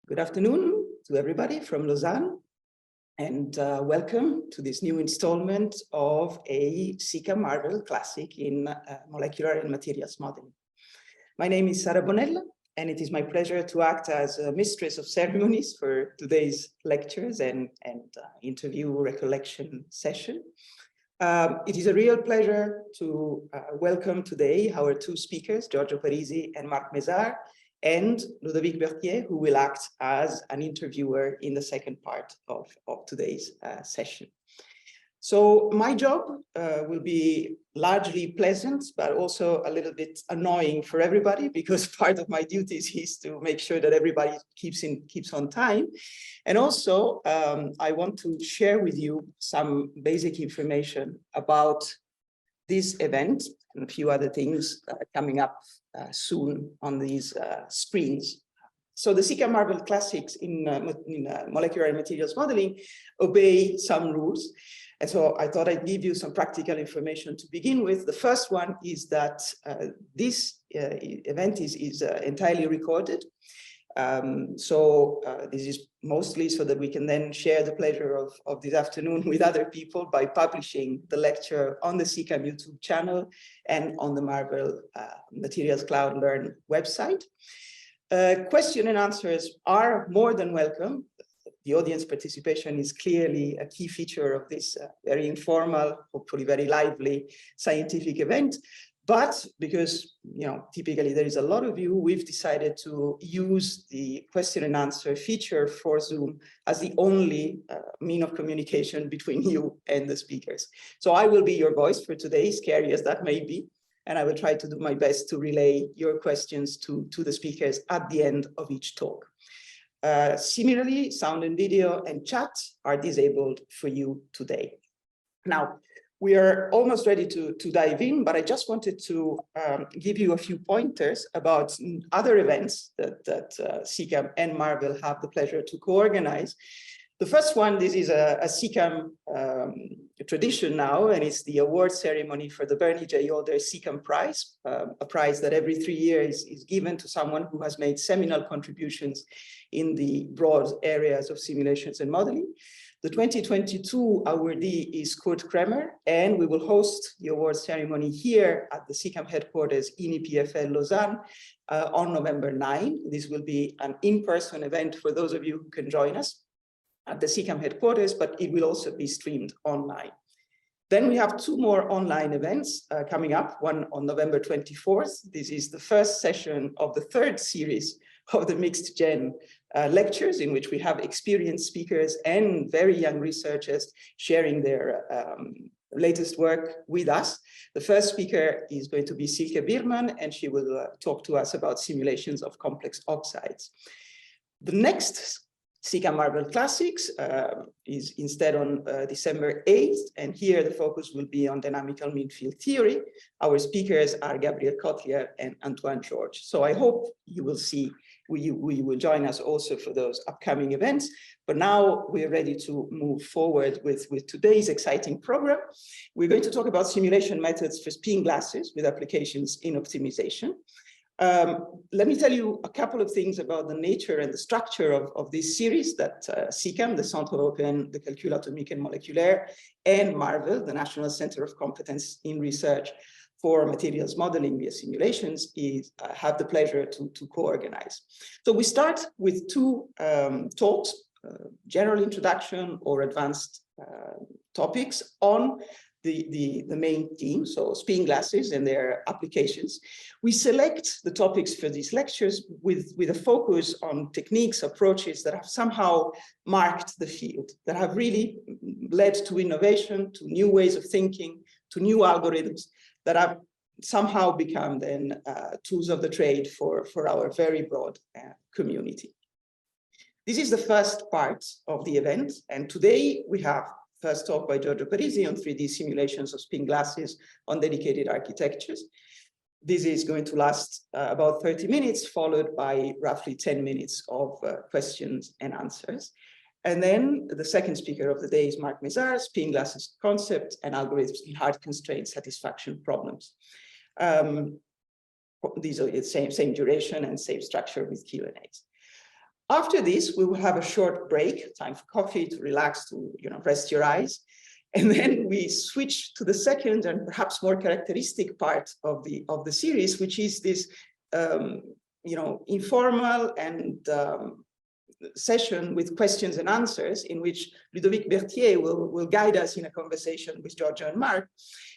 Good afternoon to everybody from Lausanne, and welcome to this new installment of a SICAM Marvel Classic in Molecular and Materials Modeling. My name is Sara Bonella, and it is my pleasure to act as a mistress of ceremonies for today's lectures and interview recollection session. It is a real pleasure to welcome today our two speakers, Giorgio Parisi and Marc Mézard, and Ludovic Berthier, who will act as an interviewer in the second part of today's session. So my job will be largely pleasant, but also a little bit annoying for everybody, because part of my duties is to make sure that everybody keeps on time. And also, I want to share with you some basic information about this event and a few other things coming up soon on these screens. So the SICAM Marvel Classics in molecular and materials modeling obey some rules. And so I thought I'd give you some practical information to begin with. The first one is that this event is entirely recorded. This is mostly so that we can then share the pleasure of this afternoon with other people by publishing the lecture on the SICAM YouTube channel and on the Marvel Materials Cloud Learn website. Question and answers are more than welcome. The audience participation is clearly a key feature of this very informal, hopefully very lively scientific event. But because, typically there is a lot of you, we've decided to use the question and answer feature for Zoom as the only mean of communication between you and the speakers. So I will be your voice for today, scary as that may be, and I will try to do my best to relay your questions to the speakers at the end of each talk. Similarly, sound and video and chat are disabled for you today. Now, we are almost ready to dive in, but I just wanted to give you a few pointers about other events that SICAM and Marvel have the pleasure to co-organize. The first one, this is a SICAM tradition now, and it's the award ceremony for the Bernie J. Yoder SICAM Prize, a prize that every 3 years is given to someone who has made seminal contributions in the broad areas of simulations and modeling. The 2022 awardee is Kurt Kremer, and we will host the award ceremony here at the SICAM headquarters in EPFL Lausanne on November 9. This will be an in-person event for those of you who can join us at the SICAM headquarters, but it will also be streamed online. Then we have two more online events coming up, one on November 24th. This is the first session of the third series of the Mixed Gen lectures, in which we have experienced speakers and very young researchers sharing their latest work with us. The first speaker is going to be Silke Biermann, and she will talk to us about simulations of complex oxides. The next SICAM Marvel Classics is instead on December 8th, and here the focus will be on dynamical mean field theory. Our speakers are Gabriel Kotlier and Antoine Georges. So I hope you will see, we will join us also for those upcoming events. But now we're ready to move forward with today's exciting program. We're going to talk about simulation methods for spin glasses with applications in optimization. Let me tell you a couple of things about the nature and the structure of this series that SICAM, the Centre Européen de Calcul Atomique et Moléculaire, and Marvel, the National Center of Competence in Research for Materials Modeling via Simulations, have the pleasure to co-organize. So we start with two talks, general introduction or advanced topics on the main theme, so spin glasses and their applications. We select the topics for these lectures with a focus on techniques, approaches that have somehow marked the field, that have really led to innovation, to new ways of thinking, to new algorithms that have somehow become then tools of the trade for our very broad community. This is the first part of the event, and today we have first talk by Giorgio Parisi on 3D simulations of spin glasses on dedicated architectures. This is going to last about 30 minutes, followed by roughly 10 minutes of questions and answers. And then the second speaker of the day is Marc Mézard, spin glasses concept and algorithms in hard constraint satisfaction problems. These are the same duration and same structure with Q&As. After this, we will have a short break, time for coffee, to relax, to rest your eyes. And then we switch to the second and perhaps more characteristic part of the series, which is this informal and session with questions and answers, in which Ludovic Berthier will guide us in a conversation with Giorgio and Mark.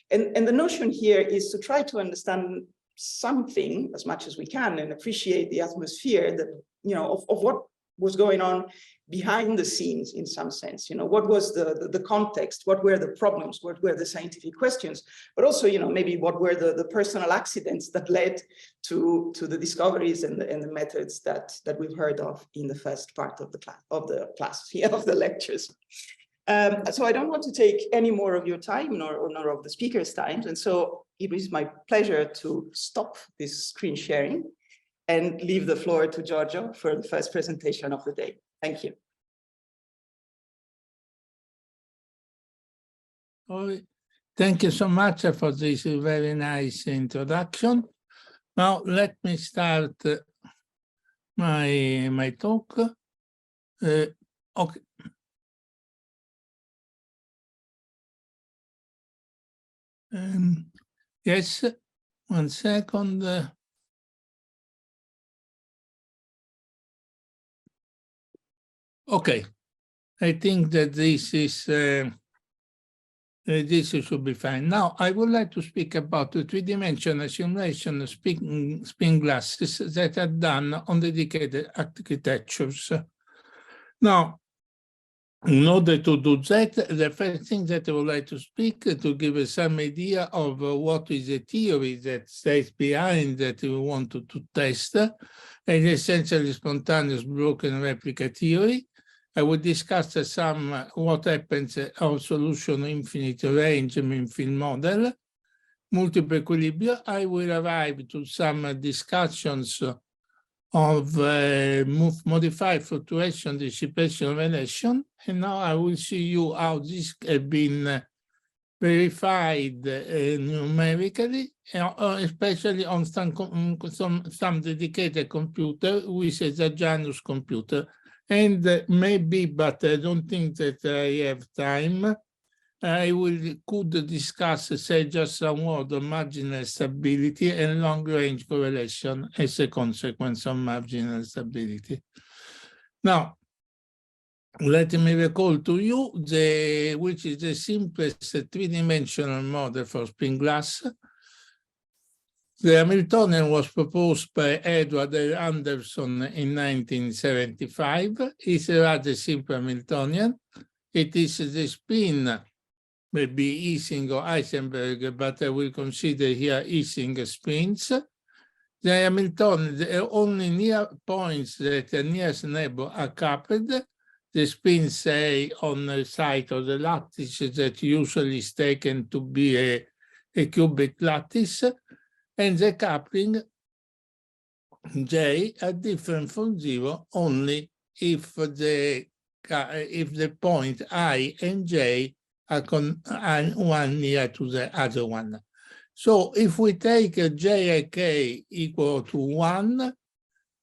And the notion here is to try to understand something as much as we can and appreciate the atmosphere that, of what was going on behind the scenes in some sense. What was the context, what were the problems, what were the scientific questions, but also, maybe what were the personal accidents that led to the discoveries and the methods that we've heard of in the first part of the lectures. So I don't want to take any more of your time nor of the speakers' times. And so it is my pleasure to stop this screen sharing and leave the floor to Giorgio for the first presentation of the day. Thank you. Thank you so much for this very nice introduction. Now let me start my talk. Okay. Yes, 1 second. Okay, I think that this should be fine. Now, I would like to speak about the three-dimensional simulation of spin glasses that are done on dedicated architectures. Now, in order to do that, the first thing that I would like to speak to give some idea of what is the theory that stays behind that we want to test, and essentially spontaneous broken replica theory. I will discuss what happens of solution infinite range mean field model, multiple equilibria. I will arrive to some discussions of modified fluctuation dissipation relation, and now I will see you how this has been verified numerically, especially on some dedicated computer, which is a Janus computer. And maybe, but I don't think that I have time, I could discuss, say, just some word on marginal stability and long-range correlation as a consequence of marginal stability. Now, let me recall to you which is the simplest three-dimensional model for spin glass. The Hamiltonian was proposed by Edward Anderson in 1975. It's a rather simple Hamiltonian. It is the spin, maybe Ising or Heisenberg, but I will consider here Ising spins. The Hamiltonian, the only near points that are nearest neighbor are coupled. The spins say on the side of the lattice that usually is taken to be a cubic lattice. And the coupling J are different from 0 only if the point I and J are one near to the other one. So if we take J and K equal to 1,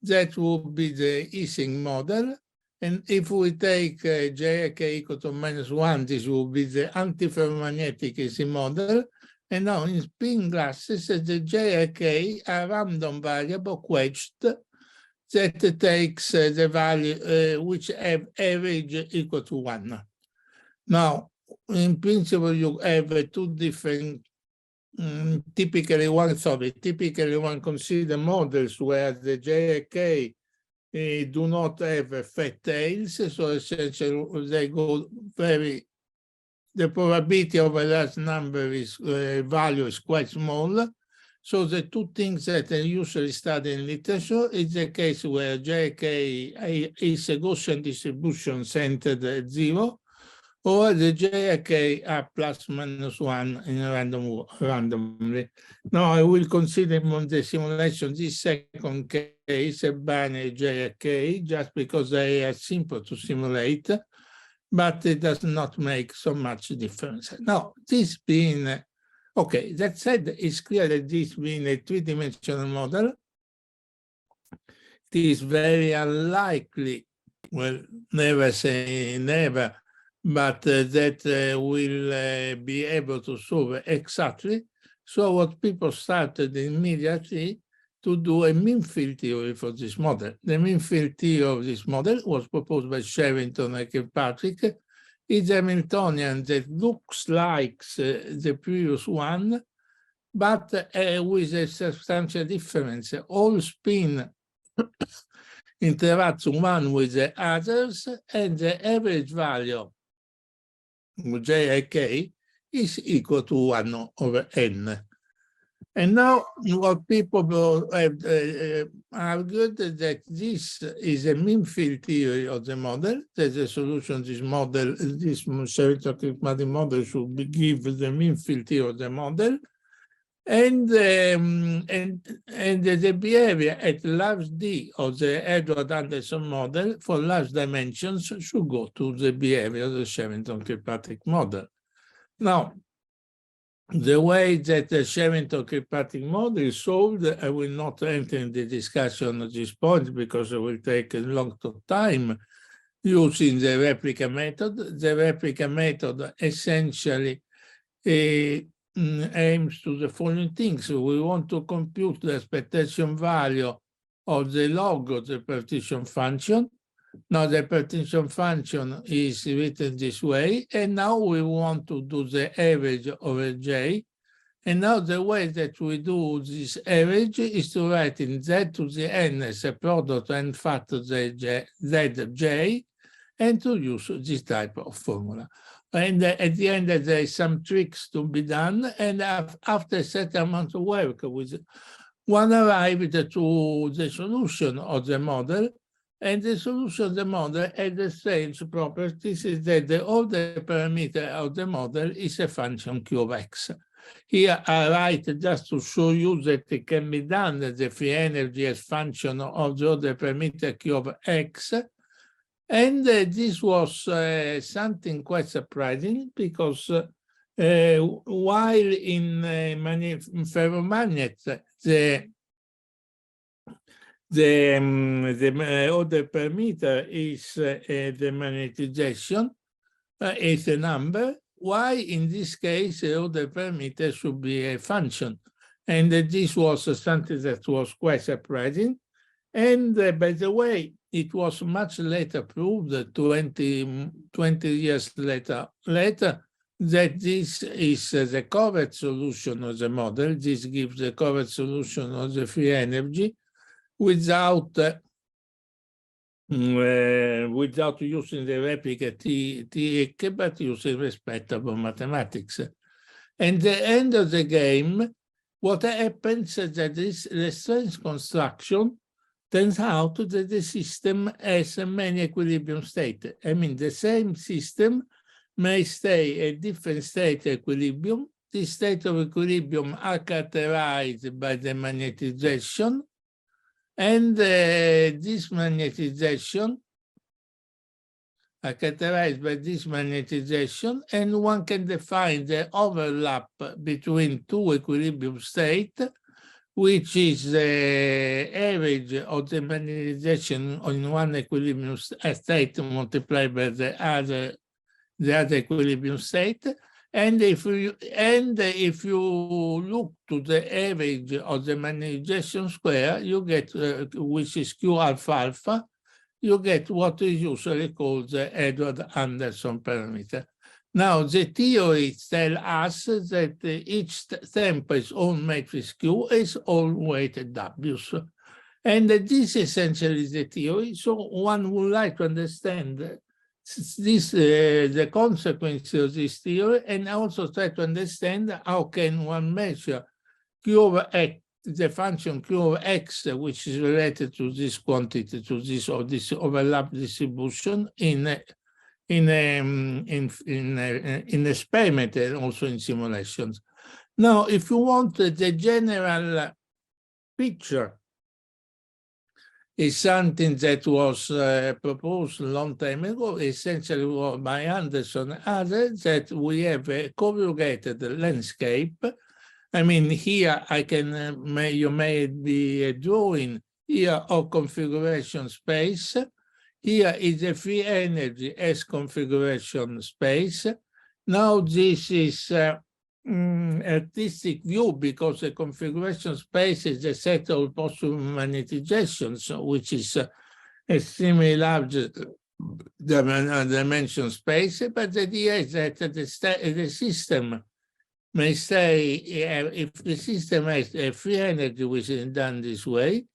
that would be the Ising model. And if we take J and K equal to -1, this will be the antiferromagnetic Ising model. And now in spin glasses, the J and K are random variable quetched that takes the value which have average equal to 1. Now, in principle, you have two different, typically one consider models where the J and K do not have fat tails, so essentially they go the probability of a large number value is quite small. So the two things that are usually studied in literature is the case where JK is a Gaussian distribution centered at 0, or the JK are ±1 in randomly. Now I will consider on the simulation this second case a binary JK just because they are simple to simulate, but it does not make so much difference. Now, this being, okay, that said, it's clear that this being a three-dimensional model, it is very unlikely, well, never say never, but that will be able to solve exactly. So what people started immediately to do a mean field theory for this model. The mean field theory of this model was proposed by Sherrington and Kirkpatrick. It's a Hamiltonian that looks like the previous one, but with a substantial difference. All spin interacts one with the others, and the average value J and K is equal to 1 over n. And now what people have argued that this is a mean field theory of the model, that the solution of this model, this Sherrington-Kirkpatrick model should give the mean field theory of the model, and the behavior at large D of the Edward-Anderson model for large dimensions should go to the behavior of the Sherrington-Kirkpatrick model. Now, the way that the Sherrington-Kirkpatrick model is solved, I will not enter in the discussion at this point because it will take a long time using the replica method. The replica method essentially aims to the following things. We want to compute the expectation value of the log of the partition function. Now the partition function is written this way, and now we want to do the average over J. And now the way that we do this average is to write in Z to the N as a product n factor Zj, and to use this type of formula. And at the end, there is some tricks to be done, and after a certain amount of work, one arrived to the solution of the model. And the solution of the model has the strange properties is that the order parameter of the model is a function Q of X. Here I write just to show you that it can be done, the free energy as function of the order parameter Q of X. And this was something quite surprising because while in ferromagnets, the order parameter is the magnetization, is a number, why in this case the order parameter should be a function. And this was something that was quite surprising. And by the way, it was much later proved, 20 years later, that this is the correct solution of the model. This gives the correct solution of the free energy without using the replica T, but using respectable mathematics. And the end of the game, what happens is that this Lestrange construction turns out that the system has many equilibrium states. I mean, the same system may stay at different state equilibrium. These states of equilibrium are characterized by the magnetization, and this magnetization are characterized by this magnetization, and one can define the overlap between two equilibrium states, which is the average of the magnetization on one equilibrium state multiplied by the other equilibrium state. And if you look to the average of the magnetization square, you get, which is Q alpha alpha, you get what is usually called the Edward-Anderson parameter. Now, the theory tells us that each tempo's own matrix Q is all weighted W's. And this essentially is the theory. So one would like to understand this, the consequence of this theory, and also try to understand how can one measure Q over X, the function Q over X, which is related to this quantity, to this or this overlap distribution in experiment and also in simulations. Now, if you want the general picture, is something that was proposed a long time ago, essentially by Anderson and others, that we have a corrugated landscape. I mean, here I can, you may be drawing here of configuration space. Here is the free energy as configuration space. Now this is artistic view because the configuration space is a set of possible magnetizations, which is extremely large dimension space, but the idea is that the system may stay, if the system has a free energy which is done this way,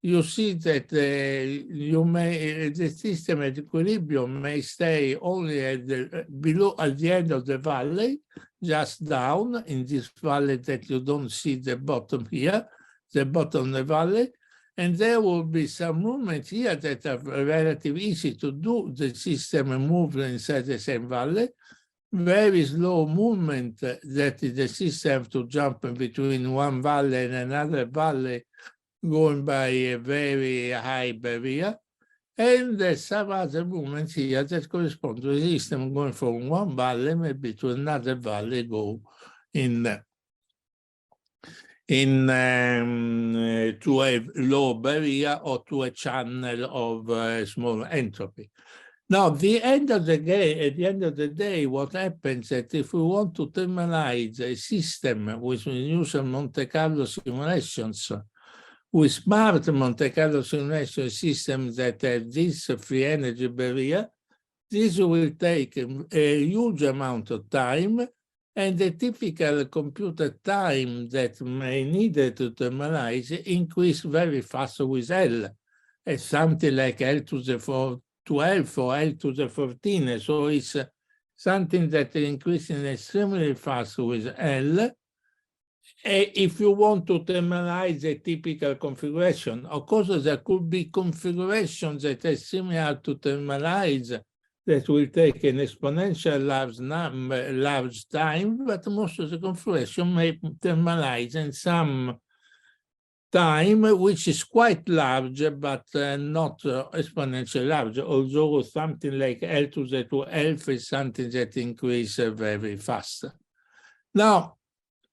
you see that the system at equilibrium may stay only at the end of the valley, just down in this valley that you don't see the bottom here, the bottom of the valley. And there will be some movements here that are relatively easy to do. The system moves inside the same valley. Very slow movement that the system have to jump between one valley and another valley, going by a very high barrier. And there's some other movements here that correspond to the system going from one valley maybe to another valley, go to a low barrier or to a channel of small entropy. Now, at the end of the day, what happens is that if we want to thermalize a system with use of Monte Carlo simulations, with smart Monte Carlo simulation systems that have this free energy barrier, this will take a huge amount of time, and the typical computer time that may need to thermalize increase very fast with L. It's something like L to the 12 or L to the 14. So it's something that is increasing extremely fast with L. If you want to thermalize a typical configuration, of course, there could be configurations that are similar to thermalize that will take an exponential large time, but most of the configuration may thermalize in some time, which is quite large, but not exponentially large, although something like L to the 12 is something that increases very fast. Now,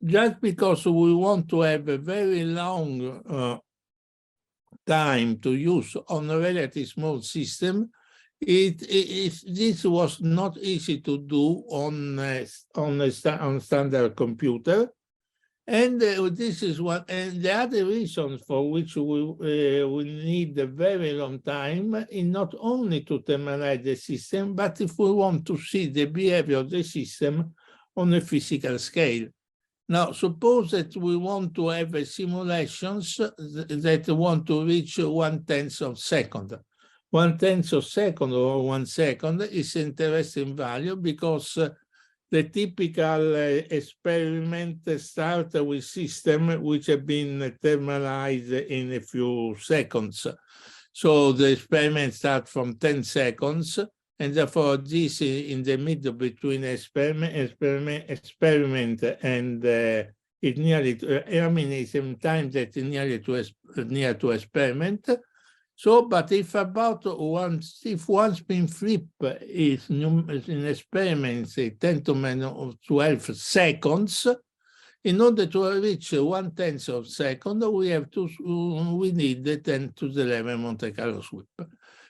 just because we want to have a very long time to use on a relatively small system, this was not easy to do on standard computer, and this is one. And the other reasons for which we need a very long time is not only to thermalize the system, but if we want to see the behavior of the system on a physical scale. Now, suppose that we want to have a simulations that want to reach 1/10 of a second. 1/10 of a second or 1 second is an interesting value because the typical experiment starts with systems which have been thermalized in a few seconds. So the experiment starts from 10 seconds, and therefore this is in the middle between experiment and it's nearly, it's in time that is near to experiment. So, but if one spin flip is in experiments 10 to the 12 seconds, in order to reach 1/10 of a second, we need the 10 to the 11 Monte Carlo sweep.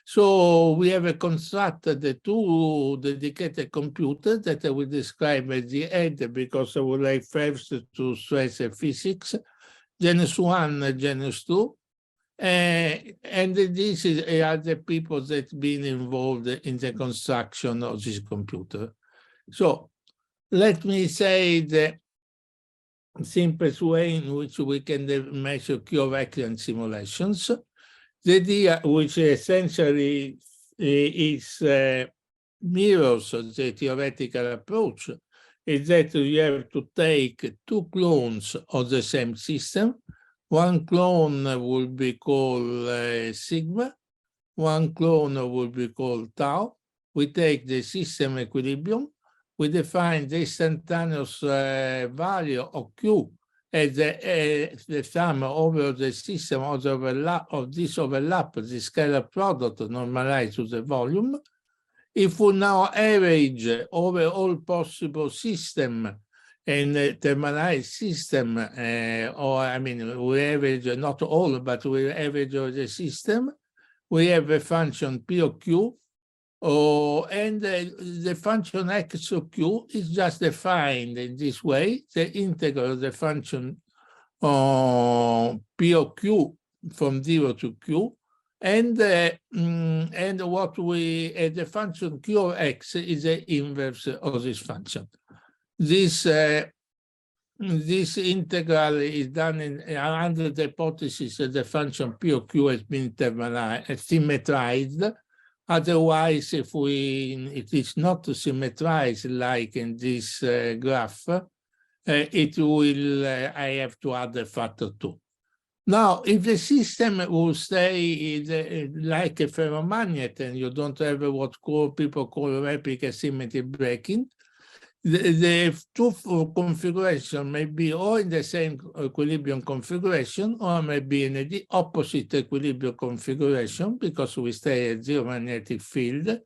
So we have constructed the two dedicated computers that I will describe at the end because I would like first to stress physics, Genus 1 and Genus 2. And these are the people that have been involved in the construction of this computer. So let me say the simplest way in which we can measure covariant simulations. The idea, which essentially is mirrors the theoretical approach, is that you have to take two clones of the same system. One clone will be called sigma, one clone will be called tau. We take the system equilibrium, we define the instantaneous value of Q as the sum over the system of the overlap, the scalar product normalized to the volume. If we now average over all possible systems in a thermalized system, or I mean, we average, not all, but we average of the system, we have a function P of Q, and the function X of Q is just defined in this way, the integral of the function P of Q from 0 to Q, and what the function Q of X is the inverse of this function. This integral is done under the hypothesis that the function P of Q has been symmetrized. Otherwise, if it is not symmetrized like in this graph, it will, I have to add a factor 2. Now, if the system will stay like a ferromagnet and you don't have what people call replica symmetry breaking, the two configuration may be or in the same equilibrium configuration or maybe in the opposite equilibrium configuration because we stay at zero magnetic field,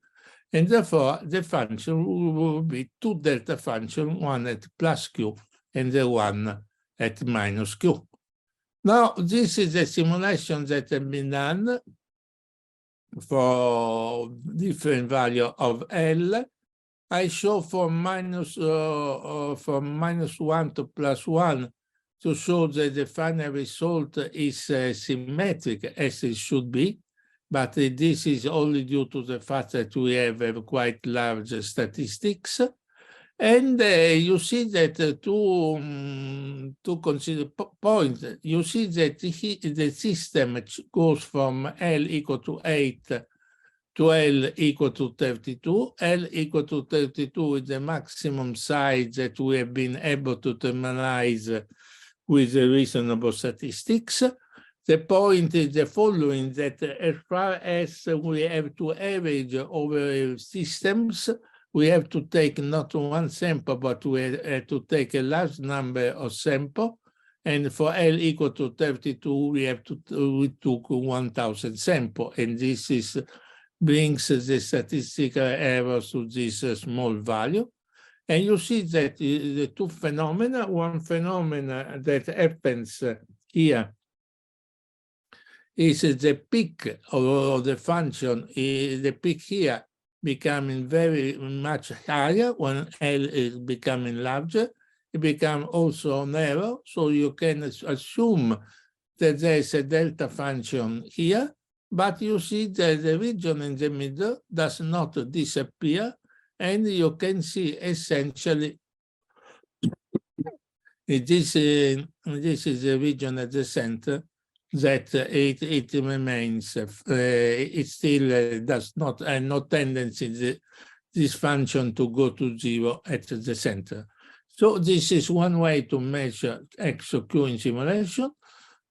and therefore the function will be two delta function, one at plus Q and the one at minus Q. Now, this is a simulation that has been done for different value of L. I show from minus 1 to plus 1 to show that the final result is symmetric as it should be, but this is only due to the fact that we have quite large statistics. And you see that to consider points, you see that the system goes from L equal to 8 to L equal to 32. L equal to 32 is the maximum size that we have been able to thermalize with reasonable statistics. The point is the following, that as far as we have to average over systems, we have to take not one sample, but we have to take a large number of samples. And for L equal to 32, we took 1,000 samples. And this brings the statistical errors to this small value. And you see that the two phenomena, one phenomena that happens here is the peak of the function, the peak here becoming very much higher when L is becoming larger. It becomes also narrow, so you can assume that there is a delta function here, but you see that the region in the middle does not disappear, and you can see essentially this is the region at the center that it remains, it still does not have no tendency, this function to go to zero at the center. So this is one way to measure X of Q in simulation,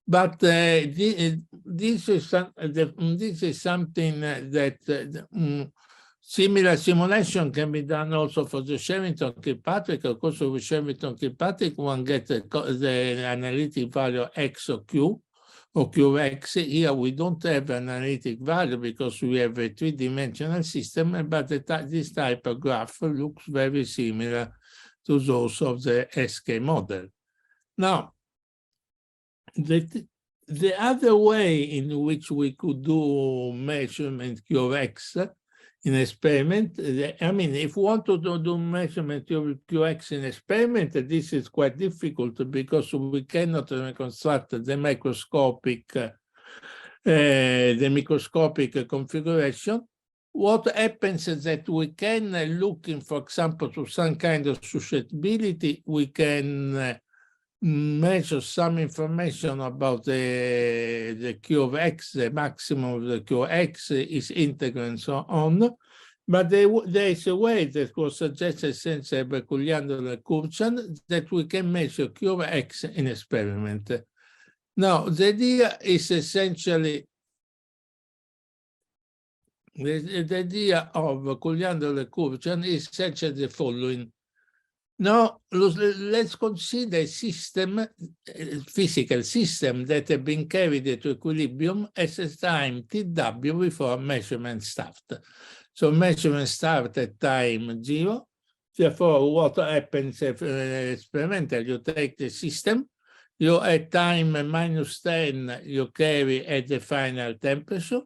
but this is something that similar simulation can be done also for the Sherrington-Kirkpatrick. Of course, with Sherrington-Kirkpatrick, one gets the analytic value X of Q, or QX. Here we don't have an analytic value because we have a three-dimensional system, but this type of graph looks very similar to those of the SK model. Now, the other way in which we could do measurement QX in experiment, I mean, if we want to do measurement of QX in experiment, this is quite difficult because we cannot reconstruct the microscopic configuration. What happens is that we can look in, for example, to some kind of susceptibility. We can measure some information about the Q of X, the maximum of the Q of X is integral and so on. But there is a way that was suggested since Bernoulli-Kurchan that we can measure Q of X in experiment. Now, the idea is essentially, the idea of Bernoulli-Kurchan is essentially the following. Now, let's consider a system, a physical system that has been carried to equilibrium at a time tw before measurement start. So measurement start at time 0, Therefore, what happens experimental? You take the system, you at time -10, you carry at the final temperature,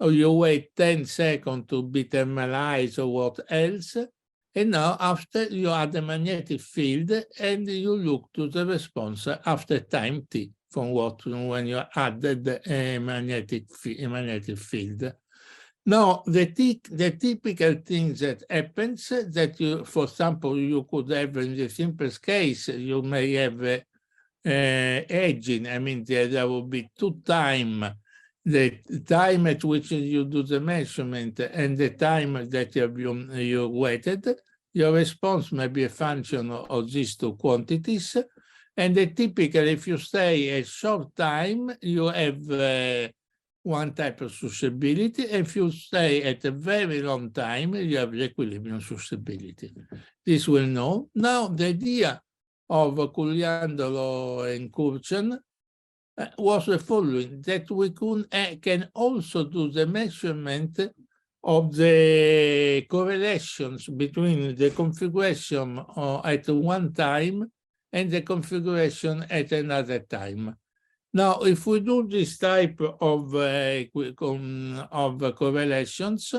or you wait 10 seconds to be thermalized or what else. And now after you add the magnetic field and you look to the response after time t from when you added a magnetic field. Now, the typical thing that happens that you, for example, you could have in the simplest case, you may have aging. I mean, there will be two time, the time at which you do the measurement and the time that you waited. Your response may be a function of these two quantities. And typically, if you stay a short time, you have one type of susceptibility. If you stay at a very long time, you have the equilibrium susceptibility. This we'll know. Now, the idea of Couliandolo and Kurchan was the following, that we can also do the measurement of the correlations between the configuration at one time and the configuration at another time. Now, if we do this type of correlations,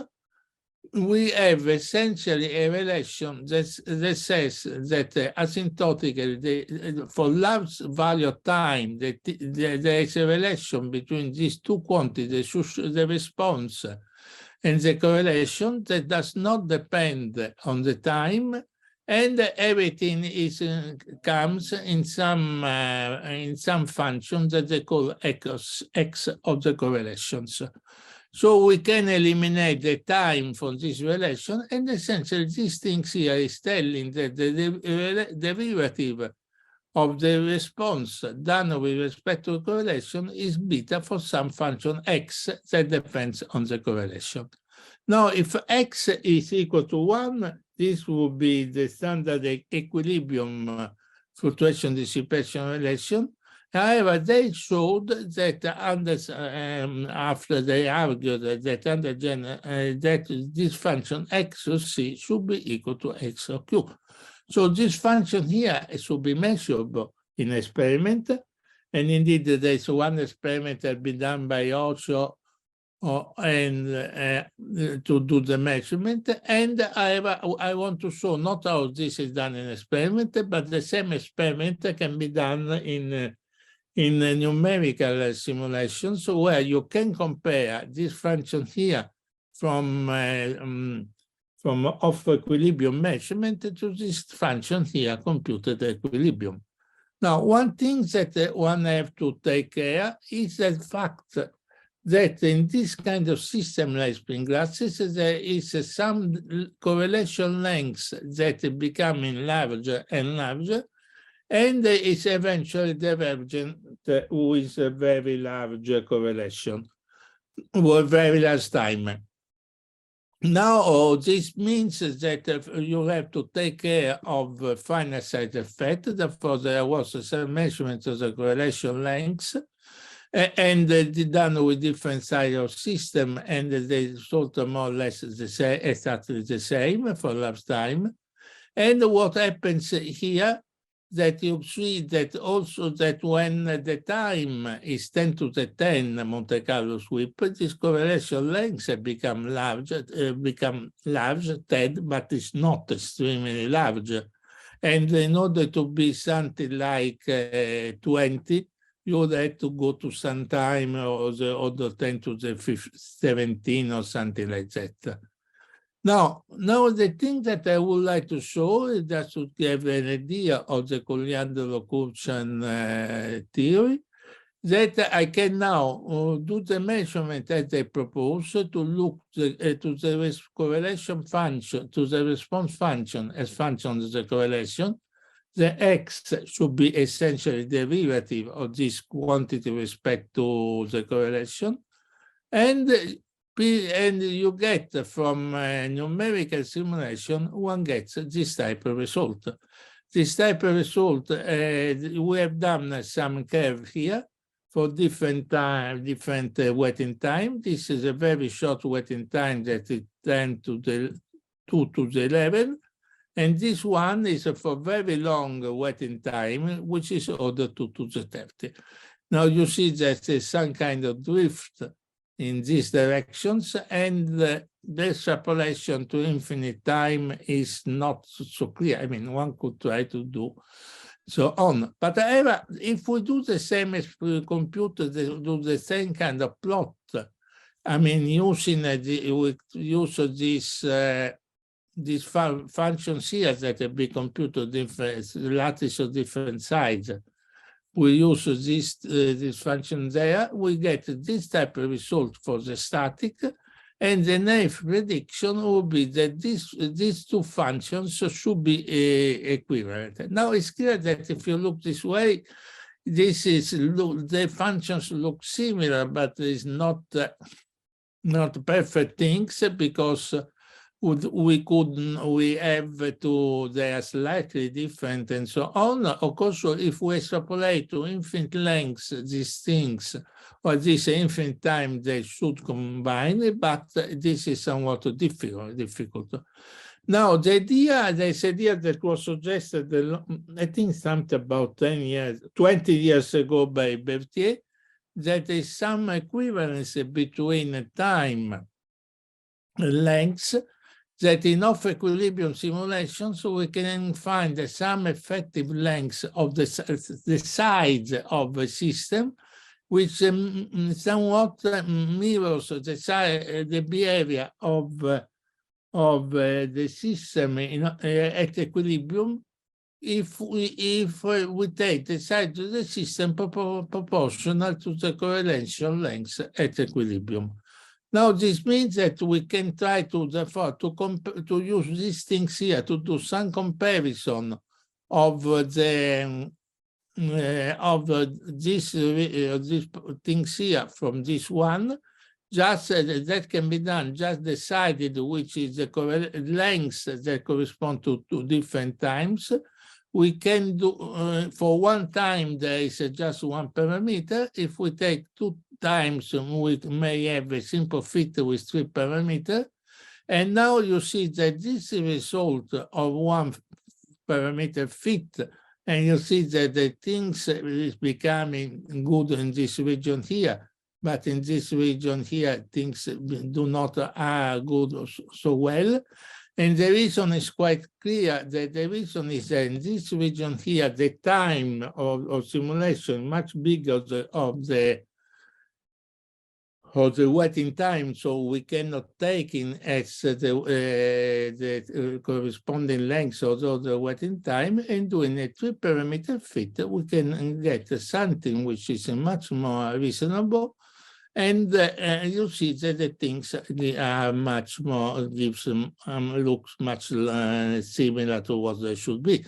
we have essentially a relation that says that asymptotically, for large value of time, there is a relation between these two quantities, the response and the correlation that does not depend on the time, and everything comes in some function that they call x of the correlations. So we can eliminate the time from this relation, and essentially these things here is telling that the derivative of the response done with respect to the correlation is beta for some function x that depends on the correlation. Now, if x is equal to 1, this would be the standard equilibrium fluctuation dissipation relation. However, they showed that after they argued that under that this function x of c should be equal to x of q. So this function here should be measurable in experiment. And indeed, there's one experiment that been done by Ocho to do the measurement. And I want to show not how this is done in experiment, but the same experiment can be done in numerical simulations, where you can compare this function here from off equilibrium measurement to this function here, computed equilibrium. Now, one thing that one have to take care is the fact that in this kind of system like spin glasses, there is some correlation lengths that becoming larger and larger, and it's eventually divergent with a very large correlation, or very large time. Now, this means that you have to take care of finite side effect. Therefore, there was some measurement of the correlation lengths, and done with different size of system, and they sort of more or less exactly the same for large time. And what happens here, that you see that also that when the time is 10 to the 10 Monte Carlo sweep, this correlation lengths become large, TED, but it's not extremely large. And in order to be something like 20, you would have to go to some time or the order 10 to the 17 or something like that. Now the thing that I would like to show is that to give an idea of the Couliandolo-Kurchan theory, that I can now do the measurement as they propose to look to the correlation function, to the response function as function of the correlation. The x should be essentially derivative of this quantity with respect to the correlation. And you get from numerical simulation, one gets this type of result. This type of result, we have done some curve here for different time, different waiting time. This is a very short waiting time that is 10 to the 2 to the 11. And this one is for very long waiting time, which is ordered to the 30. Now you see that there's some kind of drift in these directions, and the extrapolation to infinite time is not so clear. I mean, one could try to do so on. But however, if we do the same as computer, do the same kind of plot, I mean, using we use these functions here that have been computed different lattice of different sides. We use this function there, we get this type of result for the static, and the naive prediction will be that these two functions should be equivalent. Now it's clear that if you look this way, the functions look similar, but it's not perfect things, because we have to, they are slightly different and so on. Of course, if we extrapolate to infinite lengths these things, or this infinite time, they should combine, but this is somewhat difficult. Now, this idea that was suggested, I think something about 20 years ago by Berthier, that there is some equivalence between time lengths, that in off-equilibrium simulations, we can find some effective lengths of the sides of the system, which somewhat mirrors the behavior of the system at equilibrium, if we take the size of the system proportional to the correlation length at equilibrium. Now, this means that we can try to, therefore, to use these things here to do some comparison of these things here from this one. Just that can be done, just decided which is the lengths that correspond to different times. We can do, for one time, there is just one parameter. If we take two times, we may have a simple fit with three parameters. And now you see that this is a result of one parameter fit, and you see that the things is becoming good in this region here, but in this region here, things do not are good so well. And the reason is quite clear, that the reason is that in this region here, the time of simulation much bigger of the waiting time, so we cannot take in as the corresponding length of the waiting time, and doing a three-parameter fit, we can get something which is much more reasonable. And you see that the things are much more, looks much similar to what they should be.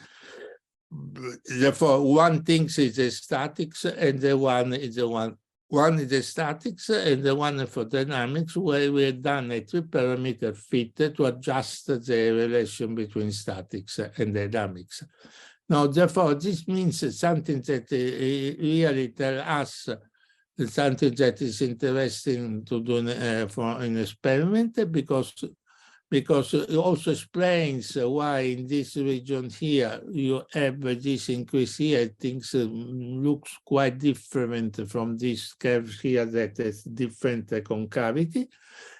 Therefore, one thing is the statics, and the one is the statics, and the one for dynamics, where we have done a three-parameter fit to adjust the relation between statics and dynamics. Now, therefore, this means something that really tells us something that is interesting to do for an experiment, because it also explains why in this region here you have this increase here. Things looks quite different from this curve here that has different concavity.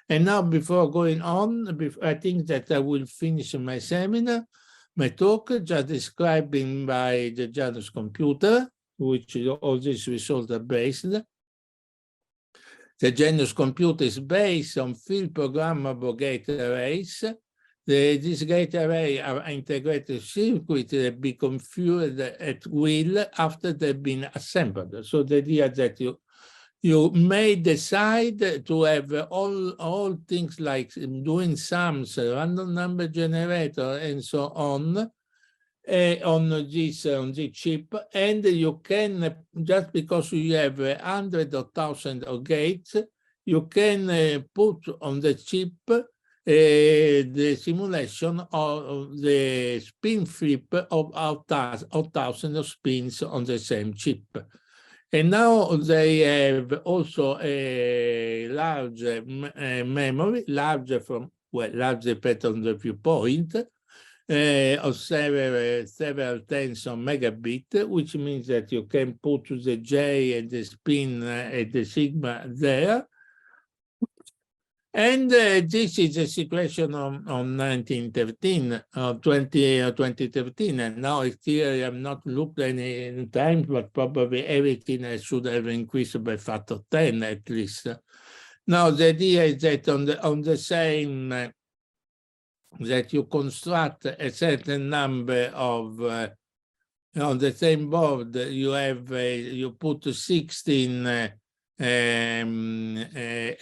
And now, before going on, I think that I will finish my seminar, my talk, just describing by the Janus computer, which all these results are based. The Janus computer is based on field programmable gate arrays. These gate arrays are integrated circuits that be configured at will after they've been assembled. So the idea that you may decide to have all things like doing sums, random number generator, and so on this chip, and you can, just because you have 100 or 1,000 of gates, you can put on the chip the simulation of the spin flip of 1,000 of spins on the same chip. And now they have also a large memory, larger depending on the viewpoint, of several tens of megabit, which means that you can put the J and the spin and the sigma there. And this is the situation on 1913, 2013, and now it's clear I have not looked any time, but probably everything should have increased by factor 10 at least. Now the idea is that on the same that you construct a certain number of on the same board you have you put 16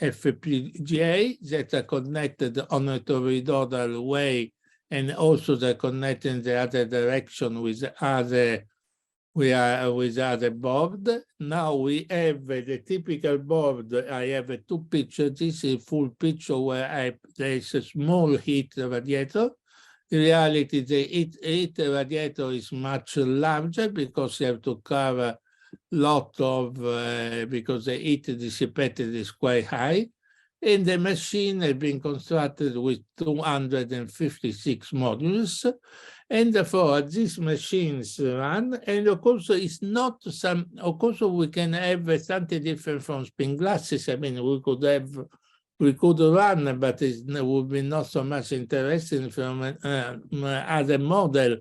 FPGA that are connected on a toroidal way, and also they're connected in the other direction with other board. Now we have the typical board. I have two pictures. This is a full picture where there is a small heat radiator. In reality, the heat radiator is much larger because you have to cover lot of, because the heat dissipated is quite high. And the machine has been constructed with 256 modules. And therefore, these machines run, and of course, it's not some, of course, we can have something different from spin glasses. I mean, we could run, but it would be not so much interesting from other model.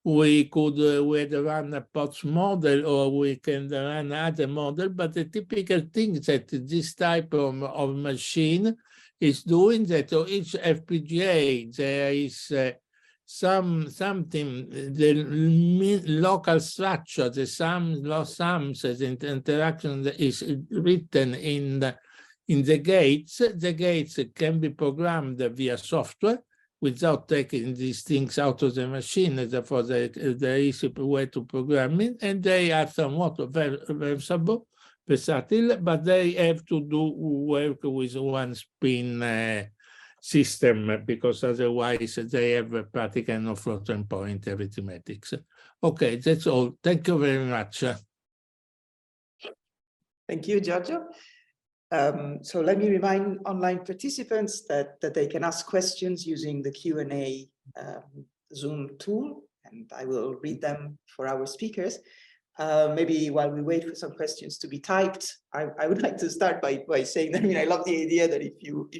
We could run a POTS model, or we can run other model, but the typical thing that this type of machine is doing, that on each FPGA there is something, the local structure, the sums, the interaction is written in the gates. The gates can be programmed via software without taking these things out of the machine. Therefore, there is a way to program it, and they are somewhat versatile, but they have to do work with one spin system, because otherwise they have practically no floating point arithmetics. Okay, that's all. Thank you very much. Thank you, Giorgio. So let me remind online participants that they can ask questions using the Q&A Zoom tool, and I will read them for our speakers. Maybe while we wait for some questions to be typed, I would like to start by saying, I mean, I love the idea that if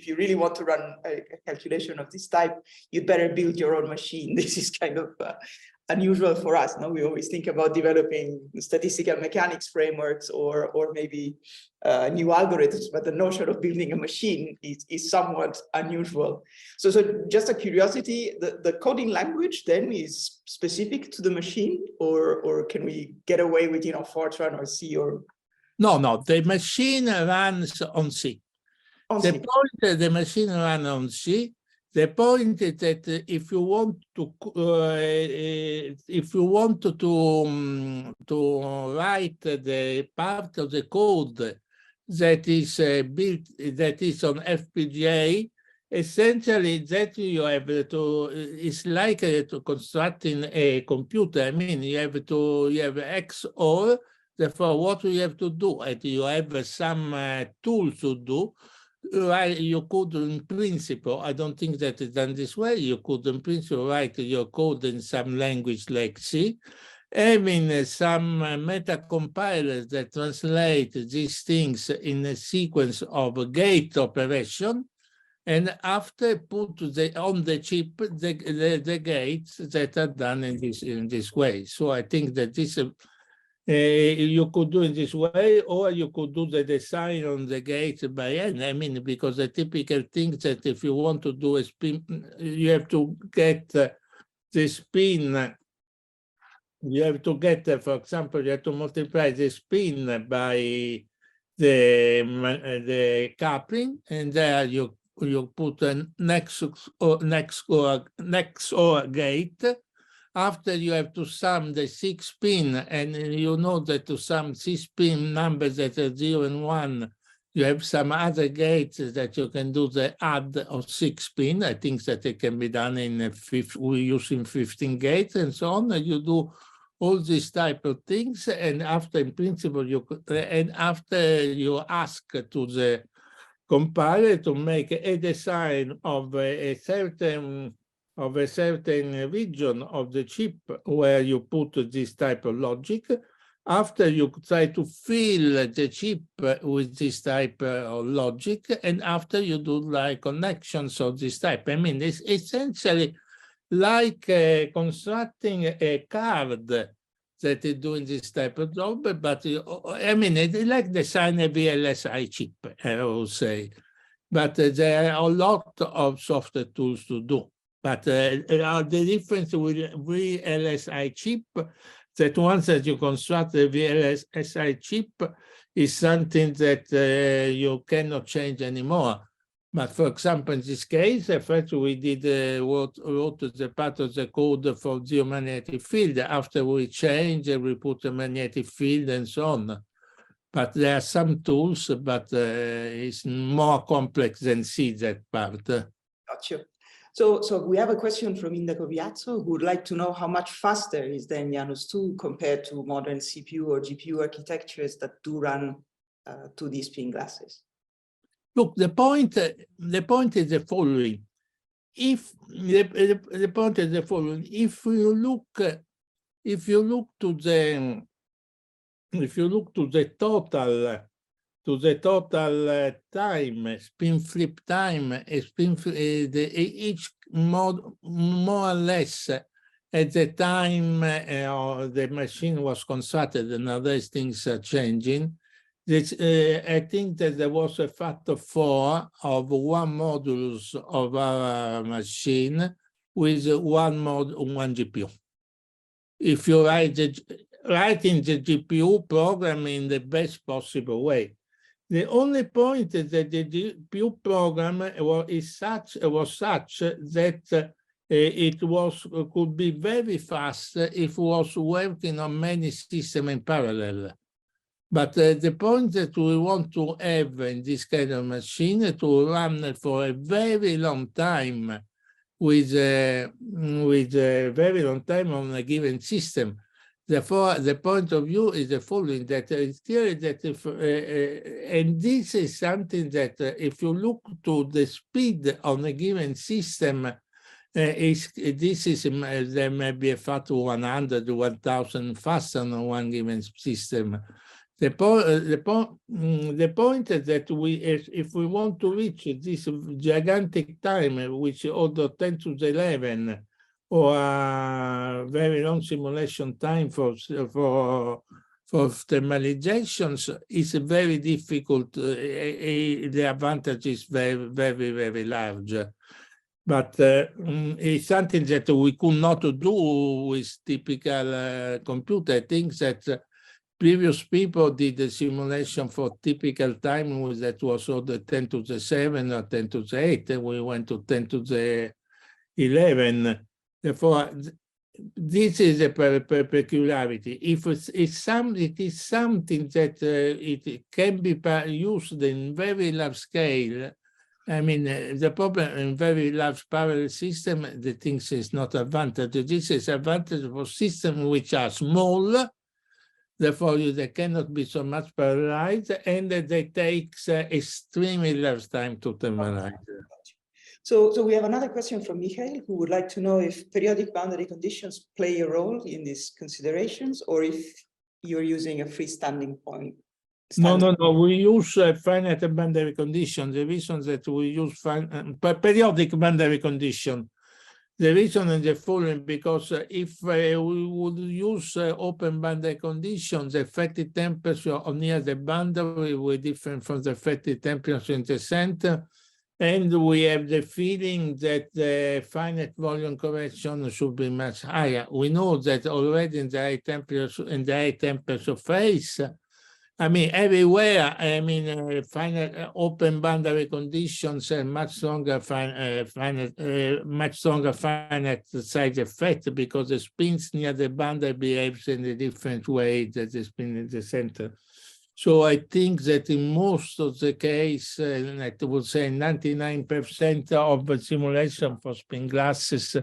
you really want to run a calculation of this type, you'd better build your own machine. This is kind of unusual for us. No, we always think about developing statistical mechanics frameworks or maybe new algorithms, but the notion of building a machine is somewhat unusual. So just a curiosity, the coding language then is specific to the machine, or can we get away with, you know, Fortran or C or? No, the machine runs on C. The machine runs on C. The point is that if you want to write the part of the code that is built, that is on FPGA, essentially that you have to, it's like to constructing a computer. I mean, you have XOR. Therefore, what you have to do, and you have some tools to do. You could, in principle, I don't think that it's done this way, you could, in principle, write your code in some language like C, having some meta compilers that translate these things in a sequence of gate operation, and after put on the chip the gates that are done in this way. So I think that this you could do it this way, or you could do the design on the gate by hand. I mean, because the typical thing that if you want to do a spin, you have to get the spin. You have to get, for example, you have to multiply the spin by the coupling, and there you put a next OR gate. After you have to sum the 6 spin, and you know that to sum 6 spin numbers that are 0 and 1, you have some other gates that you can do the add of 6 spin. I think that it can be done in using 15 gates and so on. And you do all these type of things, and after, in principle, after you ask to the compiler to make a design of a certain of a certain region of the chip where you put this type of logic. After you try to fill the chip with this type of logic, and after you do like connections of this type. I mean, it's essentially like constructing a card that is doing this type of job, but I mean, it's like design a VLSI chip, I would say. But there are a lot of software tools to do. But the difference with VLSI chip, that once that you construct the VLSI chip, is something that you cannot change anymore. But for example, in this case, first we did wrote the part of the code for geomagnetic field. After we change, we put a magnetic field and so on. But there are some tools, but it's more complex than C, that part. Gotcha. So we have a question from Indaco Viazzo, who would like to know how much faster is then Janus 2 compared to modern CPU or GPU architectures that do run 2D spin glasses. Look, the point is the following. If the point is the following, if you look to the total time, spin flip time, each mod more or less at the time the machine was constructed, and nowadays things are changing. I think that there was a factor 4 of one modulus of our machine with one GPU. If you writing the GPU program in the best possible way. The only point is that the GPU program was such that it could be very fast if it was working on many systems in parallel. But the point that we want to have in this kind of machine to run for a very long time with a very long time on a given system. Therefore, the point of view is the following, that it's clear that if, and this is something that if you look to the speed on a given system, there may be a factor 100 to 1,000 faster on one given system. The point is that if we want to reach this gigantic time, which order 10 to the 11, or a very long simulation time for thermalizations, is very difficult. The advantage is very, very, very large. But it's something that we could not do with typical computer. I think that previous people did the simulation for typical time that was order 10 to the 7 or 10 to the 8, and we went to 10 to the 11. Therefore, this is a peculiarity. If it is something that it can be used in very large scale, I mean, the problem in very large parallel system, the things is not advantage. This is advantage for systems which are small. Therefore, they cannot be so much parallelized, and they take extremely large time to thermalize. So we have another question from Michael, who would like to know if periodic boundary conditions play a role in these considerations, or if you're using a freestanding point. No. We use finite boundary condition. The reason that we use periodic boundary condition. The reason is the following, because if we would use open boundary conditions, the effective temperature near the boundary will be different from the effective temperature in the center. And we have the feeling that the finite volume correction should be much higher. We know that already in the high temperature phase, I mean, everywhere, I mean, finite open boundary conditions and much stronger finite size effect, because the spins near the boundary behaves in a different way than the spin in the center. So I think that in most of the case, I would say 99% of the simulation for spin glasses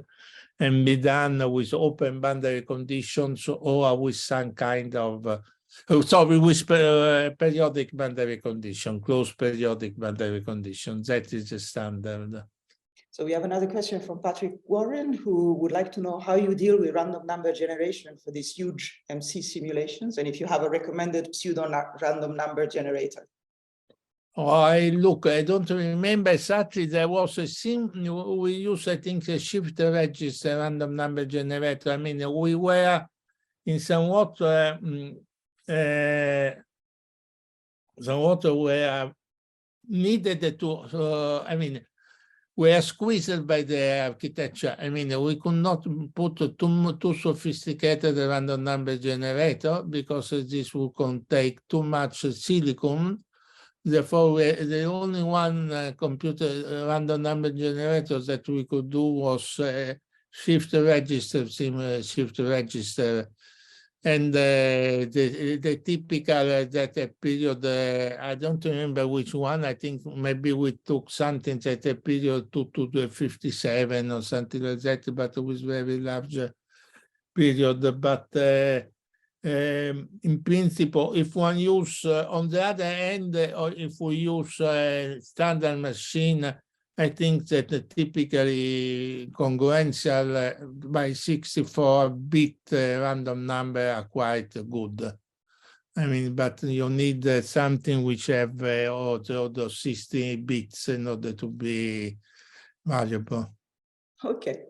can be done with open boundary conditions or with some kind of with periodic boundary condition, closed periodic boundary condition. That is the standard. So we have another question from Patrick Warren, who would like to know how you deal with random number generation for these huge MC simulations, and if you have a recommended pseudo-random number generator. I don't remember exactly. There was a sim we used, I think, a shift register random number generator. I mean, we were in somewhat were needed to, I mean, we are squeezed by the architecture. I mean, we could not put too sophisticated a random number generator because this would contain too much silicon. Therefore, the only one computer random number generator that we could do was shift register, shift register. And the typical that period, I don't remember which one. I think maybe we took something at a period to the 57 or something like that, but it was very large period. But in principle, if one use, on the other hand, or if we use a standard machine, I think that the typically congruential by 64-bit random number are quite good. I mean, but you need something which have all those 60 bits in order to be valuable. Okay.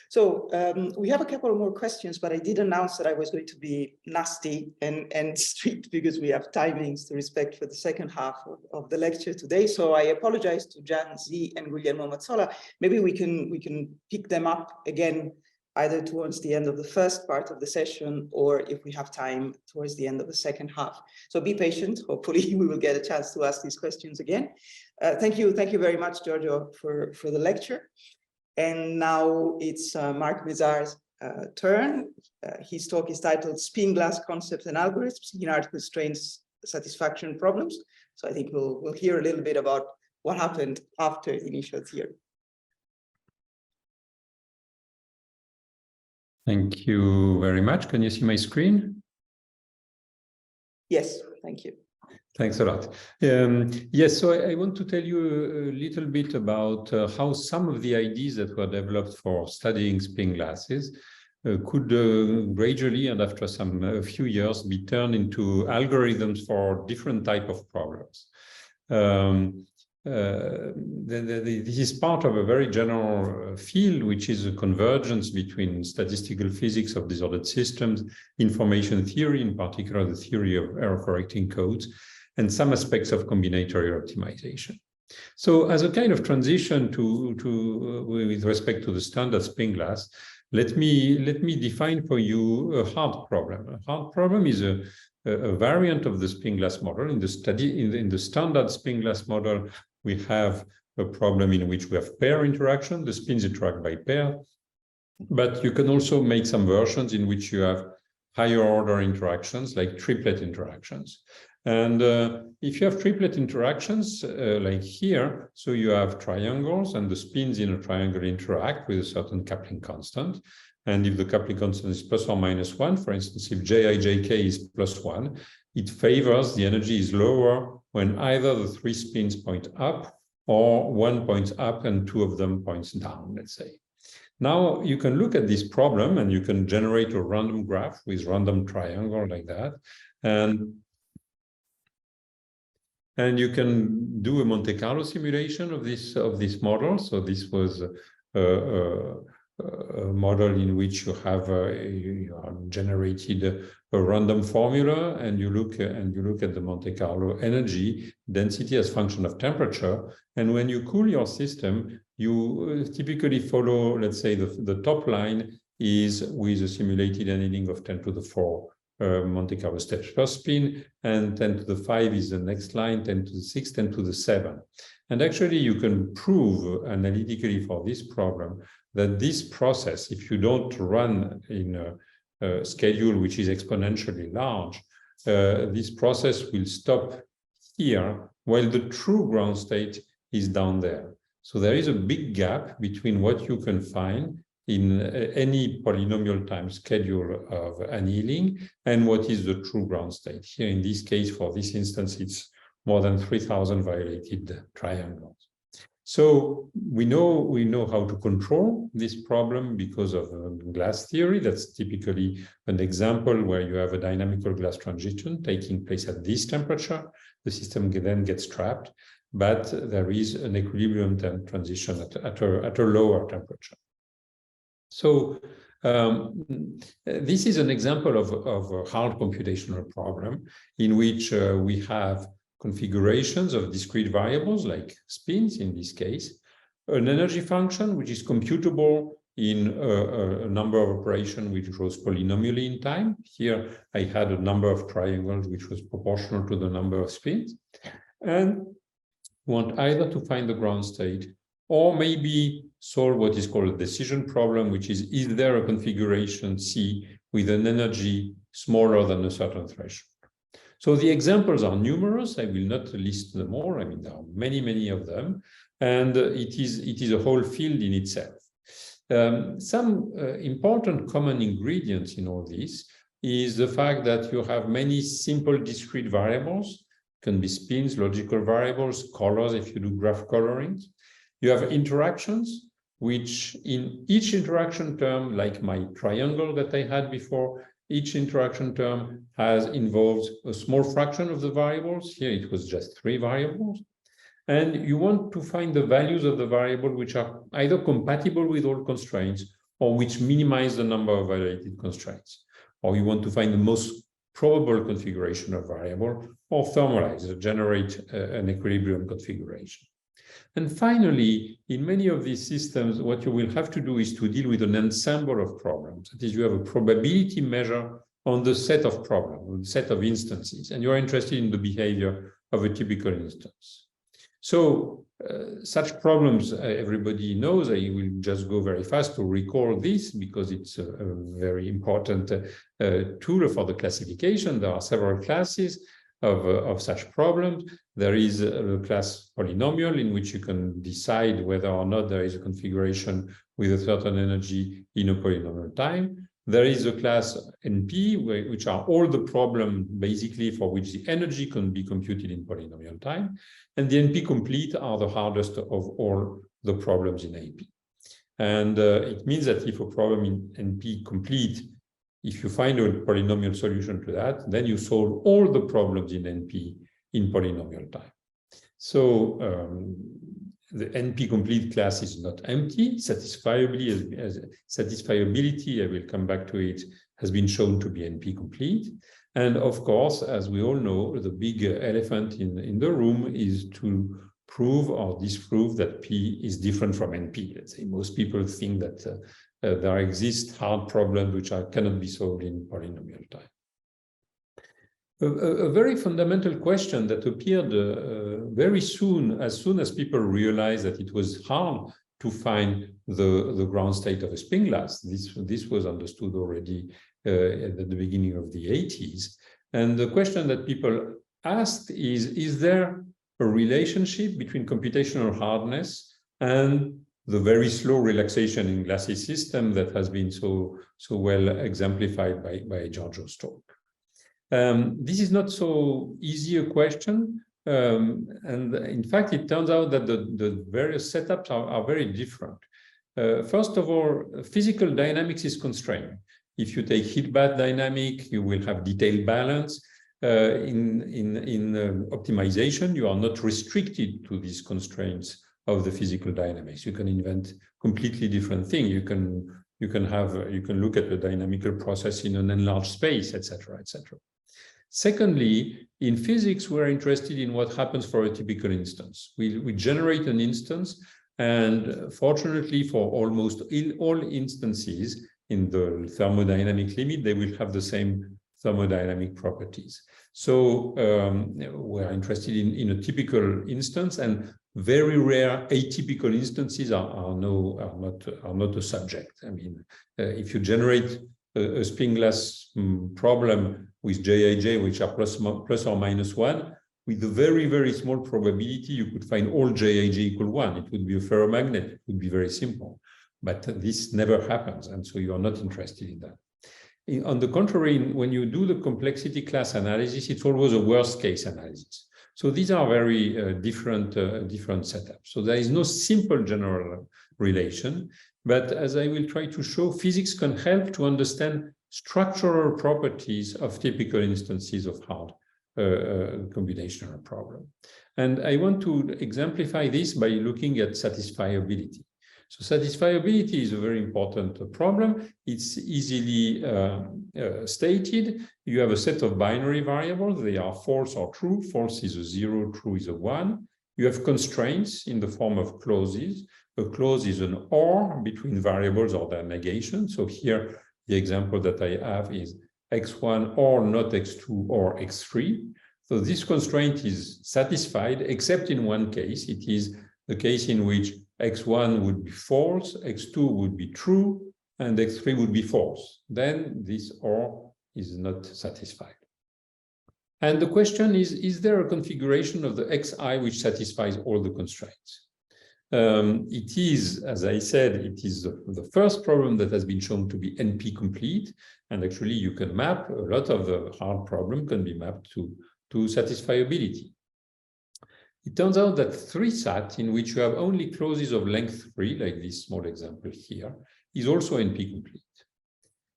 So we have a couple of more questions, but I did announce that I was going to be nasty and strict because we have timings to respect for the second half of the lecture today. So I apologize to Jan Z and Guglielmo Mazzola. Maybe we can pick them up again, either towards the end of the first part of the session, or if we have time towards the end of the second half. So be patient. Hopefully we will get a chance to ask these questions again. Thank you very much, Giorgio, for the lecture. And now it's Marc Mézard's turn. His talk is titled Spin Glass Concepts and Algorithms in Hard-Constraint Satisfaction Problems. So I think we'll hear a little bit about what happened after initial theory. Thank you very much. Can you see my screen? Yes, thank you. Thanks a lot. Yes, so I want to tell you a little bit about how some of the ideas that were developed for studying spin glasses could gradually, and after a few years, be turned into algorithms for different type of problems. This is part of a very general field, which is a convergence between statistical physics of disordered systems, information theory, in particular the theory of error-correcting codes, and some aspects of combinatorial optimization. So as a kind of transition with respect to the standard spin glass, let me define for you a hard problem. A hard problem is a variant of the spin glass model. In the standard spin glass model, we have a problem in which we have pair interaction. The spins interact by pair, but you can also make some versions in which you have higher order interactions, like triplet interactions. And if you have triplet interactions, like here, so you have triangles and the spins in a triangle interact with a certain coupling constant. And if the coupling constant is plus or minus 1, for instance, if Jijk is plus 1, it favors the energy is lower when either the three spins point up or one points up and two of them points down, let's say. Now you can look at this problem and you can generate a random graph with random triangle like that. And you can do a Monte Carlo simulation of this model. So this was a model in which you have generated a random formula, and you look at the Monte Carlo energy density as function of temperature. And when you cool your system, you typically follow, let's say, the top line is with a simulated annealing of 10 to the 4 Monte Carlo steps per spin, and 10 to the 5 is the next line, 10 to the 6, 10 to the 7. And actually, you can prove analytically for this problem that this process, if you don't run in a schedule which is exponentially large, this process will stop here while the true ground state is down there. So there is a big gap between what you can find in any polynomial time schedule of annealing and what is the true ground state. Here in this case, for this instance, it's more than 3,000 violated triangles. So we know how to control this problem because of glass theory. That's typically an example where you have a dynamical glass transition taking place at this temperature. The system then gets trapped, but there is an equilibrium transition at a lower temperature. So this is an example of a hard computational problem in which we have configurations of discrete variables like spins in this case, an energy function which is computable in a number of operations which grows polynomially in time. Here I had a number of triangles which was proportional to the number of spins, and want either to find the ground state or maybe solve what is called a decision problem, which is there a configuration C with an energy smaller than a certain threshold? So the examples are numerous. I will not list them all. I mean, there are many, many of them, and it is a whole field in itself. Some important common ingredients in all this is the fact that you have many simple discrete variables, can be spins, logical variables, colors if you do graph coloring. You have interactions, which in each interaction term, like my triangle that I had before, each interaction term involves a small fraction of the variables. Here it was just 3 variables. And you want to find the values of the variable which are either compatible with all constraints or which minimize the number of evaluated constraints. Or you want to find the most probable configuration of variable or thermalize or generate an equilibrium configuration. And finally, in many of these systems, what you will have to do is to deal with an ensemble of problems. That is, you have a probability measure on the set of problems, on the set of instances, and you're interested in the behavior of a typical instance. So such problems, everybody knows. I will just go very fast to recall this because it's a very important tool for the classification. There are several classes of such problems. There is a class polynomial in which you can decide whether or not there is a configuration with a certain energy in a polynomial time. There is a class NP, which are all the problems basically for which the energy can be computed in polynomial time. And the NP complete are the hardest of all the problems in AP. And it means that if a problem in NP complete, if you find a polynomial solution to that, then you solve all the problems in NP in polynomial time. So the NP complete class is not empty. Satisfiability, I will come back to it, has been shown to be NP complete. And of course, as we all know, the big elephant in the room is to prove or disprove that P is different from NP. Let's say most people think that there exist hard problems which cannot be solved in polynomial time. A very fundamental question that appeared very soon as people realized that it was hard to find the ground state of a spin glass. This was understood already at the beginning of the 80s. And the question that people asked is there a relationship between computational hardness and the very slow relaxation in glassy system that has been so well exemplified by Giorgio Stork? This is not so easy a question. And in fact, it turns out that the various setups are very different. First of all, physical dynamics is constrained. If you take heat bath dynamic, you will have detailed balance. In optimization, you are not restricted to these constraints of the physical dynamics. You can invent completely different things. You can look at the dynamical process in an enlarged space, etc., etc. Secondly, in physics, we're interested in what happens for a typical instance. We generate an instance, and fortunately for almost all instances in the thermodynamic limit, they will have the same thermodynamic properties. So we're interested in a typical instance, and very rare atypical instances are not a subject. I mean, if you generate a spin glass problem with Jij, which are plus or minus 1, with a very, very small probability, you could find all Jij equal 1. It would be a ferromagnet. It would be very simple. But this never happens, and so you are not interested in that. On the contrary, when you do the complexity class analysis, it's always a worst case analysis. So these are very different setups. So there is no simple general relation, but as I will try to show, physics can help to understand structural properties of typical instances of hard computational problem. And I want to exemplify this by looking at satisfiability. So satisfiability is a very important problem. It's easily stated. You have a set of binary variables. They are false or true. False is a 0, true is a 1. You have constraints in the form of clauses. A clause is an or between variables or their negation. So here, the example that I have is x1 or not x2 or x3. So this constraint is satisfied, except in one case. It is the case in which x1 would be false, x2 would be true, and x3 would be false. Then this or is not satisfied. And the question is there a configuration of the xi which satisfies all the constraints? It is, as I said, it is the first problem that has been shown to be NP complete. And actually, you can map a lot of the hard problem can be mapped to satisfiability. It turns out that 3-SAT, in which you have only clauses of length 3, like this small example here, is also NP complete.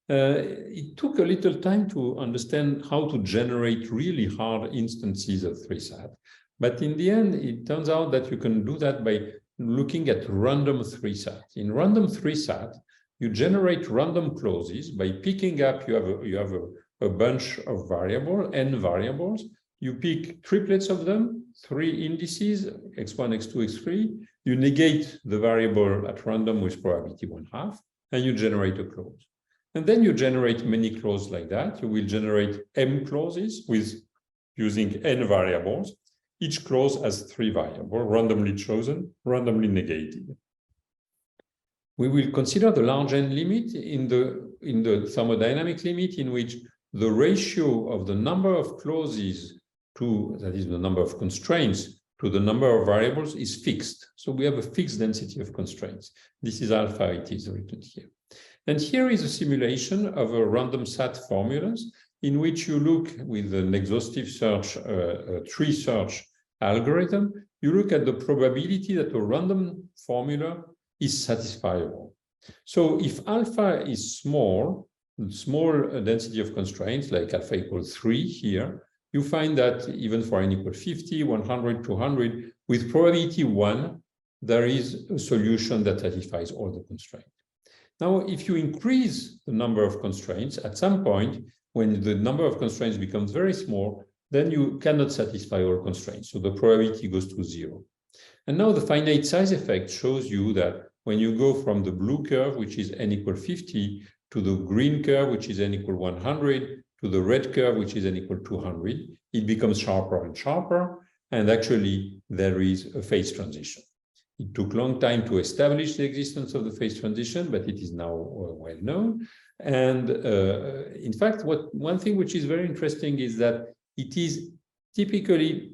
It took a little time to understand how to generate really hard instances of 3-SAT. But in the end, it turns out that you can do that by looking at random 3-SAT. In random 3-SAT, you generate random clauses by picking up, you have a bunch of variables, n variables. You pick triplets of them, 3 indices, x1, x2, x3. You negate the variable at random with probability 1/2, and you generate a clause. And then you generate many clauses like that. You will generate m clauses with using n variables. Each clause has 3 variables, randomly chosen, randomly negated. We will consider the large n limit in the thermodynamic limit, in which the ratio of the number of clauses to, that is the number of constraints, to the number of variables is fixed. So we have a fixed density of constraints. This is alpha, it is written here. And here is a simulation of a random SAT formulas in which you look with an exhaustive search, tree search algorithm, you look at the probability that a random formula is satisfiable. So if alpha is small density of constraints, like alpha equals 3 here, you find that even for n equals 50, 100, 200, with probability 1, there is a solution that satisfies all the constraints. Now, if you increase the number of constraints, at some point, when the number of constraints becomes very small, then you cannot satisfy all constraints. So the probability goes to 0. And now the finite size effect shows you that when you go from the blue curve, which is n equals 50, to the green curve, which is n equals 100, to the red curve, which is n equals 200, it becomes sharper and sharper. And actually, there is a phase transition. It took a long time to establish the existence of the phase transition, but it is now well known. And in fact, one thing which is very interesting is that it is typically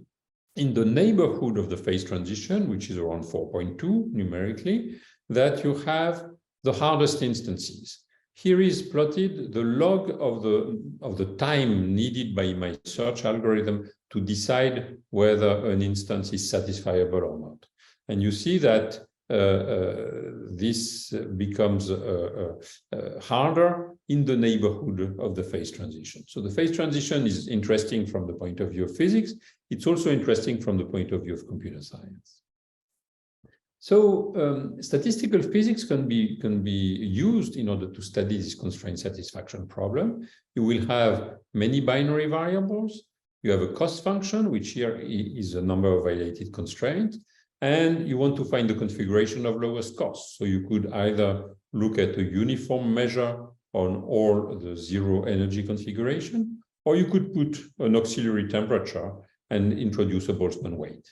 in the neighborhood of the phase transition, which is around 4.2 numerically, that you have the hardest instances. Here is plotted the log of the time needed by my search algorithm to decide whether an instance is satisfiable or not. And you see that this becomes harder in the neighborhood of the phase transition. So the phase transition is interesting from the point of view of physics. It's also interesting from the point of view of computer science. So statistical physics can be used in order to study this constraint satisfaction problem. You will have many binary variables. You have a cost function, which here is a number of violated constraints. And you want to find the configuration of lowest cost. So you could either look at a uniform measure on all the 0 energy configuration, or you could put an auxiliary temperature and introduce a Boltzmann weight.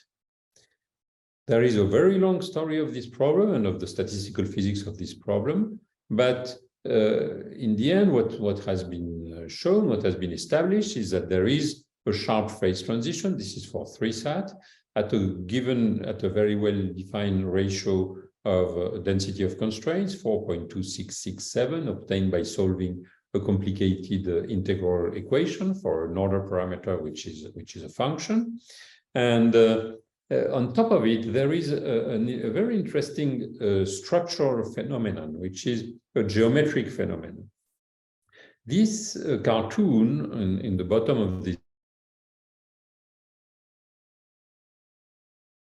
There is a very long story of this problem and of the statistical physics of this problem, but in the end, what has been shown, what has been established is that there is a sharp phase transition. This is for 3-SAT. At a very well-defined ratio of density of constraints, 4.2667, obtained by solving a complicated integral equation for an order parameter, which is a function. And on top of it, there is a very interesting structural phenomenon, which is a geometric phenomenon. This cartoon in the bottom of this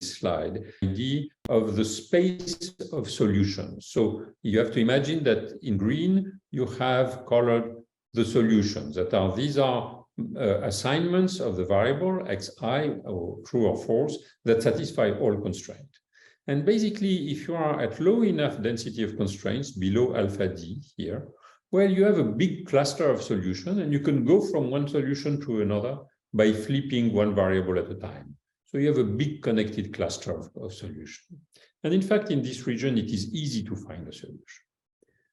slide, idea of the space of solutions. So you have to imagine that in green, you have colored the solutions that are, these are assignments of the variable xi, or true or false, that satisfy all constraints. And basically, if you are at low enough density of constraints, below alpha d here, well, you have a big cluster of solutions, and you can go from one solution to another by flipping one variable at a time. So you have a big connected cluster of solutions. And in fact, in this region, it is easy to find a solution.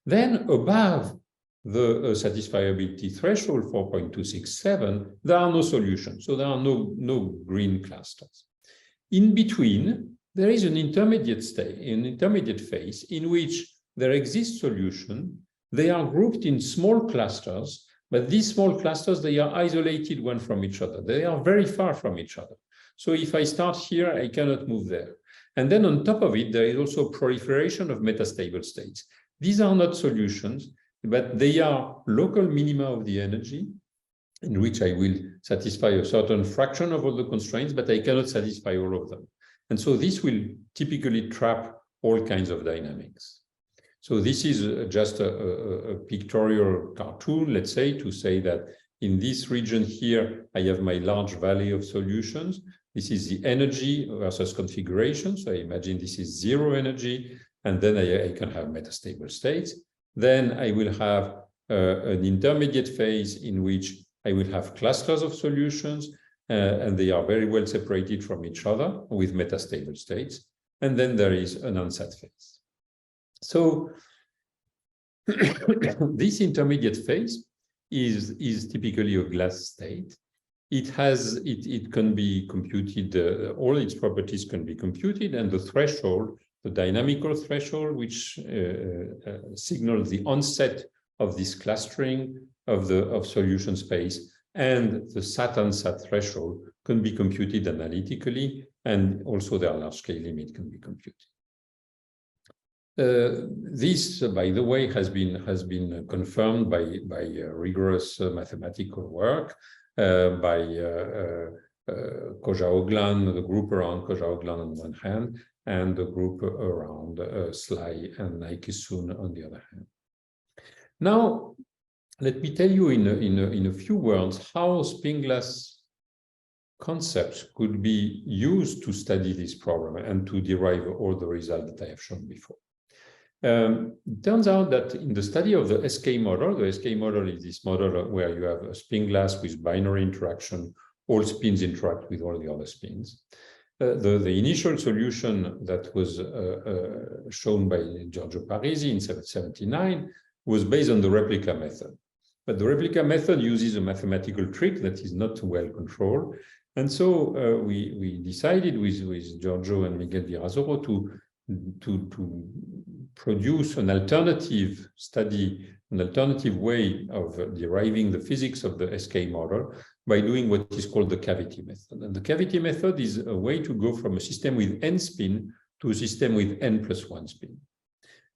Then above the satisfiability threshold 4.267, there are no solutions. So there are no green clusters. In between, there is an intermediate state, an intermediate phase in which there exists solution. They are grouped in small clusters, but these small clusters, they are isolated one from each other. They are very far from each other. So if I start here, I cannot move there. And then on top of it, there is also proliferation of metastable states. These are not solutions, but they are local minima of the energy, in which I will satisfy a certain fraction of all the constraints, but I cannot satisfy all of them. And so this will typically trap all kinds of dynamics. So this is just a pictorial cartoon, let's say, to say that in this region here, I have my large valley of solutions. This is the energy versus configuration. So I imagine this is zero energy, and then I can have metastable states. Then I will have an intermediate phase in which I will have clusters of solutions, and they are very well separated from each other with metastable states. And then there is an unset phase. So this intermediate phase is typically a glass state. It can be computed, all its properties can be computed, and the threshold, the dynamical threshold, which signals the onset of this clustering of solution space, and the SAT-unsat threshold can be computed analytically, and also their large-scale limit can be computed. This, by the way, has been confirmed by rigorous mathematical work by Koja-Oglan, the group around Koja-Oglan on one hand, and the group around Sly and Nike-Sun on the other hand. Now, let me tell you in a few words how spin glass concepts could be used to study this problem and to derive all the results that I have shown before. It turns out that in the study of the SK model, the SK model is this model where you have a spin glass with binary interaction, all spins interact with all the other spins. The initial solution that was shown by Giorgio Parisi in 1979 was based on the replica method. But the replica method uses a mathematical trick that is not well controlled. And so we decided with Giorgio and Miguel Virasoro to produce an alternative study, an alternative way of deriving the physics of the SK model by doing what is called the cavity method. And the cavity method is a way to go from a system with n spin to a system with n+1 spin.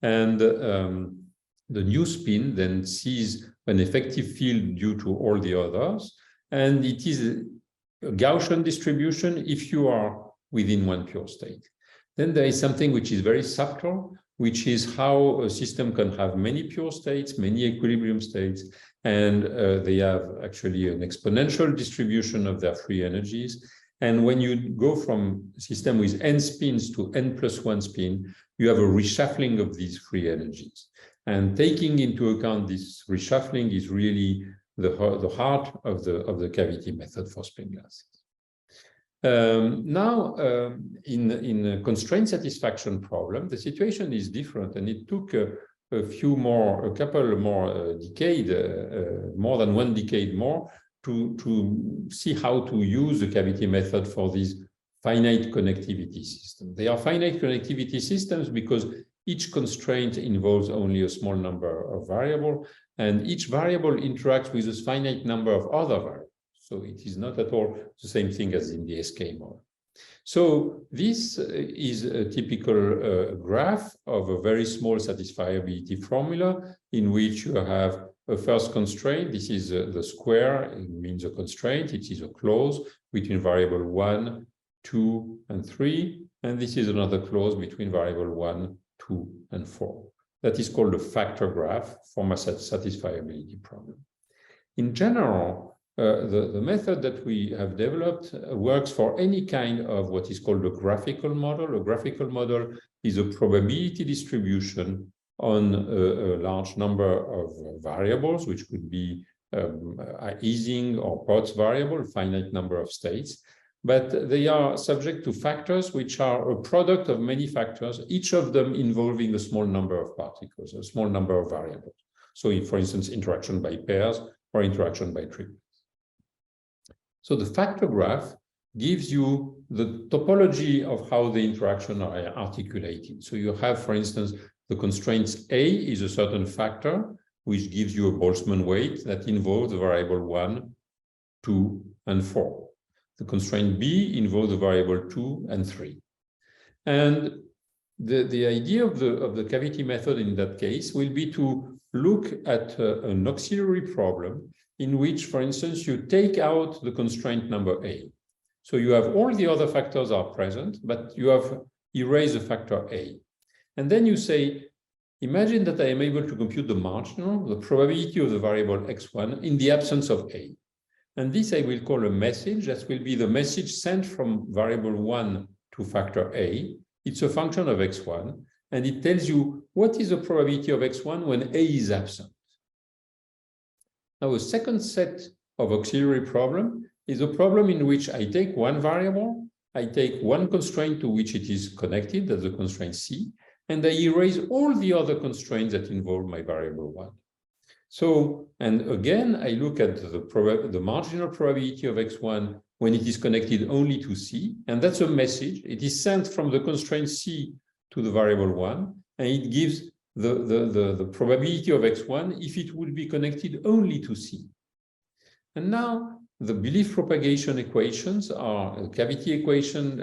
And the new spin then sees an effective field due to all the others, and it is a Gaussian distribution if you are within one pure state. Then there is something which is very subtle, which is how a system can have many pure states, many equilibrium states, and they have actually an exponential distribution of their free energies. And when you go from a system with n spins to n+1 spin, you have a reshuffling of these free energies. And taking into account this reshuffling is really the heart of the cavity method for spin glasses. Now, in a constraint satisfaction problem, the situation is different, and it took a couple more decades, more than one decade more, to see how to use the cavity method for these finite connectivity systems. They are finite connectivity systems because each constraint involves only a small number of variables, and each variable interacts with a finite number of other variables. So it is not at all the same thing as in the SK model. So this is a typical graph of a very small satisfiability formula in which you have a first constraint. This is the square, it means a constraint. It is a clause between variable 1, 2, and 3. And this is another clause between variable 1, 2, and 4. That is called a factor graph for a satisfiability problem. In general, the method that we have developed works for any kind of what is called a graphical model. A graphical model is a probability distribution on a large number of variables, which could be Ising or Potts variable, a finite number of states. But they are subject to factors which are a product of many factors, each of them involving a small number of particles, a small number of variables. So if, for instance, interaction by pairs or interaction by triplets. So the factor graph gives you the topology of how the interactions are articulated. So you have, for instance, the constraints A is a certain factor, which gives you a Boltzmann weight that involves the variable 1, 2, and 4. The constraint B involves the variable 2 and 3. And the idea of the cavity method in that case will be to look at an auxiliary problem in which, for instance, you take out the constraint number A. So you have all the other factors are present, but you have erased the factor A. And then you say, imagine that I am able to compute the marginal, the probability of the variable x1 in the absence of A. And this I will call a message. That will be the message sent from variable 1 to factor A. It's a function of x1, and it tells you what is the probability of x1 when A is absent. Now, a second set of auxiliary problem is a problem in which I take one variable, I take one constraint to which it is connected, that's the constraint C, and I erase all the other constraints that involve my variable 1. So, and again, I look at the marginal probability of x1 when it is connected only to C, and that's a message. It is sent from the constraint C to the variable 1, and it gives the probability of x1 if it would be connected only to C. And now the belief propagation equations are a cavity equation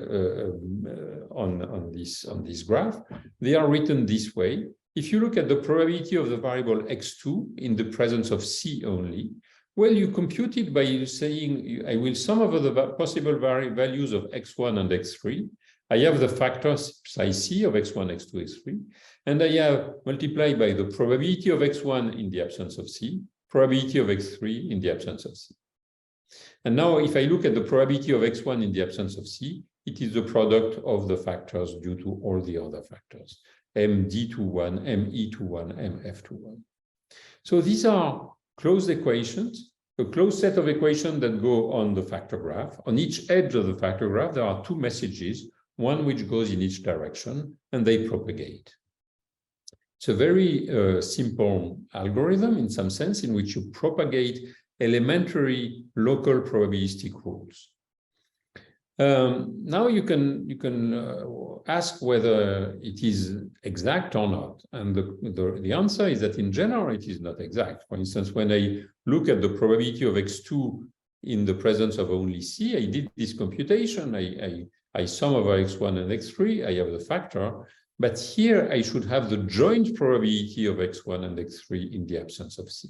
on this graph. They are written this way. If you look at the probability of the variable x2 in the presence of C only, well, you compute it by saying, I will sum over the possible values of x1 and x3. I have the factor psi c of x1, x2, x3, and I have multiplied by the probability of x1 in the absence of C, probability of x3 in the absence of C. And now if I look at the probability of x1 in the absence of C, it is the product of the factors due to all the other factors, md21, me21, mf21. So these are closed equations, a closed set of equations that go on the factor graph. On each edge of the factor graph, there are two messages, one which goes in each direction, and they propagate. It's a very simple algorithm in some sense in which you propagate elementary local probabilistic rules. Now you can ask whether it is exact or not. And the answer is that in general, it is not exact. For instance, when I look at the probability of x2 in the presence of only C, I did this computation. I sum over x1 and x3, I have the factor, but here I should have the joint probability of x1 and x3 in the absence of C.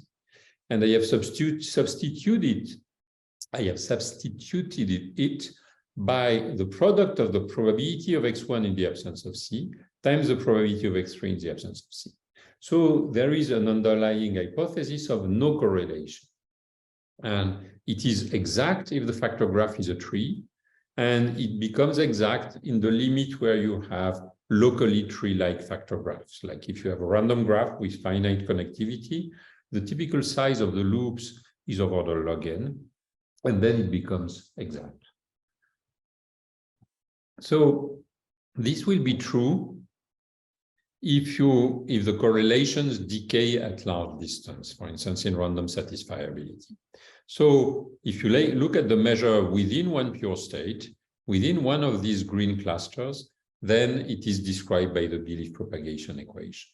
And I have substituted it by the product of the probability of x1 in the absence of C times the probability of x3 in the absence of C. So there is an underlying hypothesis of no correlation. And it is exact if the factor graph is a tree, and it becomes exact in the limit where you have locally tree-like factor graphs. Like if you have a random graph with finite connectivity, the typical size of the loops is of order log n, and then it becomes exact. So this will be true if the correlations decay at large distance, for instance, in random satisfiability. So if you look at the measure within one pure state, within one of these green clusters, then it is described by the belief propagation equation.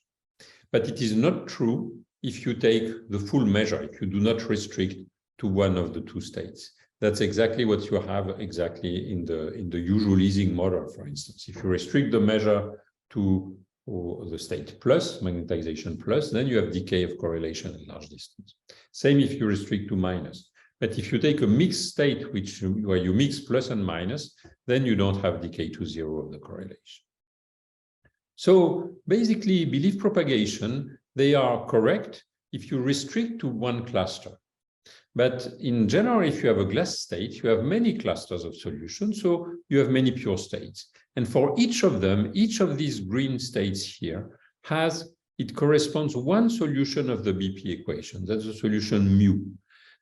But it is not true if you take the full measure, if you do not restrict to one of the two states. That's exactly what you have exactly in the usual Ising model, for instance. If you restrict the measure to the state plus, magnetization plus, then you have decay of correlation at large distance. Same if you restrict to minus. But if you take a mixed state, where you mix plus and minus, then you don't have decay to zero of the correlation. So basically, belief propagation, they are correct if you restrict to one cluster. But in general, if you have a glass state, you have many clusters of solutions, so you have many pure states. And for each of them, each of these green states here it corresponds one solution of the BP equation. That's the solution mu.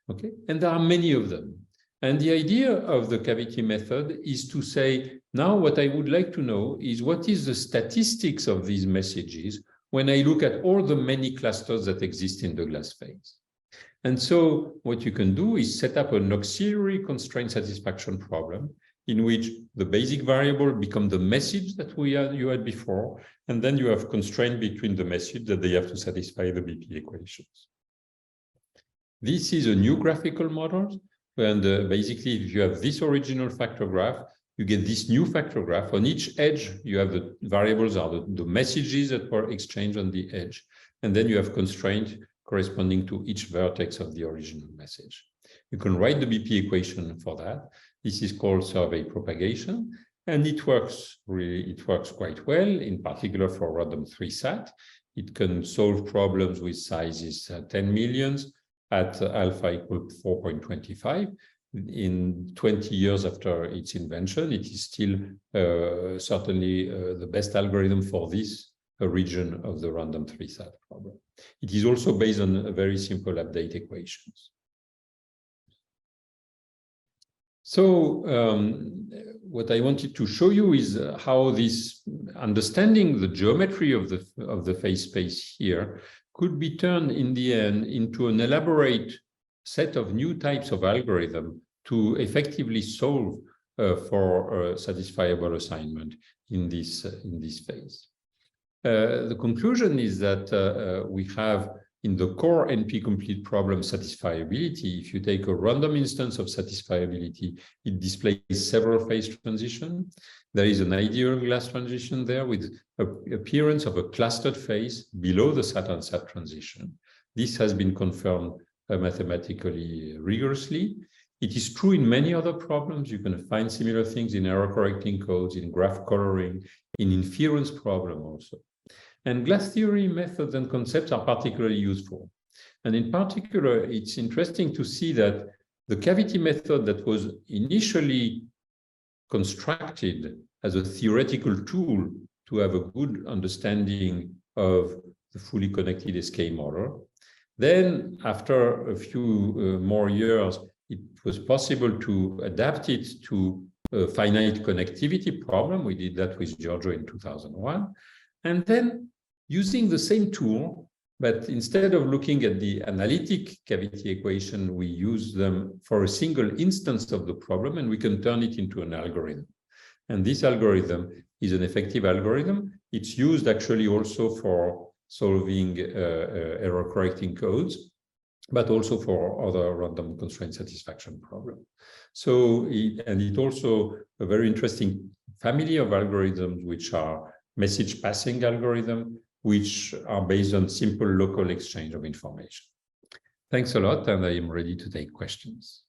Okay, and there are many of them. And the idea of the cavity method is to say, now what I would like to know is what is the statistics of these messages when I look at all the many clusters that exist in the glass phase. And so what you can do is set up an auxiliary constraint satisfaction problem in which the basic variable become the message that you had before, and then you have constraint between the message that they have to satisfy the BP equations. This is a new graphical model, and basically if you have this original factor graph, you get this new factor graph. On each edge, you have the variables are the messages that were exchanged on the edge, and then you have constraint corresponding to each vertex of the original message. You can write the BP equation for that. This is called survey propagation, and it works quite well, in particular for random 3-sat. It can solve problems with sizes 10 millions at alpha equal 4.25. In 20 years after its invention, it is still certainly the best algorithm for this region of the random 3-sat problem. It is also based on a very simple update equations. So what I wanted to show you is how this understanding the geometry of the phase space here could be turned in the end into an elaborate set of new types of algorithm to effectively solve for satisfiable assignment in this phase. The conclusion is that we have in the core NP-complete problem satisfiability. If you take a random instance of satisfiability, it displays several phase transition. There is an ideal glass transition there with appearance of a clustered phase below the Saturn-Sat transition. This has been confirmed mathematically rigorously. It is true in many other problems. You can find similar things in error correcting codes, in graph coloring, in inference problem also. And glass theory methods and concepts are particularly useful. And in particular, it's interesting to see that the cavity method that was initially constructed as a theoretical tool to have a good understanding of the fully connected SK model, then after a few more years, it was possible to adapt it to a finite connectivity problem. We did that with Giorgio in 2001. And then using the same tool, but instead of looking at the analytic cavity equation, we use them for a single instance of the problem, and we can turn it into an algorithm. And this algorithm is an effective algorithm. It's used actually also for solving error correcting codes, but also for other random constraint satisfaction problems. So, it also a very interesting family of algorithms, which are message passing algorithm, which are based on simple local exchange of information. Thanks a lot, and I am ready to take questions.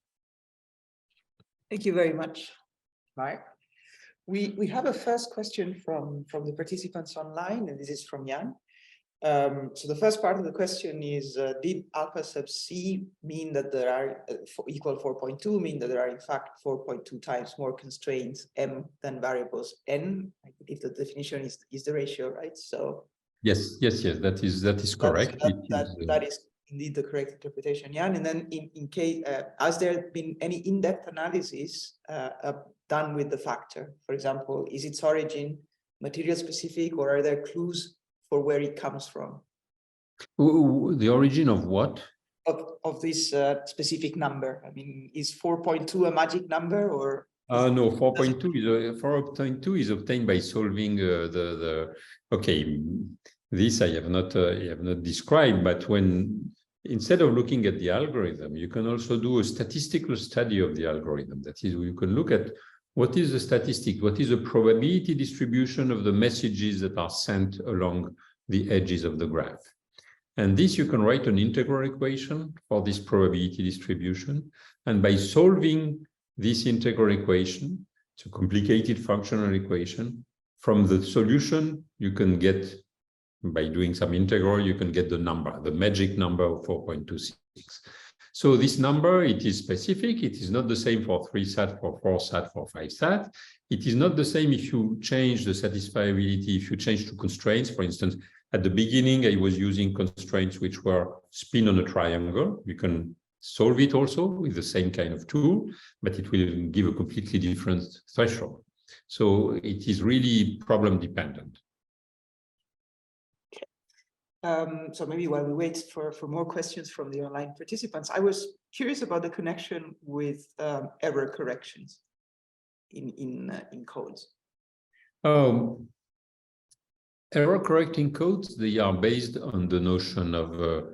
Thank you very much, Mark. We have a first question from the participants online, and this is from Jan. So the first part of the question is, did alpha sub c mean that there are equal 4.2 mean that there are in fact 4.2 times more constraints m than variables n? I believe the definition is the ratio, right? So yes, that is correct. That is indeed the correct interpretation, Jan. And then in case, has there been any in-depth analysis done with the factor? For example, is its origin material specific, or are there clues for where it comes from? The origin of what? Of this specific number. I mean, is 4.2 a magic number, or? No, 4.2 is obtained by solving okay. This I have not described, but when instead of looking at the algorithm, you can also do a statistical study of the algorithm. That is, you can look at what is the statistic, what is the probability distribution of the messages that are sent along the edges of the graph. And this, you can write an integral equation for this probability distribution. And by solving this integral equation, it's a complicated functional equation, from the solution, you can get, by doing some integral, you can get the number, the magic number of 4.26. So this number, it is specific. It is not the same for 3 sat, for 4 sat, for 5 sat. It is not the same if you change the satisfiability, if you change two constraints. For instance, at the beginning, I was using constraints which were spin on a triangle. You can solve it also with the same kind of tool, but it will give a completely different threshold. So it is really problem dependent. So maybe while we wait for more questions from the online participants, I was curious about the connection with error corrections in codes. Error correcting codes, they are based on the notion of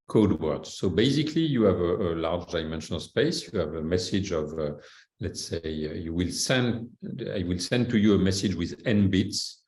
code words. So basically, you have a large dimensional space. You have a message of, let's say, I will send to you a message with n bits.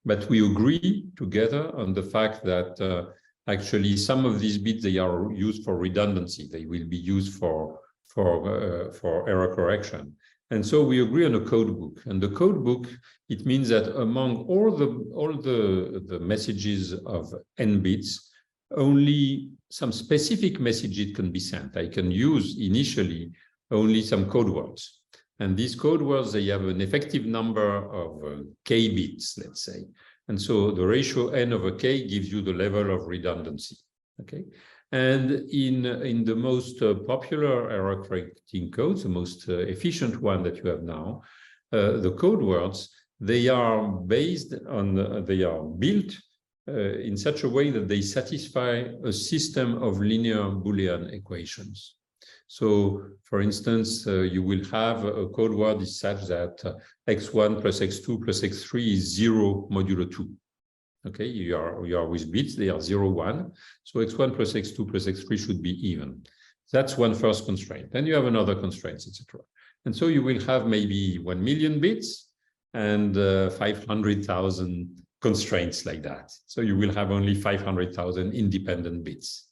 But we agree together on the fact that actually some of these bits, they are used for redundancy. They will be used for error correction. And so we agree on a code book. And the code book, it means that among all the messages of n bits, only some specific messages can be sent. I can use initially only some code words. And these code words, they have an effective number of k bits, let's say. And so the ratio n over k gives you the level of redundancy, okay? And in the most popular error correcting codes, the most efficient one that you have now, the code words, they are based on, they are built in such a way that they satisfy a system of linear Boolean equations. So, for instance, you will have a code word is such that x1 plus x2 plus x3 is 0 modulo 2. Okay, you are with bits, they are 0, 1. So x1 plus x2 plus x3 should be even. That's one first constraint. Then you have another constraints, etc. And so you will have maybe 1 million bits and 500,000 constraints like that. So you will have only 500,000 independent bits.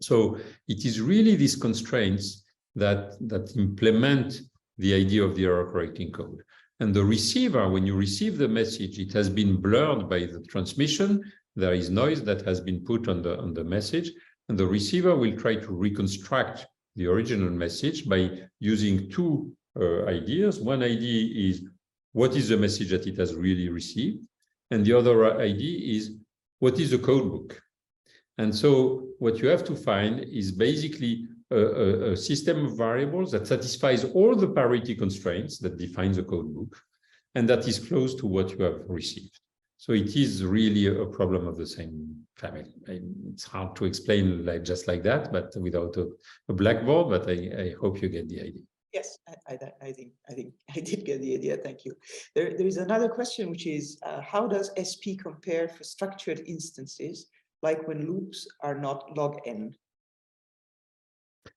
So it is really these constraints that implement the idea of the error correcting code. And the receiver, when you receive the message, it has been blurred by the transmission. There is noise that has been put on the message, and the receiver will try to reconstruct the original message by using two ideas. One idea is what is the message that it has really received, and the other idea is what is the code book. And so what you have to find is basically a system of variables that satisfies all the parity constraints that defines the code book, and that is close to what you have received. So it is really a problem of the same family. It's hard to explain just like that, but without a blackboard, but I hope you get the idea. Yes, I think I did get the idea. Thank you. There is another question, which is how does SP compare for structured instances, like when loops are not log n?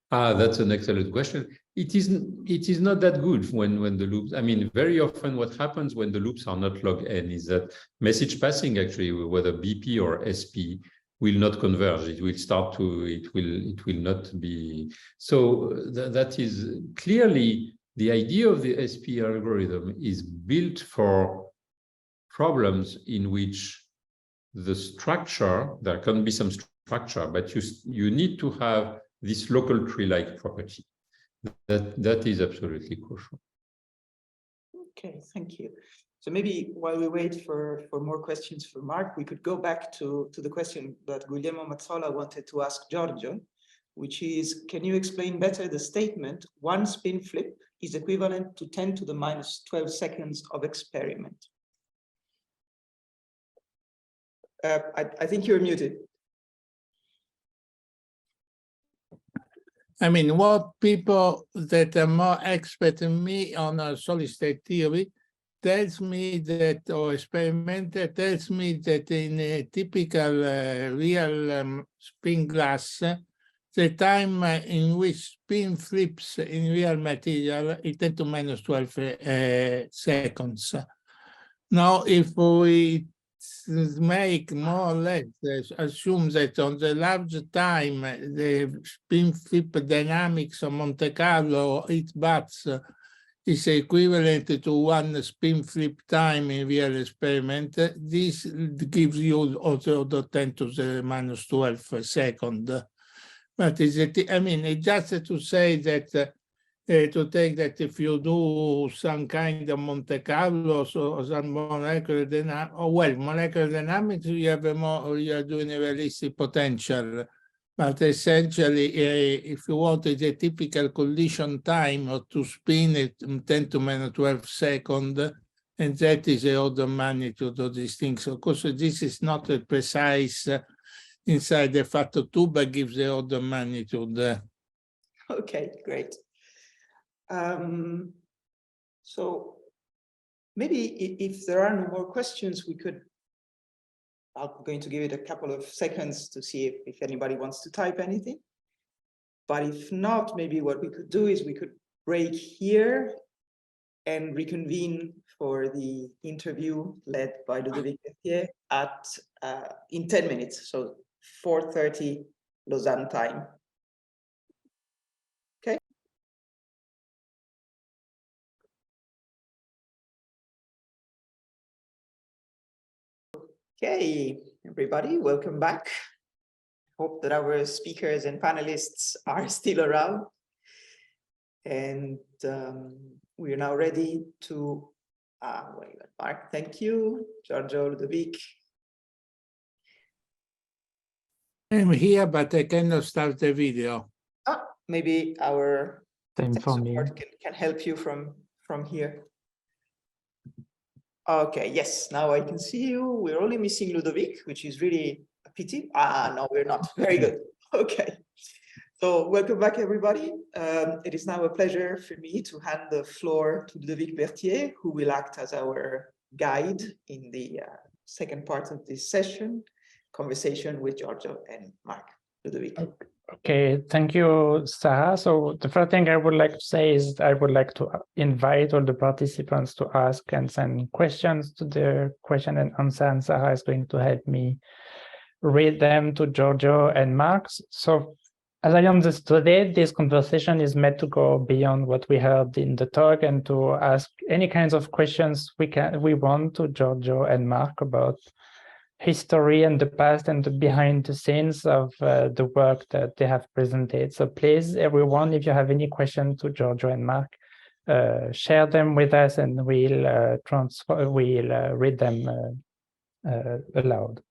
That's an excellent question. It is not that good when the loops, I mean, very often what happens when the loops are not log n is that message passing, actually, whether BP or SP, will not converge. It will start to, it will not be. So that is clearly the idea of the SP algorithm is built for problems in which the structure, there can be some structure, but you need to have this local tree-like property. That is absolutely crucial. Okay, thank you. So maybe while we wait for more questions for Mark, we could go back to the question that Guglielmo Mazzola wanted to ask Giorgio, which is, can you explain better the statement, one spin flip is equivalent to 10 to the minus 12 seconds of experiment? I think you're muted. I mean, what people that are more expert than me on solid state theory tells me that, or experimenter tells me that in a typical real spin glass, the time in which spin flips in real material is 10 to minus 12 seconds. Now, if we make more or less, assume that on the large time, the spin flip dynamics of Monte Carlo, each bats is equivalent to one spin flip time in real experiment. This gives you also the 10 to the minus 12 second. But is it, I mean, it's just to say that, to take that if you do some kind of Monte Carlo or some molecular dynamics, molecular dynamics, you have a more, you are doing a realistic potential. But essentially, if you wanted a typical collision time or to spin it 10 to minus 12 seconds, and that is the order of magnitude of these things. Of course, this is not a precise inside the factor 2, but gives the order of magnitude. Okay, great. So maybe if there are no more questions, we could, I'm going to give it a couple of seconds to see if anybody wants to type anything. But if not, maybe what we could do is we could break here and reconvene for the interview led by Ludovic Berthier at in 10 minutes, so 4:30 Lausanne time. Okay. Okay, everybody, welcome back. Hope that our speakers and panelists are still around. And we are now ready to, Mark, thank you, Giorgio, Ludovic. I'm here, but I cannot start the video. Maybe our Same tech for me. support can help you from here. Okay, yes, now I can see you. We're only missing Ludovic, which is really a pity. No, we're not. Very good. Okay. So welcome back, everybody. It is now a pleasure for me to hand the floor to Ludovic Berthier, who will act as our guide in the second part of this session, conversation with Giorgio and Mark. Ludovic. Okay, thank you, Sarah. So the first thing I would like to say is I would like to invite all the participants to ask and send questions to the question and answer, and Sarah is going to help me read them to Giorgio and Mark. So as I understood it, this conversation is meant to go beyond what we heard in the talk and to ask any kinds of questions we want to Giorgio and Mark about history and the past and the behind the scenes of the work that they have presented. So please, everyone, if you have any questions to Giorgio and Mark, share them with us and we'll read them aloud.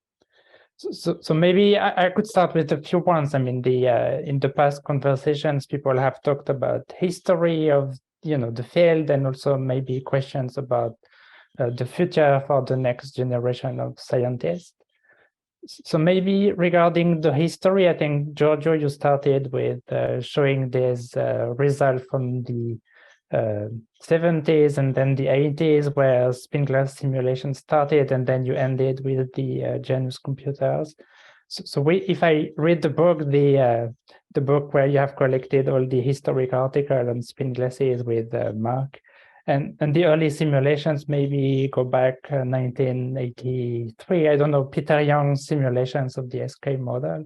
So maybe I could start with a few ones. I mean, in the past conversations, people have talked about history of the field and also maybe questions about the future for the next generation of scientists. So maybe regarding the history, I think, Giorgio, you started with showing this result from the 70s and then the 80s, where spin glass simulation started, and then you ended with the Janus computers. So if I read the book, the book where you have collected all the historic articles on spin glasses with Mark, and the early simulations maybe go back 1983. I don't know, Peter Young's simulations of the SK model.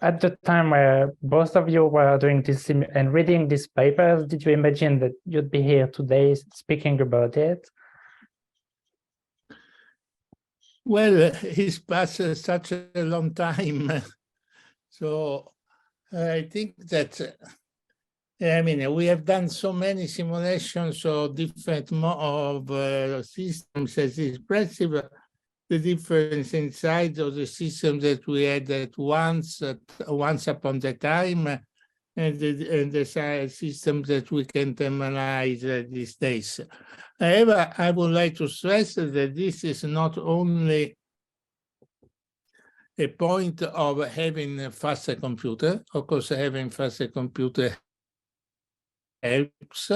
At the time where both of you were doing this and reading these papers, did you imagine that you'd be here today speaking about it? Well, it's passed such a long time. So I think that, I mean, we have done so many simulations of different systems as impressive. The difference inside of the system that we had at once upon the time, and the systems that we can analyze these days. However, I would like to stress that this is not only a point of having a faster computer. Of course, having faster computer helps.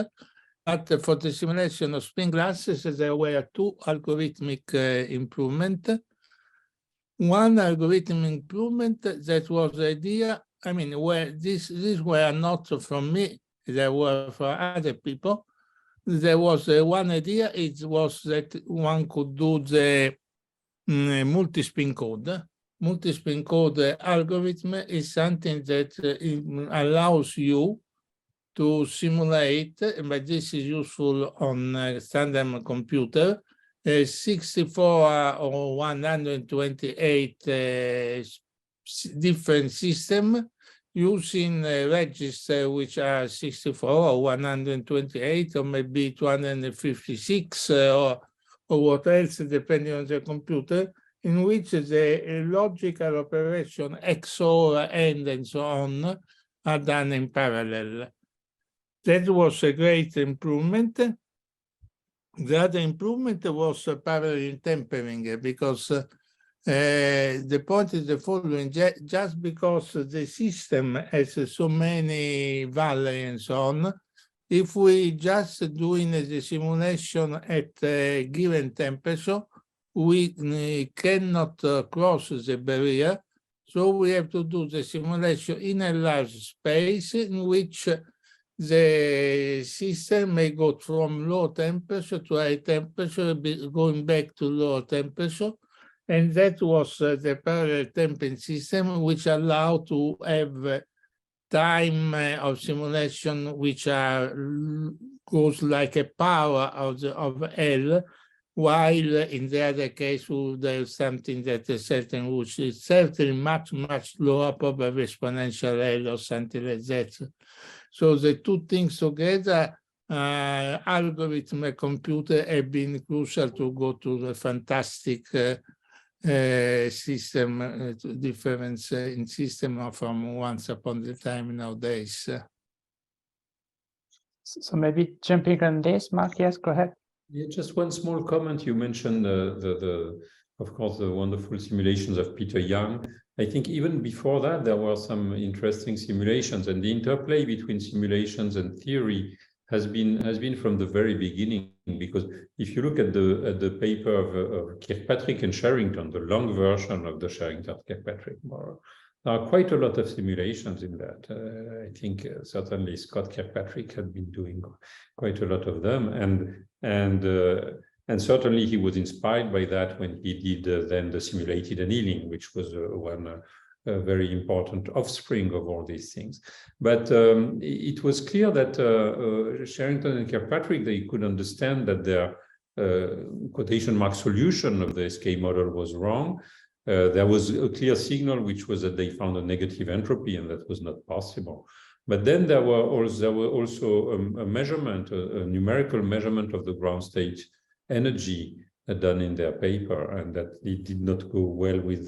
But for the simulation of spin glasses, there were two algorithmic improvements. One algorithm improvement that was the idea I mean, where these were not from me, they were for other people. There was one idea, it was that one could do the multi-spin code. Multi-spin code algorithm is something that allows you to simulate, but this is useful on a standard computer, 64 or 128 different systems using registers which are 64 or 128 or maybe 256 or what else, depending on the computer, in which the logical operation XOR, AND, and so on are done in parallel. That was a great improvement. The other improvement was parallel tempering, because the point is the following: just because the system has so many values and so on, if we just doing the simulation at a given temperature, we cannot cross the barrier. So we have to do the simulation in a large space in which the system may go from low temperature to high temperature, going back to low temperature. And that was the parallel tempering system, which allowed to have time of simulation which goes like a power of L, while in the other case there's something that is certain, which is certainly much lower, probably exponential L or something like that. So the two things together, algorithm and computer, have been crucial to go to the fantastic system, difference in system from once upon the time nowadays. So maybe jumping on this, Mark, yes, go ahead. Yeah, just one small comment. You mentioned of course, the wonderful simulations of Peter Young. I think even before that, there were some interesting simulations, and the interplay between simulations and theory has been from the very beginning. Because if you look at the paper of Kirkpatrick and Sherrington, the long version of the Sherrington-Kirkpatrick model, there are quite a lot of simulations in that. I think certainly Scott Kirkpatrick had been doing quite a lot of them, and certainly he was inspired by that when he did then the simulated annealing, which was one very important offspring of all these things. But it was clear that Sherrington and Kirkpatrick, they could understand that their quotation mark solution of the SK model was wrong. There was a clear signal, which was that they found a negative entropy, and that was not possible. But then there was also a measurement, a numerical measurement of the ground state energy done in their paper, and that it did not go well with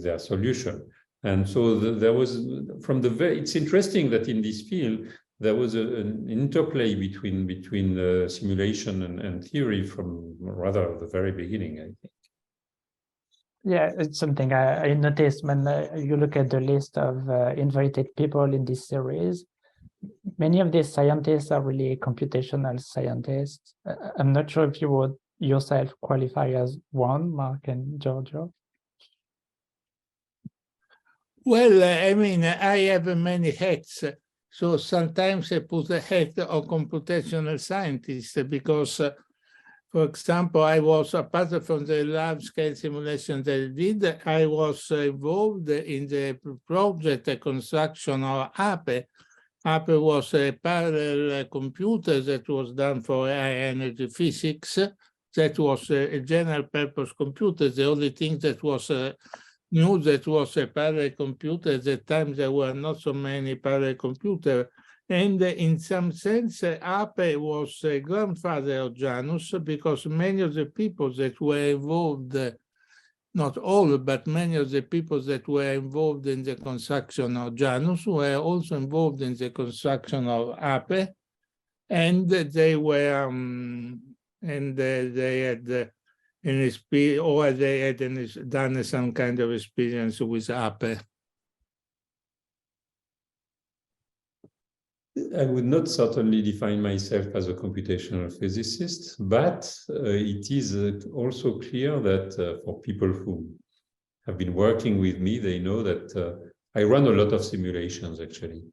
their solution. And so there was, it's interesting that in this field there was an interplay between simulation and theory from rather the very beginning, I think. Yeah, it's something I noticed when you look at the list of invited people in this series. Many of these scientists are really computational scientists. I'm not sure if you would yourself qualify as one, Mark and Giorgio. Well, I mean, I have many hats. So sometimes I put a hat of computational scientist because, for example, I was, apart from the large-scale simulation that I did, I was involved in the project construction of APE. APE was a parallel computer that was done for high-energy physics. That was a general-purpose computer. The only thing that was new that was a parallel computer. At the time, there were not so many parallel computers. And in some sense, APE was a grandfather of Janus, because many of the people that were involved, not all, but many of the people that were involved in the construction of Janus were also involved in the construction of APE, and they were, they had an experience, or they had done some kind of experience with APE. I would not certainly define myself as a computational physicist, but it is also clear that for people who have been working with me, they know that I run a lot of simulations, actually,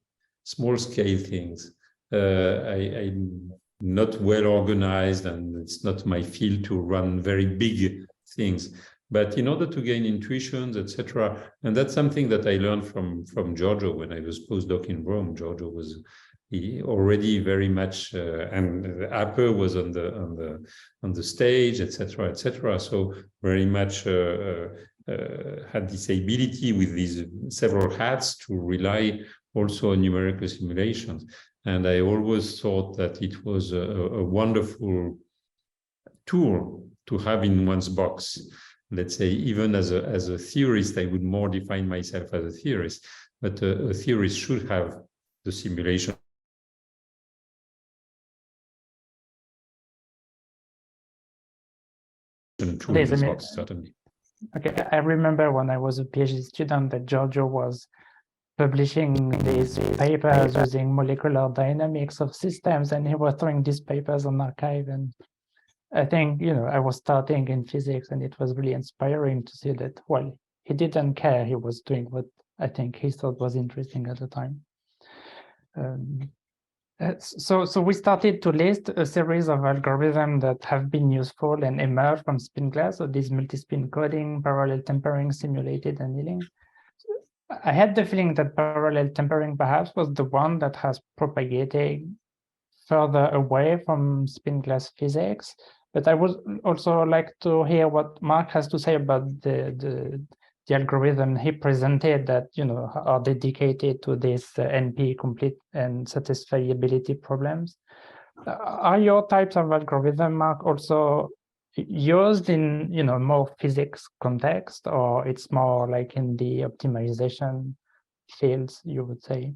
small scale things. I'm not well organized, and it's not my field to run very big things. But in order to gain intuitions, etc., and that's something that I learned from Giorgio when I was postdoc in Rome. Giorgio was already very much, and Apple was on the stage, etc., etc. So very much had this ability with these several hats to rely also on numerical simulations. And I always thought that it was a wonderful tool to have in one's box. Let's say, even as a theorist, I would more define myself as a theorist, but a theorist should have the simulation tool in his box, certainly. Okay, I remember when I was a PhD student that Giorgio was publishing these papers using molecular dynamics of systems, and he was throwing these papers on arXiv. And I think, I was starting in physics, and it was really inspiring to see that, well, he didn't care. He was doing what I think he thought was interesting at the time. So we started to list a series of algorithms that have been useful and emerged from SpinGlass. So these multi-spin coding, parallel tempering, simulated annealing. I had the feeling that parallel tempering perhaps was the one that has propagated further away from SpinGlass physics. But I would also like to hear what Mark has to say about the algorithm he presented that are dedicated to this NP complete and satisfiability problems. Are your types of algorithm, Mark, also used in more physics context, or it's more like in the optimization fields, you would say?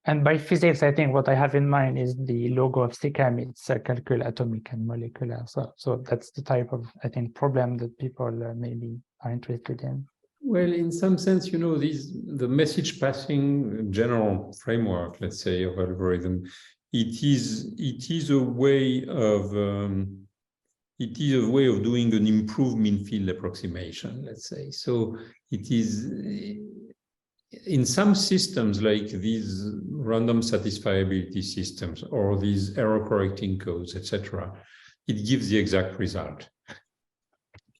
And by physics, I think what I have in mind is the logo of SICAM. It's calcul atomic and molecular. So that's the type of, I think, problem that people maybe are interested in. Well, in some sense, the message passing general framework, let's say, of algorithm, it is a way of doing an improved mean field approximation, let's say. So it is. In some systems like these random satisfiability systems or these error correcting codes, etc., it gives the exact result. It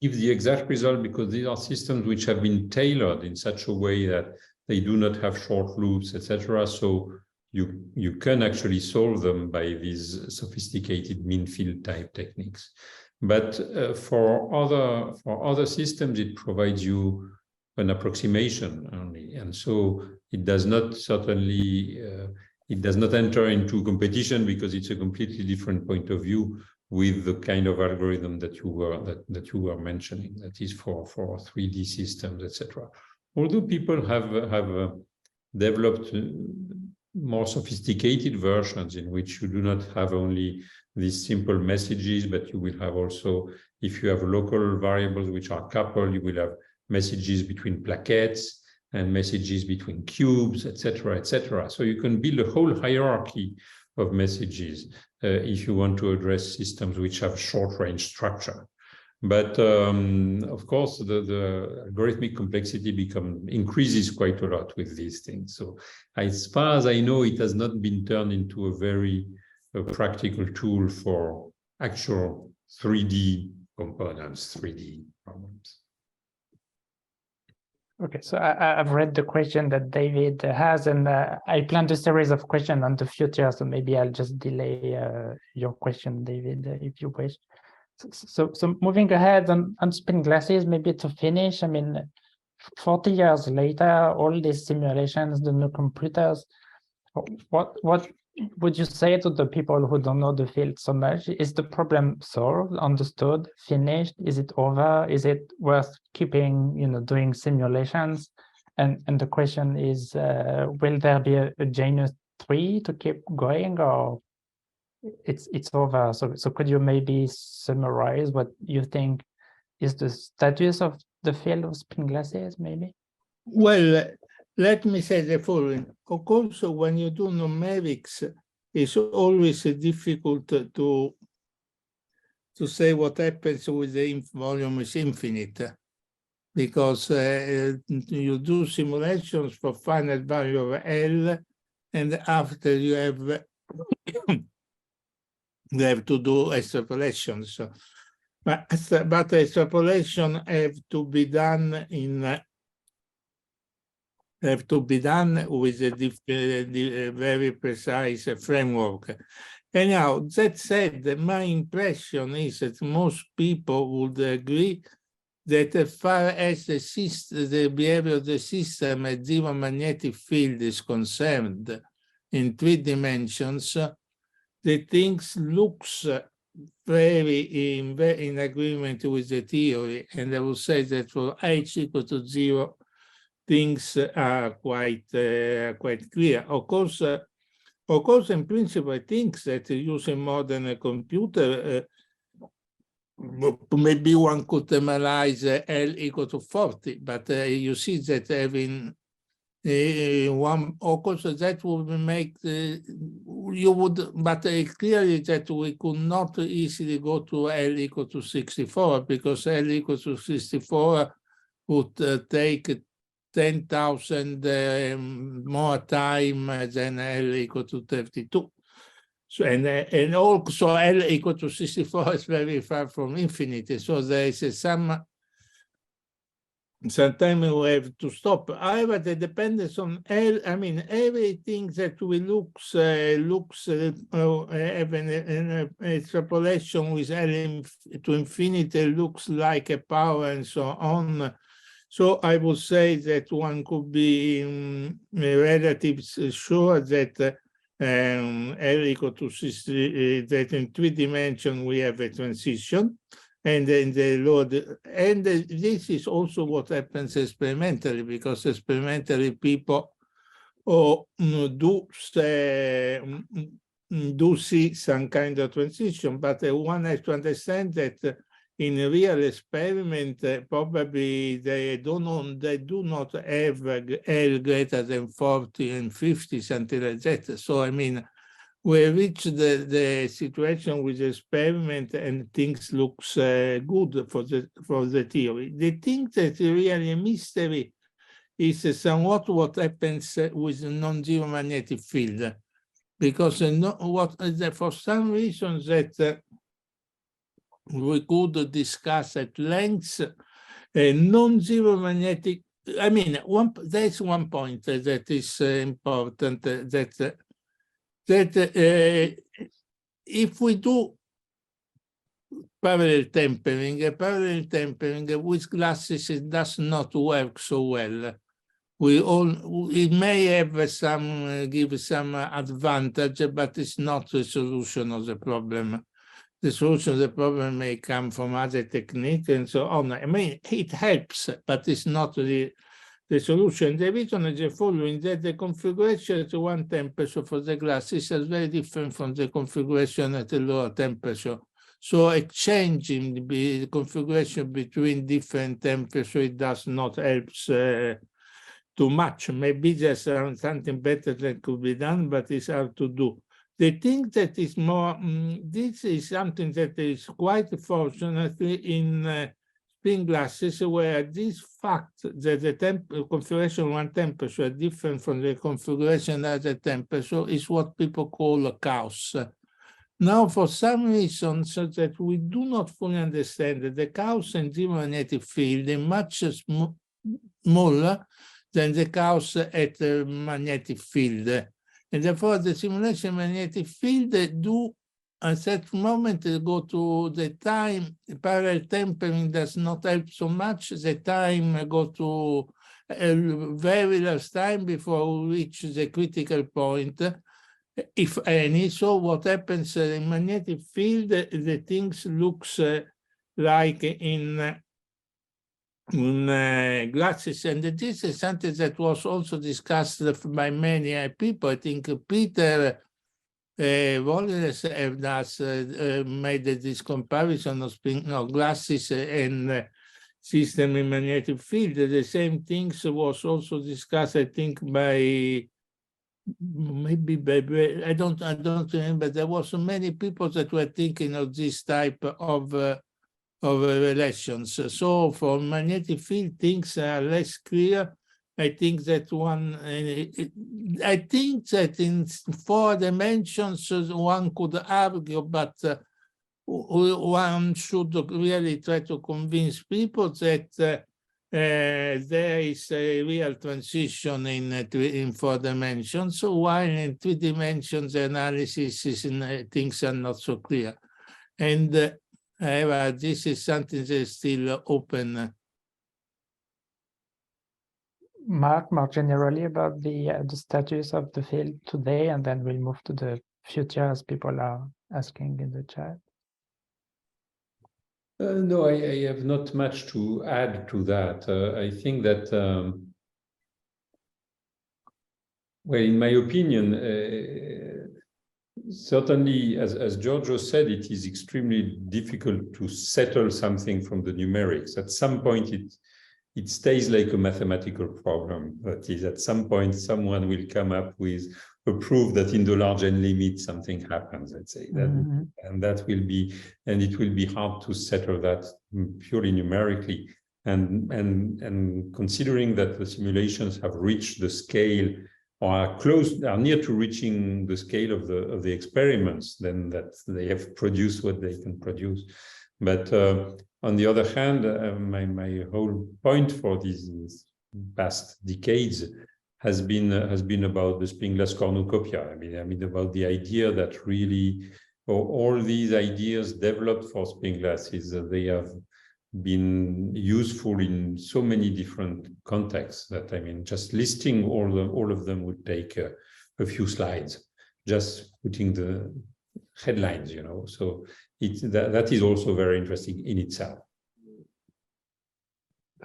gives the exact result because these are systems which have been tailored in such a way that they do not have short loops, etc. So you can actually solve them by these sophisticated mean field type techniques. But for other systems, it provides you an approximation only, and so it does not enter into competition because it's a completely different point of view with the kind of algorithm that you were mentioning, that is for 3D systems, etc. Although people have developed more sophisticated versions in which you do not have only these simple messages, but you will have also, if you have local variables which are coupled, you will have messages between plaquettes and messages between cubes, etc., etc. So you can build a whole hierarchy of messages if you want to address systems which have short-range structure. But of course, the algorithmic complexity increases quite a lot with these things. So as far as I know, it has not been turned into a very practical tool for actual 3D components, 3D problems. Okay, so I've read the question that David has, and I planned a series of questions on the future, so maybe I'll just delay your question, David, if you wish. So moving ahead on spin glasses, maybe to finish, 40 years later, all these simulations, the new computers, what would you say to the people who don't know the field so much? Is the problem solved, understood, finished? Is it over? Is it worth keeping, doing simulations? And the question is, will there be a Janus 3 to keep going, or it's over? So could you maybe summarize what you think is the status of the field of spin glasses, maybe? Well, let me say the following. Of course, when you do numerics, it's always difficult to say what happens with the volume is infinite. because you do simulations for finite value of L, and after you have to do extrapolations. But extrapolation have to be done with a very precise framework. Anyhow, that said, my impression is that most people would agree that as far as the behavior of the system at zero magnetic field is concerned in 3 dimensions, the things looks very in agreement with the theory. And I would say that for h equal to 0, things are quite clear. Of course, in principle, I think that using modern computer, maybe one could thermalize L equal to 40, but you see that having one, of course, that would make but clearly that we could not easily go to L equal to 64, because L equal to 64 would take 10,000 more time than L equal to 32. So, and also L equal to 64 is very far from infinity. So there is sometimes we have to stop. However, the dependence on L, I mean, everything that we looks have an extrapolation with L to infinity looks like a power and so on. So I would say that one could be relatively sure that L equal to 60, that in 3 dimensions we have a transition, and in the lower, and this is also what happens experimentally, because experimentally people do see some kind of transition, but one has to understand that in a real experiment, probably they do not have L greater than 40 and 50, something like that. So, I mean, we reach the situation with the experiment and things looks good for the theory. The thing that really a mystery is somewhat what happens with non-zero magnetic field, because for some reason that we could discuss at length non-zero magnetic. I mean, there's one point that is important, that if we do parallel tempering with glasses, it does not work so well. It may have give some advantage, but it's not the solution of the problem. The solution of the problem may come from other techniques and so on. I mean, it helps, but it's not the solution. The reason is the following, that the configuration at 1 temperature for the glasses is very different from the configuration at a lower temperature. So exchanging the configuration between different temperatures, it does not help too much. Maybe there's something better that could be done, but it's hard to do. The thing that is more, this is something that is quite fortunately in spin glasses, where this fact that the configuration 1 temperature is different from the configuration at a temperature is what people call a chaos. Now, for some reason, so that we do not fully understand that the chaos in zero magnetic field is much smaller than the chaos at the magnetic field. And therefore, the simulation magnetic field do at that moment go to the time. Parallel tempering does not help so much. The time go to a very last time before we reach the critical point, if any. So what happens in magnetic field, the things looks like in glasses, and this is something that was also discussed by many people. I think Peter Wollers made this comparison of glasses and system in magnetic field. The same things was also discussed, I think, by I don't remember. There was so many people that were thinking of this type of relations. So for magnetic field, things are less clear. I think that I think that in 4 dimensions one could argue, but one should really try to convince people that there is a real transition in 4 dimensions, while in 3 dimensions the analysis is things are not so clear. And however, this is something that is still open. Mark, more generally about the status of the field today, and then we'll move to the future as people are asking in the chat. No, I have not much to add to that. I think that, well, in my opinion, certainly, as Giorgio said, it is extremely difficult to settle something from the numerics. At some point, it stays like a mathematical problem. That is, at some point, someone will come up with a proof that in the large n limit something happens. Let's say that, and that will be, and it will be hard to settle that purely numerically. And considering that the simulations have reached the scale, or are near to reaching the scale of the experiments, then that they have produced what they can produce. But on the other hand, my whole point for these past decades has been about the spin glass cornucopia. I mean about the idea that really all these ideas developed for spin glasses, they have been useful in so many different contexts that, I mean, just listing all of them would take a few slides, just putting the headlines, you know. So that is also very interesting in itself.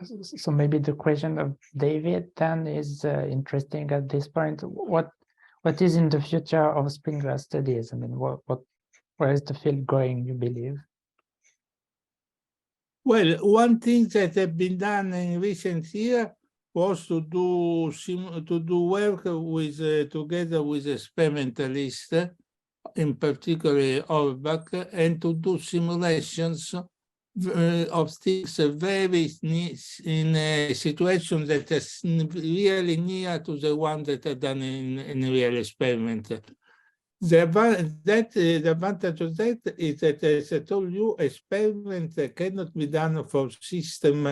So maybe the question of David then is interesting at this point. What is in the future of spin glass studies? I mean, where is the field going, you believe? Well, one thing that has been done in recent years was to do work with together with experimentalists, in particular Orbach, and to do simulations of things very in situations that are really near to the one that are done in real experiment. The advantage of that is that, as I told you, experiment cannot be done for system.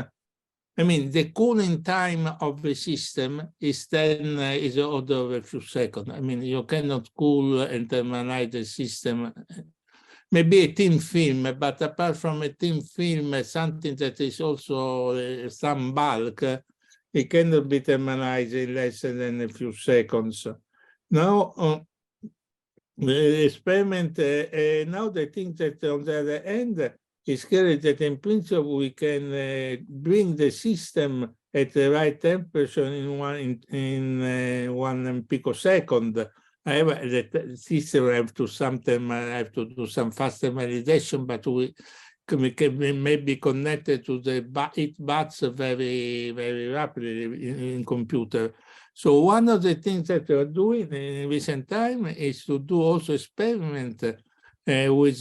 I mean, the cooling time of the system is the order of a few seconds. I mean, you cannot cool and thermalize the system. Maybe a thin film, but apart from a thin film, something that is also some bulk, it cannot be thermalized in less than a few seconds. Now, the experiment, now the thing that on the other end is clear that in principle we can bring the system at the right temperature in one picosecond. However, the system have to do some fast thermalization, but we can maybe connected to the heat baths very, very rapidly in computer. So one of the things that we are doing in recent time is to do also experiment with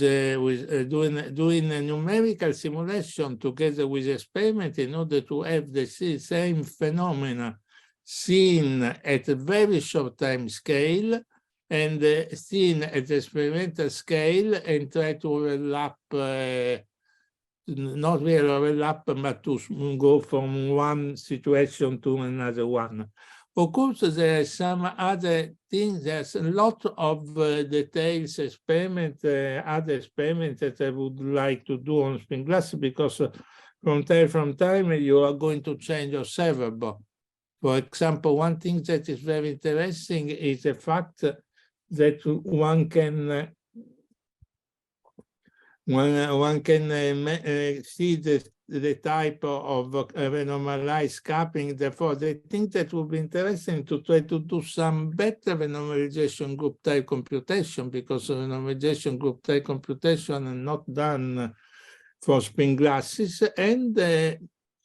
doing a numerical simulation together with experiment in order to have the same phenomena seen at a very short time scale and seen at the experimental scale, and try to overlap, not really overlap, but to go from one situation to another one. Of course, there are some other things. There's a lot of details other experiments that I would like to do on spin glass, because from time you are going to change your observable. For example, one thing that is very interesting is the fact that one can see the type of normalized capping. Therefore, they think that would be interesting to try to do some better normalization group type computation, because the normalization group type computation is not done for spin glasses, and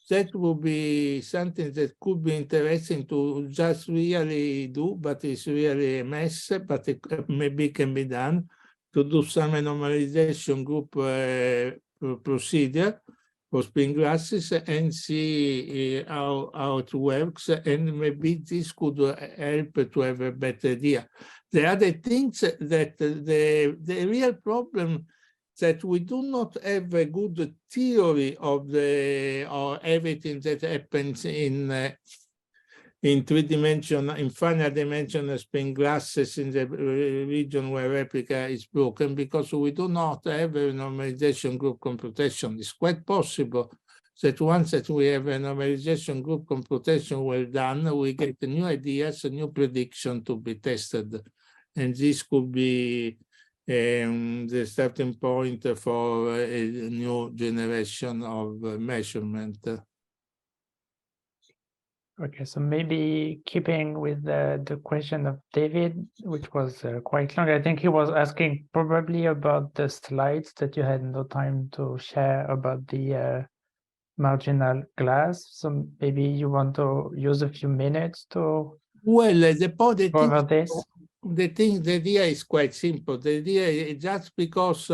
that would be something that could be interesting to just really do, but it's really a mess, but it maybe can be done, to do some normalization group procedure for spin glasses and see how it works, and maybe this could help to have a better idea. The other things that the real problem that we do not have a good theory of everything that happens in three-dimensional, in final dimensional spin glasses in the region where replica is broken, because we do not have a normalization group computation. It's quite possible that once that we have a normalization group computation well done, we get new ideas, a new prediction to be tested. And this could be the starting point for a new generation of measurement. Okay, so maybe keeping with the question of David, which was quite long, I think he was asking probably about the slides that you had no time to share about the marginal glass. So maybe you want to use a few minutes to cover this. The idea is quite simple. The idea is just because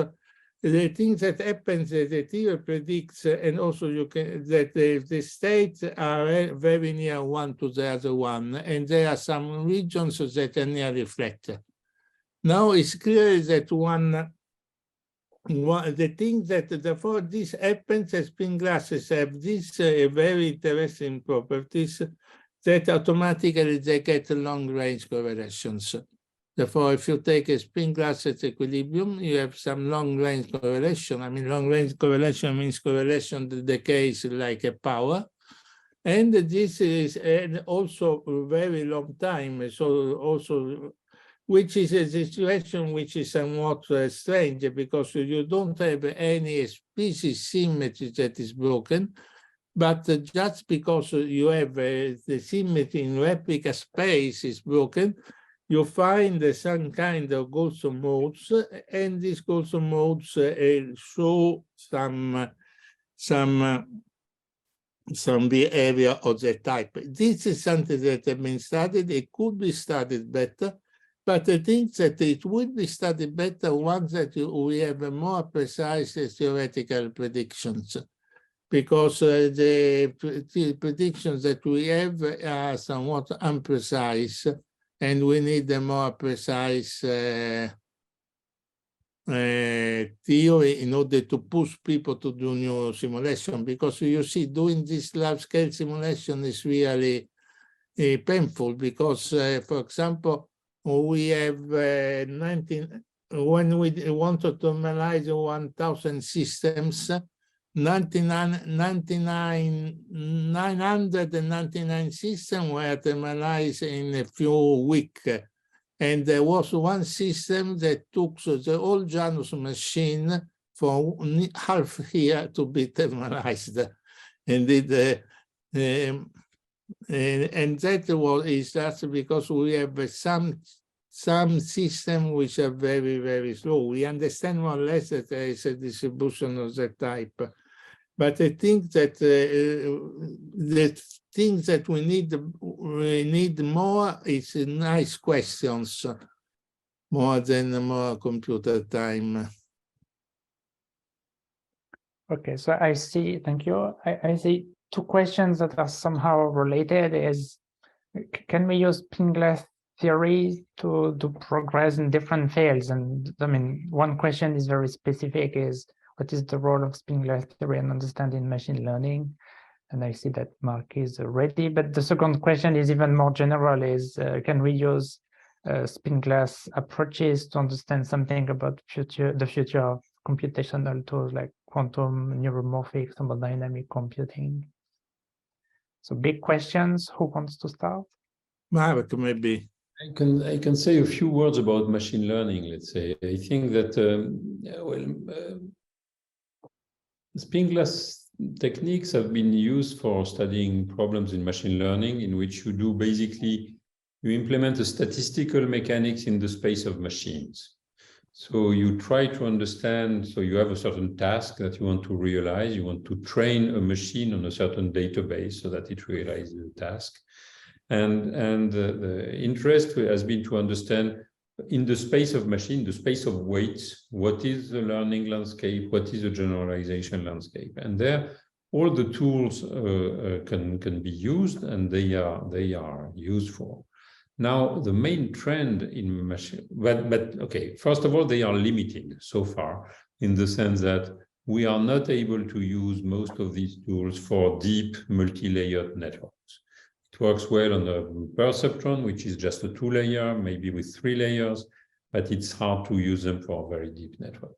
the things that happens, the theory predicts, and also you can that the states are very near one to the other one, and there are some regions that are nearly flat. Now it's clear that the thing that therefore this happens as spin glasses have these very interesting properties that automatically they get long-range correlations. Therefore, if you take a spin glass at equilibrium, you have some long-range correlation. I mean, long-range correlation means correlation that decays like a power. And this is also a very long time. So also, which is a situation which is somewhat strange, because you don't have any species symmetry that is broken. But just because you have the symmetry in replica space is broken, you find some kind of Gaussian modes, and these Gaussian modes show some behavior of the type. This is something that has been studied. It could be studied better, but I think that it would be studied better once that we have more precise theoretical predictions, because the predictions that we have are somewhat imprecise, and we need a more precise theory in order to push people to do new simulation, because you see, doing this large-scale simulation is really painful, because, for example, we have when we wanted to analyze 1,000 systems, 999 systems were analyzed in a few weeks. And there was one system that took the whole Janus machine for half year to be thermalized. And and that is just because we have some systems which are very, very slow. We understand more or less that there is a distribution of that type. But I think that the things that we need more is nice questions, more than more computer time. Okay, so I see, thank you. I see two questions that are somehow related. Is, can we use spin glass theory to do progress in different fields? And I mean, one question is very specific, is what is the role of spin glass theory and understanding machine learning? And I see that Mark is ready, but the second question is even more general, is can we use spin glass approaches to understand something about the future of computational tools like quantum, neuromorphic, thermodynamic computing? So big questions. Who wants to start? Mark, maybe. I can say a few words about machine learning, let's say. I think that, spin glass techniques have been used for studying problems in machine learning, in which you do basically, you implement a statistical mechanics in the space of machines. So you try to understand, so you have a certain task that you want to realize, you want to train a machine on a certain database so that it realizes the task. And the interest has been to understand in the space of machine, the space of weights, what is the learning landscape, what is the generalization landscape, and there all the tools can be used, and they are useful. Now, the main trend in machine, but okay, first of all, they are limited so far in the sense that we are not able to use most of these tools for deep multi-layered networks. It works well on a perceptron, which is just a 2-layer, maybe with 3 layers, but it's hard to use them for very deep networks.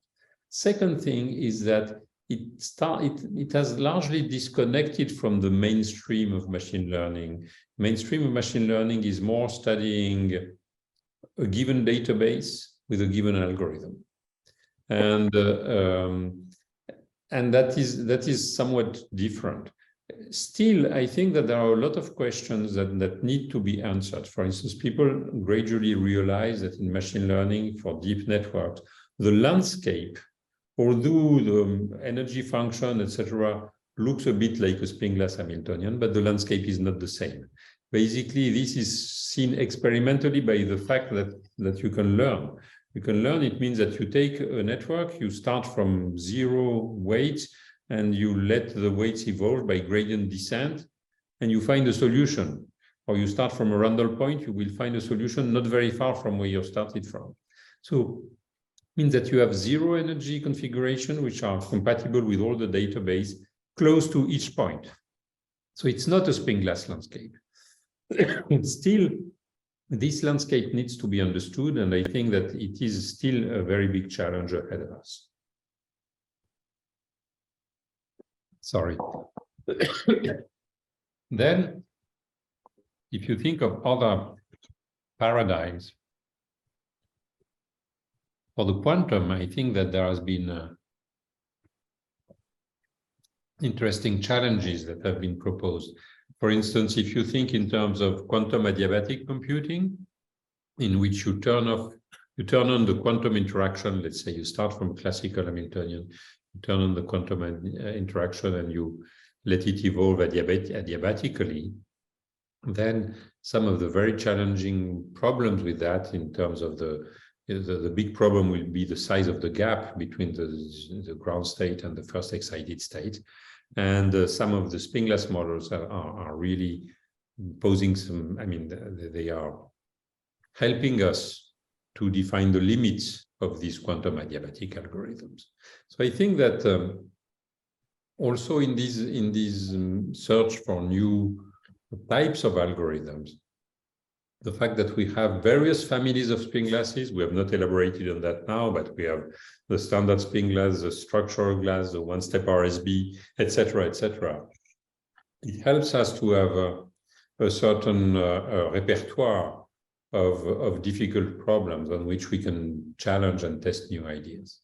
Second thing is that it has largely disconnected from the mainstream of machine learning. Mainstream of machine learning is more studying a given database with a given algorithm, and that is somewhat different. Still, I think that there are a lot of questions that need to be answered. For instance, people gradually realize that in machine learning for deep networks, the landscape, although the energy function, etc., looks a bit like a spin glass Hamiltonian, but the landscape is not the same. Basically, this is seen experimentally by the fact that you can learn. You can learn, it means that you take a network, you start from 0 weights, and you let the weights evolve by gradient descent, and you find a solution. Or you start from a random point, you will find a solution not very far from where you started from. So means that you have 0 energy configuration, which are compatible with all the database close to each point. So it's not a spin glass landscape. Still, this landscape needs to be understood, and I think that it is still a very big challenge ahead of us. Sorry. Then, if you think of other paradigms, for the quantum, I think that there has been interesting challenges that have been proposed. For instance, if you think in terms of quantum adiabatic computing, in which you turn on the quantum interaction, let's say you start from classical Hamiltonian, you turn on the quantum interaction and you let it evolve adiabatically, then some of the very challenging problems with that in terms of the big problem will be the size of the gap between the ground state and the first excited state. And some of the spin glass models are really posing some, I mean, they are helping us to define the limits of these quantum adiabatic algorithms. So I think that also in these search for new types of algorithms, the fact that we have various families of spin glasses, we have not elaborated on that now, but we have the standard spin glass, the structural glass, the one-step RSB, etc., etc. It helps us to have a certain repertoire of difficult problems on which we can challenge and test new ideas.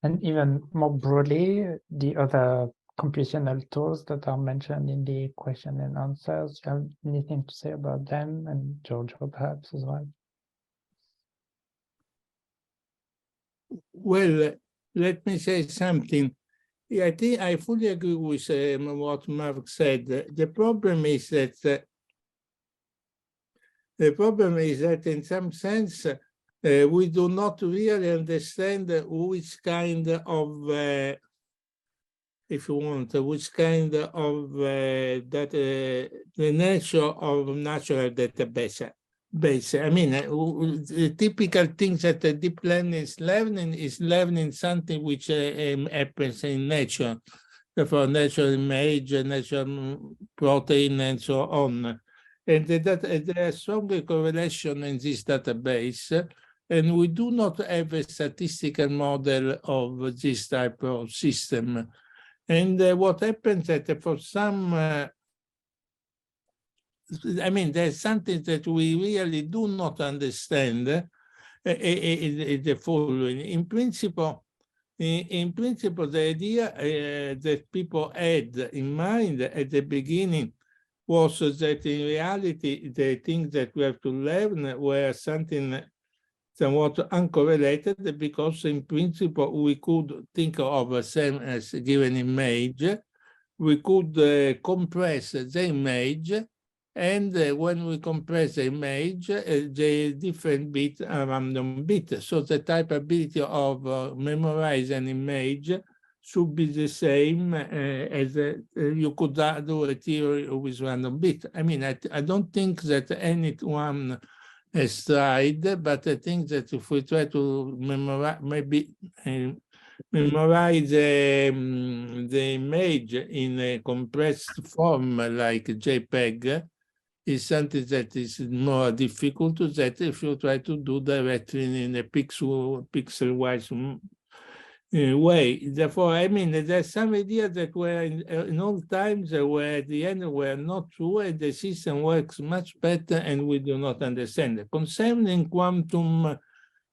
And even more broadly, the other computational tools that are mentioned in the question and answers, you have anything to say about them, and Giorgio perhaps as well? Well, let me say something. I think I fully agree with what Mark said. The problem is that in some sense we do not really understand which kind of if you want, which kind of the nature of natural database. I mean, the typical things that the deep learning is learning something which happens in nature, for natural image, natural protein, and so on. And there is strong correlation in this database, and we do not have a statistical model of this type of system. And what happens that for some, I mean, there's something that we really do not understand, the following. In principle, the idea that people had in mind at the beginning was that in reality, the things that we have to learn were something somewhat uncorrelated, because in principle we could think of the same as a given image. We could compress the image And when we compress the image, the different bits are random bits. So the type ability of memorize an image should be the same as you could do a theory with random bits. I mean, I don't think that anyone has tried, but I think that if we try to memorize, maybe memorize the image in a compressed form like JPEG, is something that is more difficult that if you try to do directly in a pixel-wise way. Therefore, I mean, there's some ideas that were in old times were at the end were not true, and the system works much better, and we do not understand it. Concerning quantum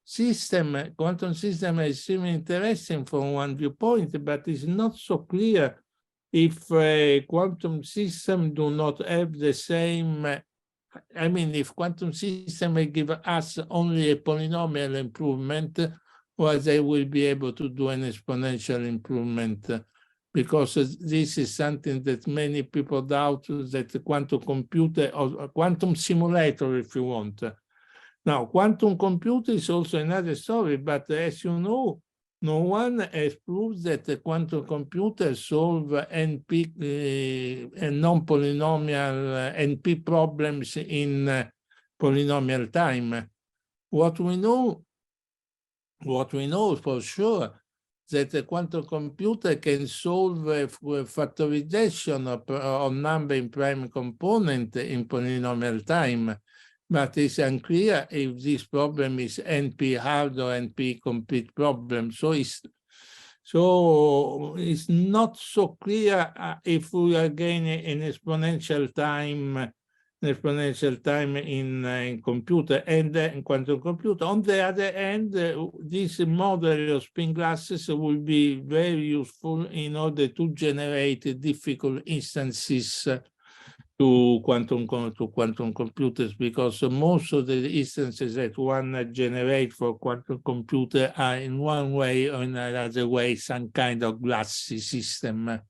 system is extremely interesting from one viewpoint, but it's not so clear if quantum systems do not have the same, I mean, if quantum system may give us only a polynomial improvement, or they will be able to do an exponential improvement, because this is something that many people doubt, that the quantum computer or quantum simulator, if you want. Now, quantum computer is also another story, but as you know, no one has proved that the quantum computer solve NP and non-polynomial NP problems in polynomial time. What we know for sure that the quantum computer can solve factorization of number in prime component in polynomial time, but it's unclear if this problem is NP hard or NP complete problem. So it's not so clear if we are gaining an exponential time in computer and in quantum computer. On the other hand, this model of spin glasses will be very useful in order to generate difficult instances to quantum computers, because most of the instances that one generate for quantum computer are in one way or in another way some kind of glassy system.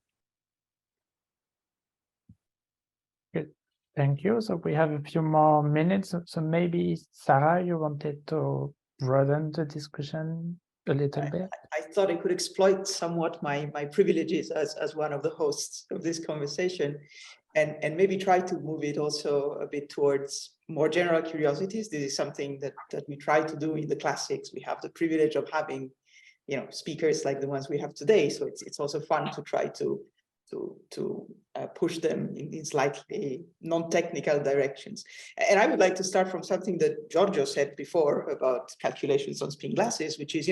Good. Thank you. So we have a few more minutes. So maybe, Sarah, you wanted to broaden the discussion a little bit? I thought I could exploit somewhat my privileges as one of the hosts of this conversation, and maybe try to move it also a bit towards more general curiosities. This is something that we try to do in the classics. We have the privilege of having, speakers like the ones we have today. So it's also fun to try to push them in slightly non-technical directions. And I would like to start from something that Giorgio said before about calculations on spin glasses, which is,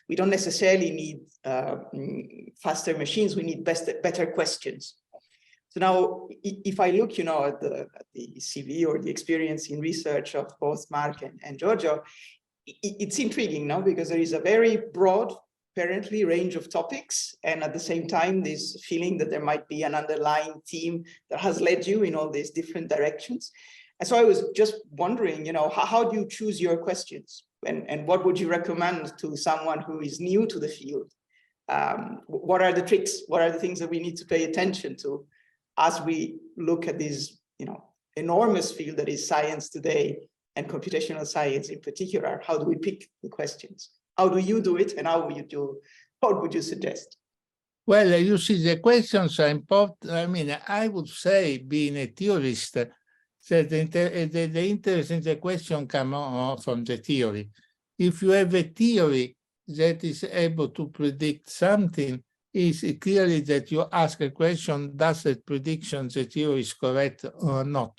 we don't necessarily need faster machines. We need better questions. So now, if I look, at the CV or the experience in research of both Mark and Giorgio, it's intriguing now, because there is a very broad, apparently, range of topics, and at the same time, this feeling that there might be an underlying theme that has led you in all these different directions. And so I was just wondering, how do you choose your questions, and what would you recommend to someone who is new to the field? What are the tricks? What are the things that we need to pay attention to as we look at this, enormous field that is science today, and computational science in particular? How do we pick the questions? How do you do it, and how would you do? What would you suggest? Well, you see, the questions are important. I mean, I would say, being a theorist, that the interest in the question comes from the theory. If you have a theory that is able to predict something, it's clearly that you ask a question, does that prediction, the theory is correct or not?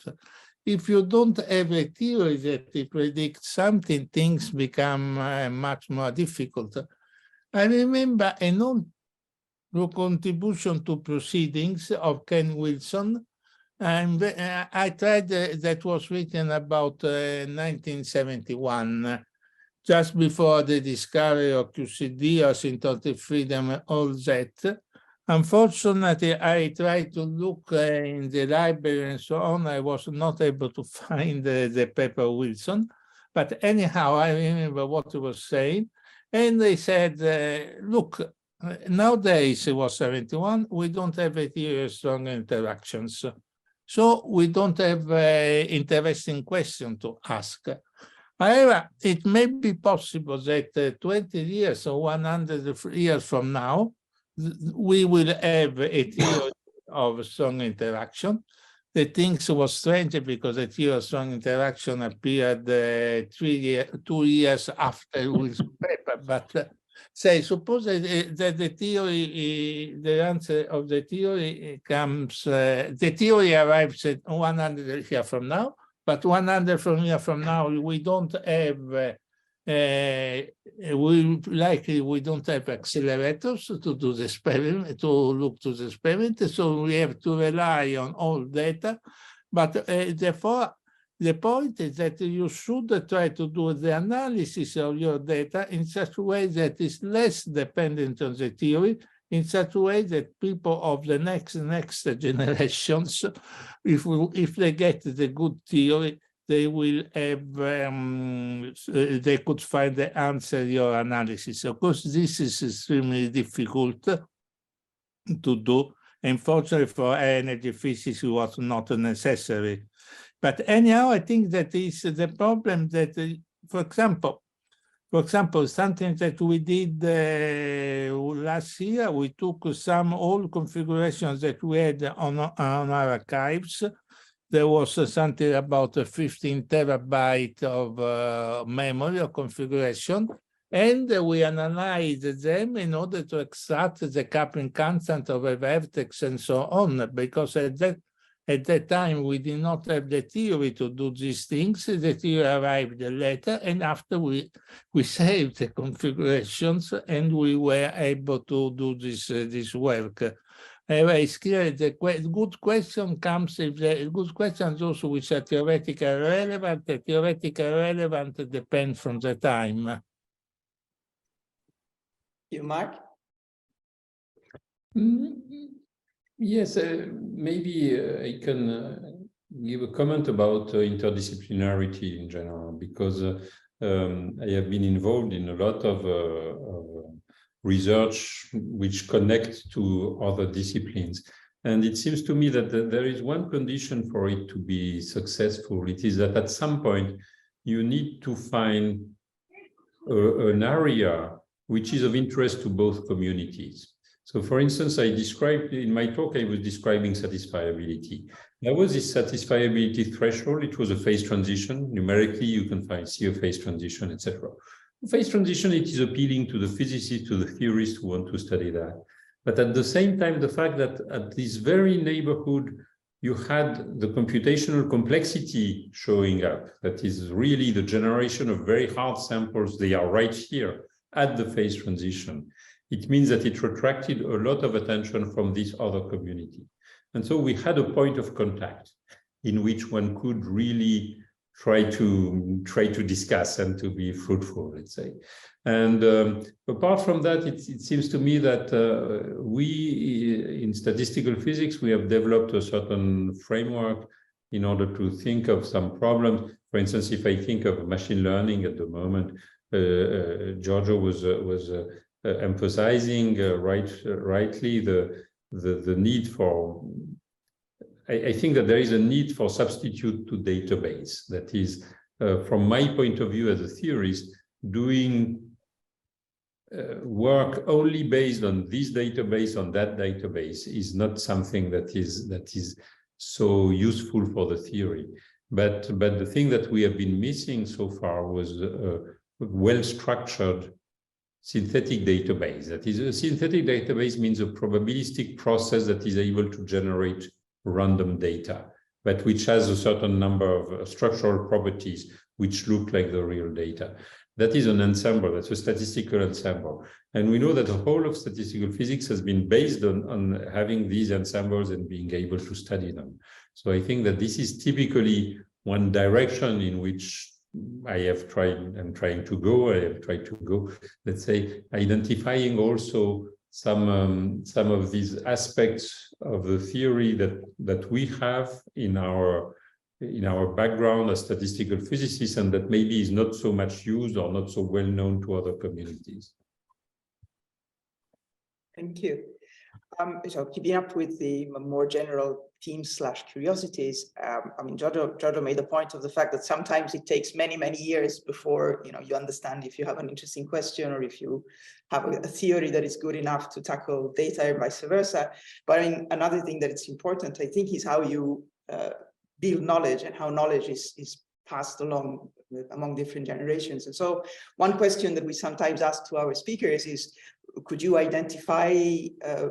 If you don't have a theory that predicts something, things become much more difficult. I remember an old contribution to proceedings of Ken Wilson, and I tried, that was written about 1971, just before the discovery of QCD, asymptotic freedom, all that. Unfortunately, I tried to look in the library and so on. I was not able to find the paper Wilson. But anyhow, I remember what he was saying. And they said, look, nowadays, it was 71, we don't have a theory of strong interactions. So we don't have interesting question to ask. However, it may be possible that 20 years or 100 years from now, we will have a theory of strong interaction. The things was strange because the theory of strong interaction appeared 2 years after Will's paper. But say, suppose that the theory, the answer of the theory comes, the theory arrives at 100 years from now, but 100 years from now, we don't have we don't have accelerators to do the experiment, to look to the experiment, so we have to rely on all data. But therefore, the point is that you should try to do the analysis of your data in such a way that is less dependent on the theory, in such a way that people of the next generations, if they get the good theory, they will have, they could find the answer your analysis. Of course, this is extremely difficult to do. Unfortunately, for energy physics, it was not necessary. But anyhow, I think that is the problem that, for example, something that we did last year, we took some old configurations that we had on our archives. There was something about 15 terabyte of memory or configuration, and we analyzed them in order to extract the coupling constant of a vertex and so on, because at that time we did not have the theory to do these things. The theory arrived later, and after we saved the configurations and we were able to do this work. It's clear the good question comes if the good questions also which are theoretically relevant. The theoretically relevant depends from the time. You, Mark? Yes, maybe I can give a comment about interdisciplinarity in general, because I have been involved in a lot of research which connect to other disciplines. And it seems to me that there is one condition for it to be successful. It is that at some point you need to find an area which is of interest to both communities. So for instance, I described in my talk, I was describing satisfiability. There was this satisfiability threshold. It was a phase transition. Numerically, you can see a phase transition, etc. Phase transition, it is appealing to the physicists, to the theorists who want to study that. But at the same time, the fact that at this very neighborhood, you had the computational complexity showing up, that is really the generation of very hard samples, they are right here at the phase transition. It means that it retracted a lot of attention from this other community. And so we had a point of contact in which one could really try to discuss and to be fruitful, let's say. And apart from that, it seems to me that we, in statistical physics, we have developed a certain framework in order to think of some problems. For instance, if I think of machine learning at the moment, Giorgio was emphasizing rightly the need for, I think that there is a need for substitute to database. That is, from my point of view as a theorist, doing work only based on this database, on that database, is not something that is so useful for the theory. But the thing that we have been missing so far was a well-structured synthetic database. That is, a synthetic database means a probabilistic process that is able to generate random data, but which has a certain number of structural properties which look like the real data. That is an ensemble, that's a statistical ensemble. And we know that the whole of statistical physics has been based on having these ensembles and being able to study them. So I think that this is typically one direction in which I'm trying to go, let's say, identifying also some of these aspects of the theory that we have in our background as statistical physicists, and that maybe is not so much used or not so well known to other communities. Thank you. So keeping up with the more general themes / curiosities, I mean, Giorgio made a point of the fact that sometimes it takes many years before you understand if you have an interesting question or if you have a theory that is good enough to tackle data and vice versa. But I mean, another thing that is important, I think, is how you build knowledge and how knowledge is passed along among different generations. And so one question that we sometimes ask to our speakers is, could you identify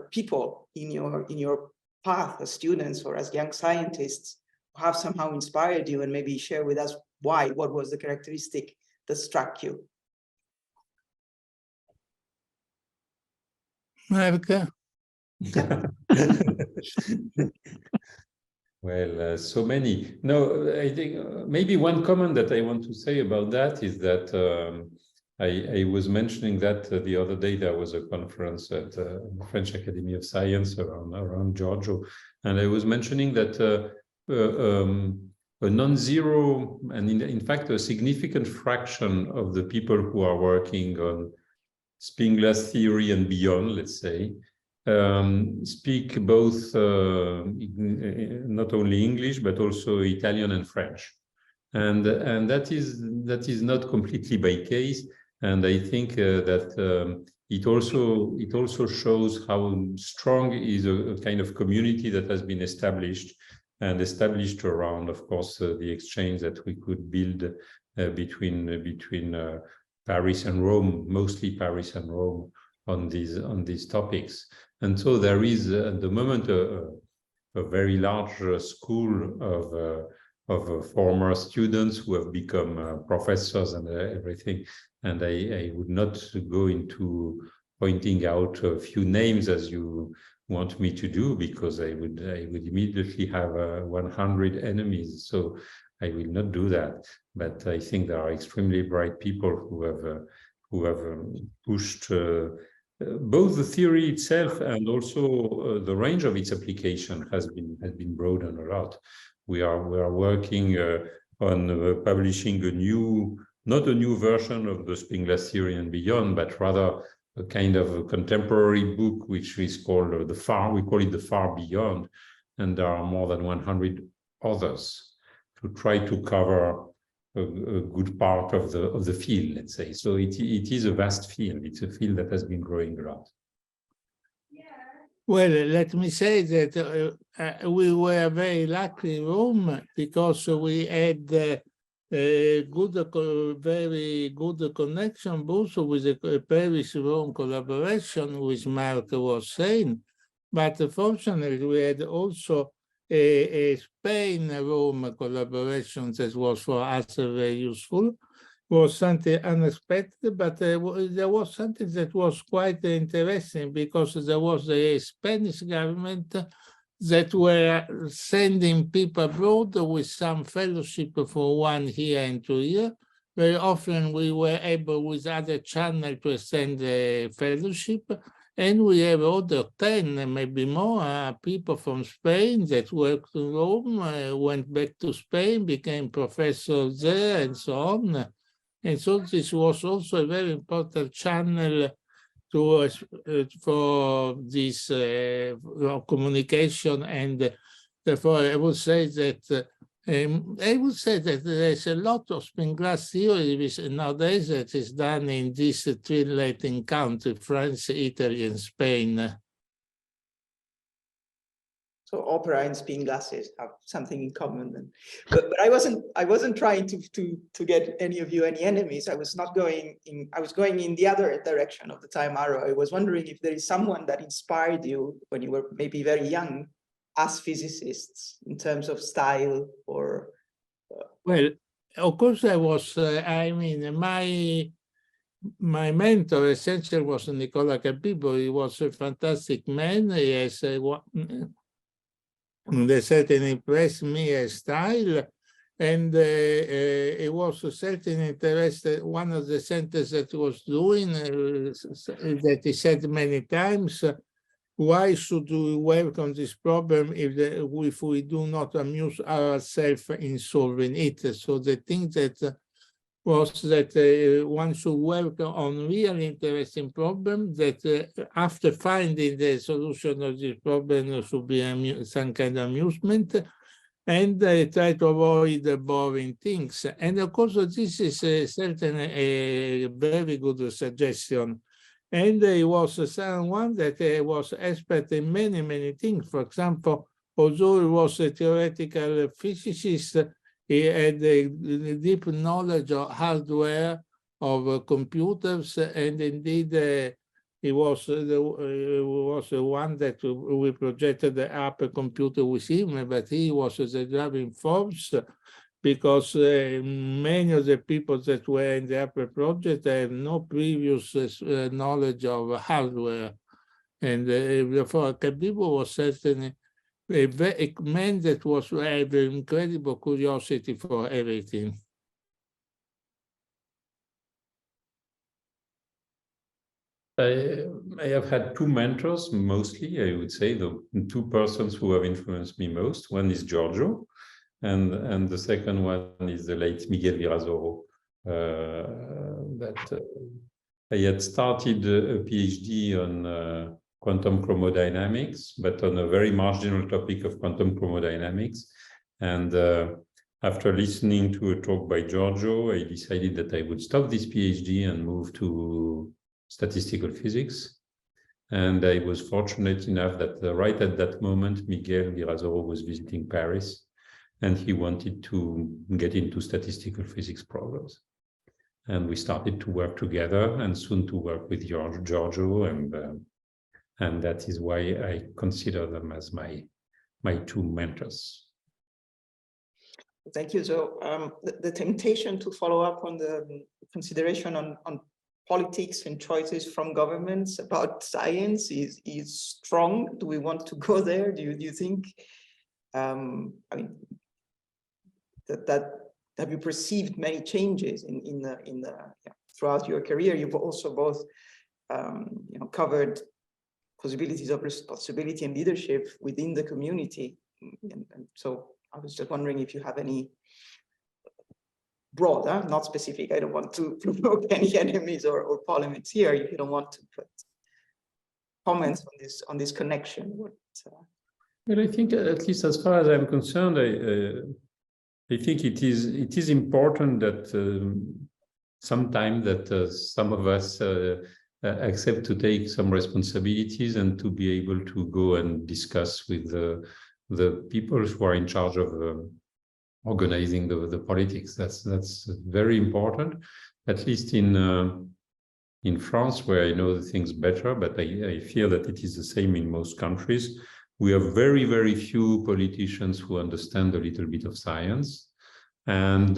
people in your path as students or as young scientists who have somehow inspired you, and maybe share with us why? What was the characteristic that struck you? Marco? Well, so many. No, I think maybe one comment that I want to say about that is that I was mentioning that the other day there was a conference at the French Academy of Science around Giorgio, and I was mentioning that a non-zero, and in fact a significant fraction of the people who are working on spin glass theory and beyond, let's say, speak both not only English but also Italian and French, and that is not completely by case. And I think that it also shows how strong is a kind of community that has been established around, of course, the exchange that we could build between Paris and Rome, mostly Paris and Rome, on these topics. And so there is at the moment a very large school of former students who have become professors and everything. And I would not go into pointing out a few names as you want me to do, because I would immediately have 100 enemies. So I will not do that. But I think there are extremely bright people who have pushed both the theory itself and also the range of its application has been broadened a lot. We are working on publishing not a new version of the spin glass theory and beyond, but rather a kind of a contemporary book, which is called we call it the Far Beyond, and there are more than 100 others to try to cover a good part of the field, let's say. So it is a vast field. It's a field that has been growing a lot. Well, let me say that we were very lucky in Rome because we had very good connection both with the Paris-Rome collaboration, which Mark was saying, but fortunately we had also a Spain-Rome collaboration that was for us very useful. Was something unexpected, but there was something that was quite interesting because there was a Spanish government that were sending people abroad with some fellowship for 1 year and 2 years. Very often we were able with other channels to send a fellowship, and we have other 10, maybe more, people from Spain that worked in Rome, went back to Spain, became professors there, and so on. And so this was also a very important channel for this communication, and therefore I would say that there's a lot of spin glass theory which nowadays that is done in these 3 Latin countries, France, Italy, and Spain. So opera and spin glasses have something in common. Then. But I wasn't trying to get any of you any enemies. I was going in the other direction of the time arrow. I was wondering if there is someone that inspired you when you were maybe very young as physicists in terms of style or. Well, of course I was. I mean, my mentor essentially was Nicola Capibbo. He was a fantastic man. He has they certainly impressed me as style, and it was certainly interested. One of the sentences that he was doing that he said many times, why should we welcome this problem if we do not amuse ourselves in solving it? So the thing that was that one should work on really interesting problems, that after finding the solution of this problem, there should be some kind of amusement, and try to avoid the boring things. And of course, this is certainly a very good suggestion. And he was someone that was expert in many, many things. For example, although he was a theoretical physicist, he had a deep knowledge of hardware, of computers, and indeed he was the one that we projected the Apple computer with him, but he was the driving force, because many of the people that were in the Apple project had no previous knowledge of hardware. And therefore, Cabibbo was certainly a man that was had an incredible curiosity for everything. I have had two mentors, mostly, I would say, the two persons who have influenced me most. One is Giorgio, and the second one is the late Miguel Virasoro. I had started a PhD on quantum chromodynamics, but on a very marginal topic of quantum chromodynamics. And after listening to a talk by Giorgio, I decided that I would stop this PhD and move to statistical physics. And I was fortunate enough that right at that moment, Miguel Virasoro was visiting Paris, and he wanted to get into statistical physics problems. And we started to work together, and soon to work with Giorgio, and that is why I consider them as my two mentors. Thank you. So the temptation to follow up on the consideration on politics and choices from governments about science is strong. Do we want to go there? Do you think? I mean, have you perceived many changes in the throughout your career? You've also both covered possibilities of responsibility and leadership within the community, and so I was just wondering if you have any broader, not specific. I don't want to provoke any enemies or polemics here. If you don't want to put comments on this connection. Well, I think at least as far as I'm concerned, I think it is important that sometimes that some of us accept to take some responsibilities and to be able to go and discuss with the people who are in charge of organizing the politics. That's very important, at least in France, where I know the things better, but I feel that it is the same in most countries. We have very, very few politicians who understand a little bit of science, and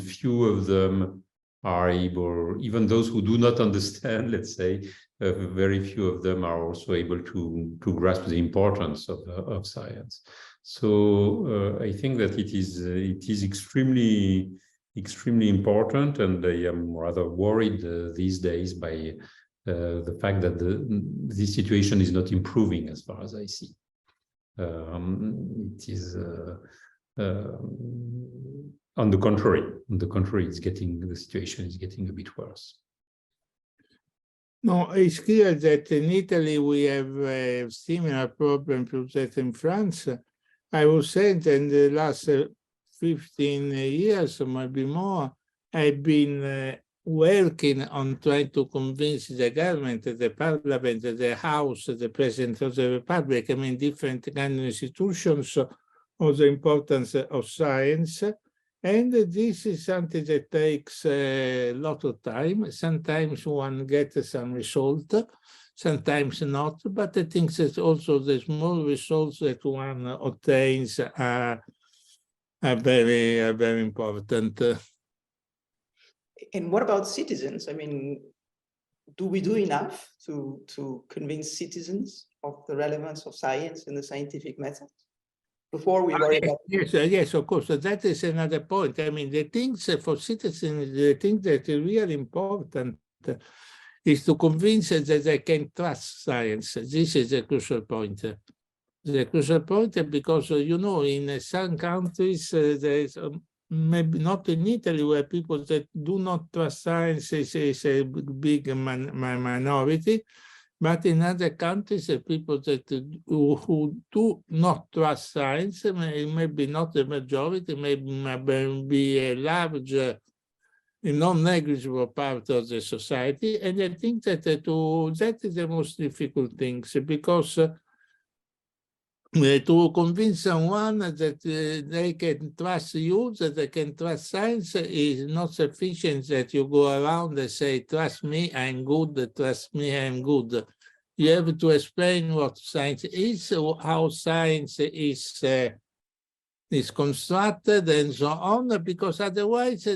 few of them are able, even those who do not understand, let's say, very few of them are also able to grasp the importance of science. So I think that it is extremely important, and I am rather worried these days by the fact that the situation is not improving as far as I see. It is on the contrary, the situation is getting a bit worse. No, it's clear that in Italy we have a similar problem to that in France. I would say that in the last 15 years, or maybe more, I've been working on trying to convince the government, the parliament, the House, the President of the Republic, I mean, different kind of institutions of the importance of science. And this is something that takes a lot of time. Sometimes one gets some result, sometimes not, but I think that also the small results that one obtains are very important. And what about citizens? I mean, do we do enough to convince citizens of the relevance of science and the scientific method before we worry about? Yes, of course. That is another point. I mean, the things for citizens, the thing that is really important is to convince them that they can trust science. This is a crucial point. The crucial point, because, in some countries, there is maybe not in Italy, where people that do not trust science is a big minority, but in other countries, people that who do not trust science, maybe not the majority, maybe a large, a non-negligible part of the society. And I think that that is the most difficult thing, because to convince someone that they can trust you, that they can trust science, is not sufficient that you go around and say, trust me, I'm good, trust me, I'm good. You have to explain what science is, how science is constructed, and so on, because otherwise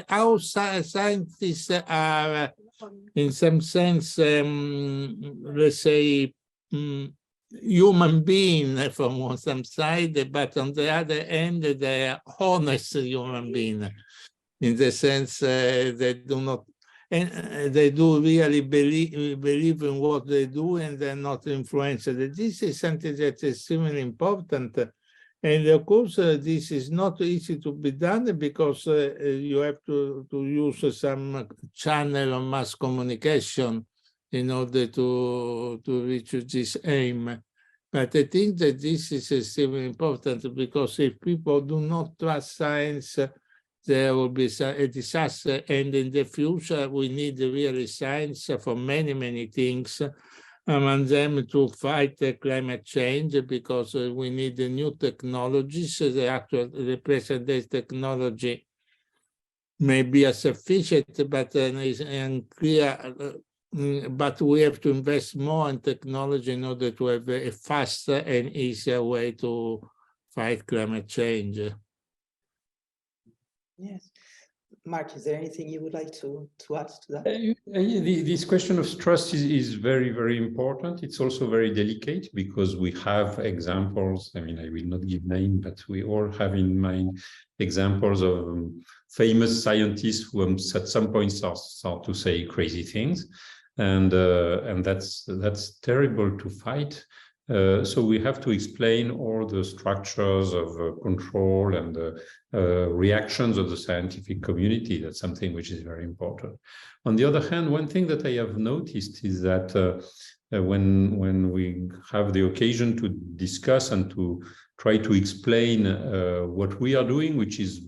our scientists are, in some sense, let's say, human being from some side, but on the other end, they are honest human being, in the sense they do not, and they do really believe in what they do, and they're not influenced. This is something that is extremely important. And of course, this is not easy to be done, because you have to use some channel of mass communication in order to reach this aim. But I think that this is extremely important, because if people do not trust science, there will be a disaster. And in the future, we need really science for many, many things, among them to fight climate change, because we need new technologies. The present-day technology may be sufficient, but is unclear. But we have to invest more in technology in order to have a faster and easier way to fight climate change. Yes. Mark, is there anything you would like to add to that? This question of trust is very, very important. It's also very delicate, because we have examples. I mean, I will not give name, but we all have in mind examples of famous scientists who at some point start to say crazy things. And that's terrible to fight. So we have to explain all the structures of control and reactions of the scientific community. That's something which is very important. On the other hand, one thing that I have noticed is that when we have the occasion to discuss and to try to explain what we are doing, which is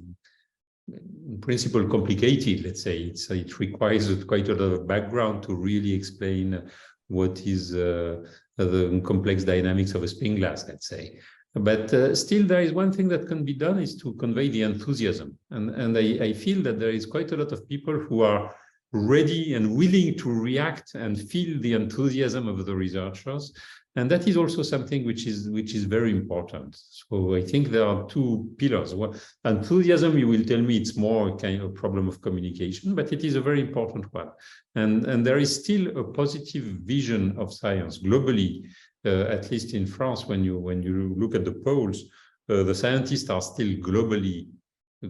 in principle complicated, let's say, it requires quite a lot of background to really explain what is the complex dynamics of a spin glass, let's say. But still, there is one thing that can be done, is to convey the enthusiasm. And I feel that there is quite a lot of people who are ready and willing to react and feel the enthusiasm of the researchers. And that is also something which is very important. So I think there are two pillars. One, enthusiasm, you will tell me it's more kind of problem of communication, but it is a very important one. And there is still a positive vision of science globally, at least in France. When you look at the polls, the scientists are still globally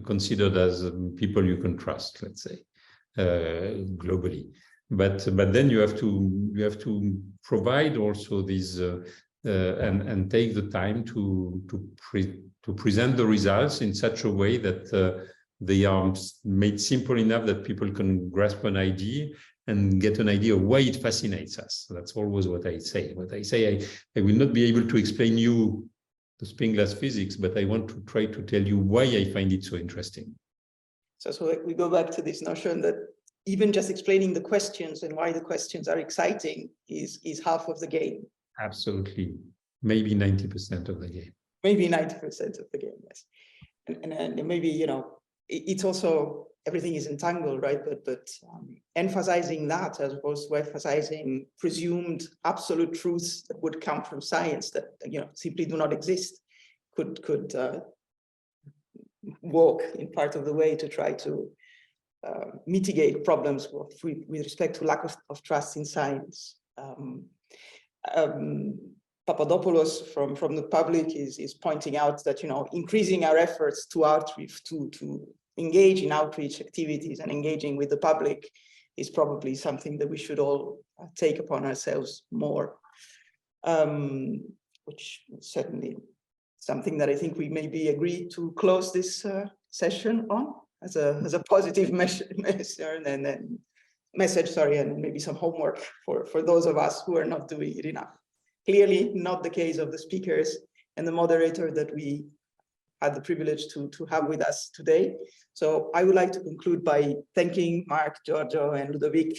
considered as people you can trust, let's say, globally. But then you have to provide also these and take the time to present the results in such a way that they are made simple enough that people can grasp an idea and get an idea of why it fascinates us. So that's always what I say. I will not be able to explain you the spin glass physics, but I want to try to tell you why I find it so interesting. So we go back to this notion that even just explaining the questions and why the questions are exciting is half of the game. Absolutely. Maybe 90% of the game. Maybe 90% of the game, yes. And maybe, you know, it's also, everything is entangled, right? But emphasizing that as opposed to emphasizing presumed absolute truths that would come from science that, you know, simply do not exist could walk in part of the way to try to mitigate problems with respect to lack of trust in science. Papadopoulos from the public is pointing out that, you know, increasing our efforts to outreach, to engage in outreach activities and engaging with the public is probably something that we should all take upon ourselves more, which certainly something that I think we maybe agree to close this session on as a positive measure and then message, sorry, and maybe some homework for those of us who are not doing it enough. Clearly not the case of the speakers and the moderator that we had the privilege to have with us today. So I would like to conclude by thanking Mark, Giorgio, and Ludovic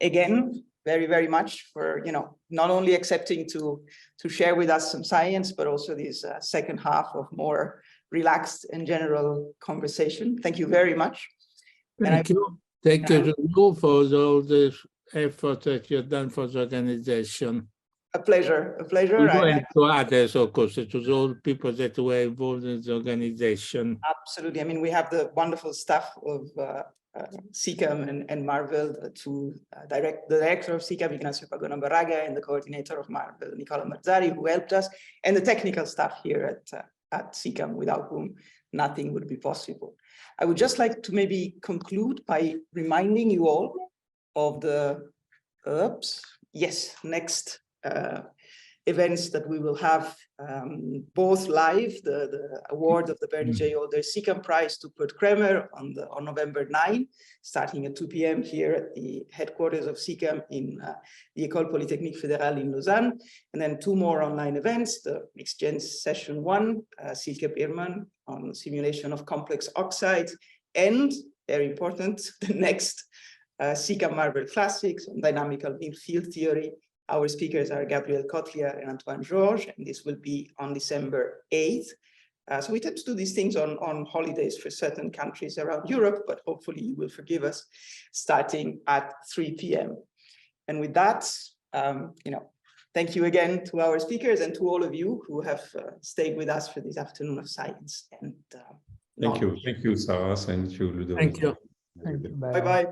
again very, very much for, not only accepting to share with us some science, but also this second half of more relaxed and general conversation. Thank you very much. Thank you. Thank you to you for all the effort that you've done for the organization. A pleasure, a pleasure. To you and to others, of course, to all people that were involved in the organization. Absolutely. I mean, we have the wonderful staff of SICAM and Marvel, the director of SICAM, Ignacio Pagona Barraga, and the coordinator of Marvel, Nicola Marzari, who helped us, and the technical staff here at SICAM, without whom nothing would be possible. I would just like to maybe conclude by reminding you all of the, next events that we will have, both live, the award of the Bernie J. Older SICAM Prize to Kurt Kremer on November 9, starting at 2 p.m. here at the headquarters of SICAM in the École Polytechnique Fédérale in Lausanne, and then 2 more online events, the Mixed Session 1, Silke Biermann on simulation of complex oxides, and very important, the next SICAM Marvel Classics on dynamical mean field theory. Our speakers are Gabriel Kotliar and Antoine Georges, and this will be on December 8th. So we tend to do these things on holidays for certain countries around Europe, but hopefully you will forgive us, starting at 3 p.m. And with that, thank you again to our speakers and to all of you who have stayed with us for this afternoon of science. And thank you, Sarah. Thank you, Ludovic. Thank you. Bye. Bye-bye.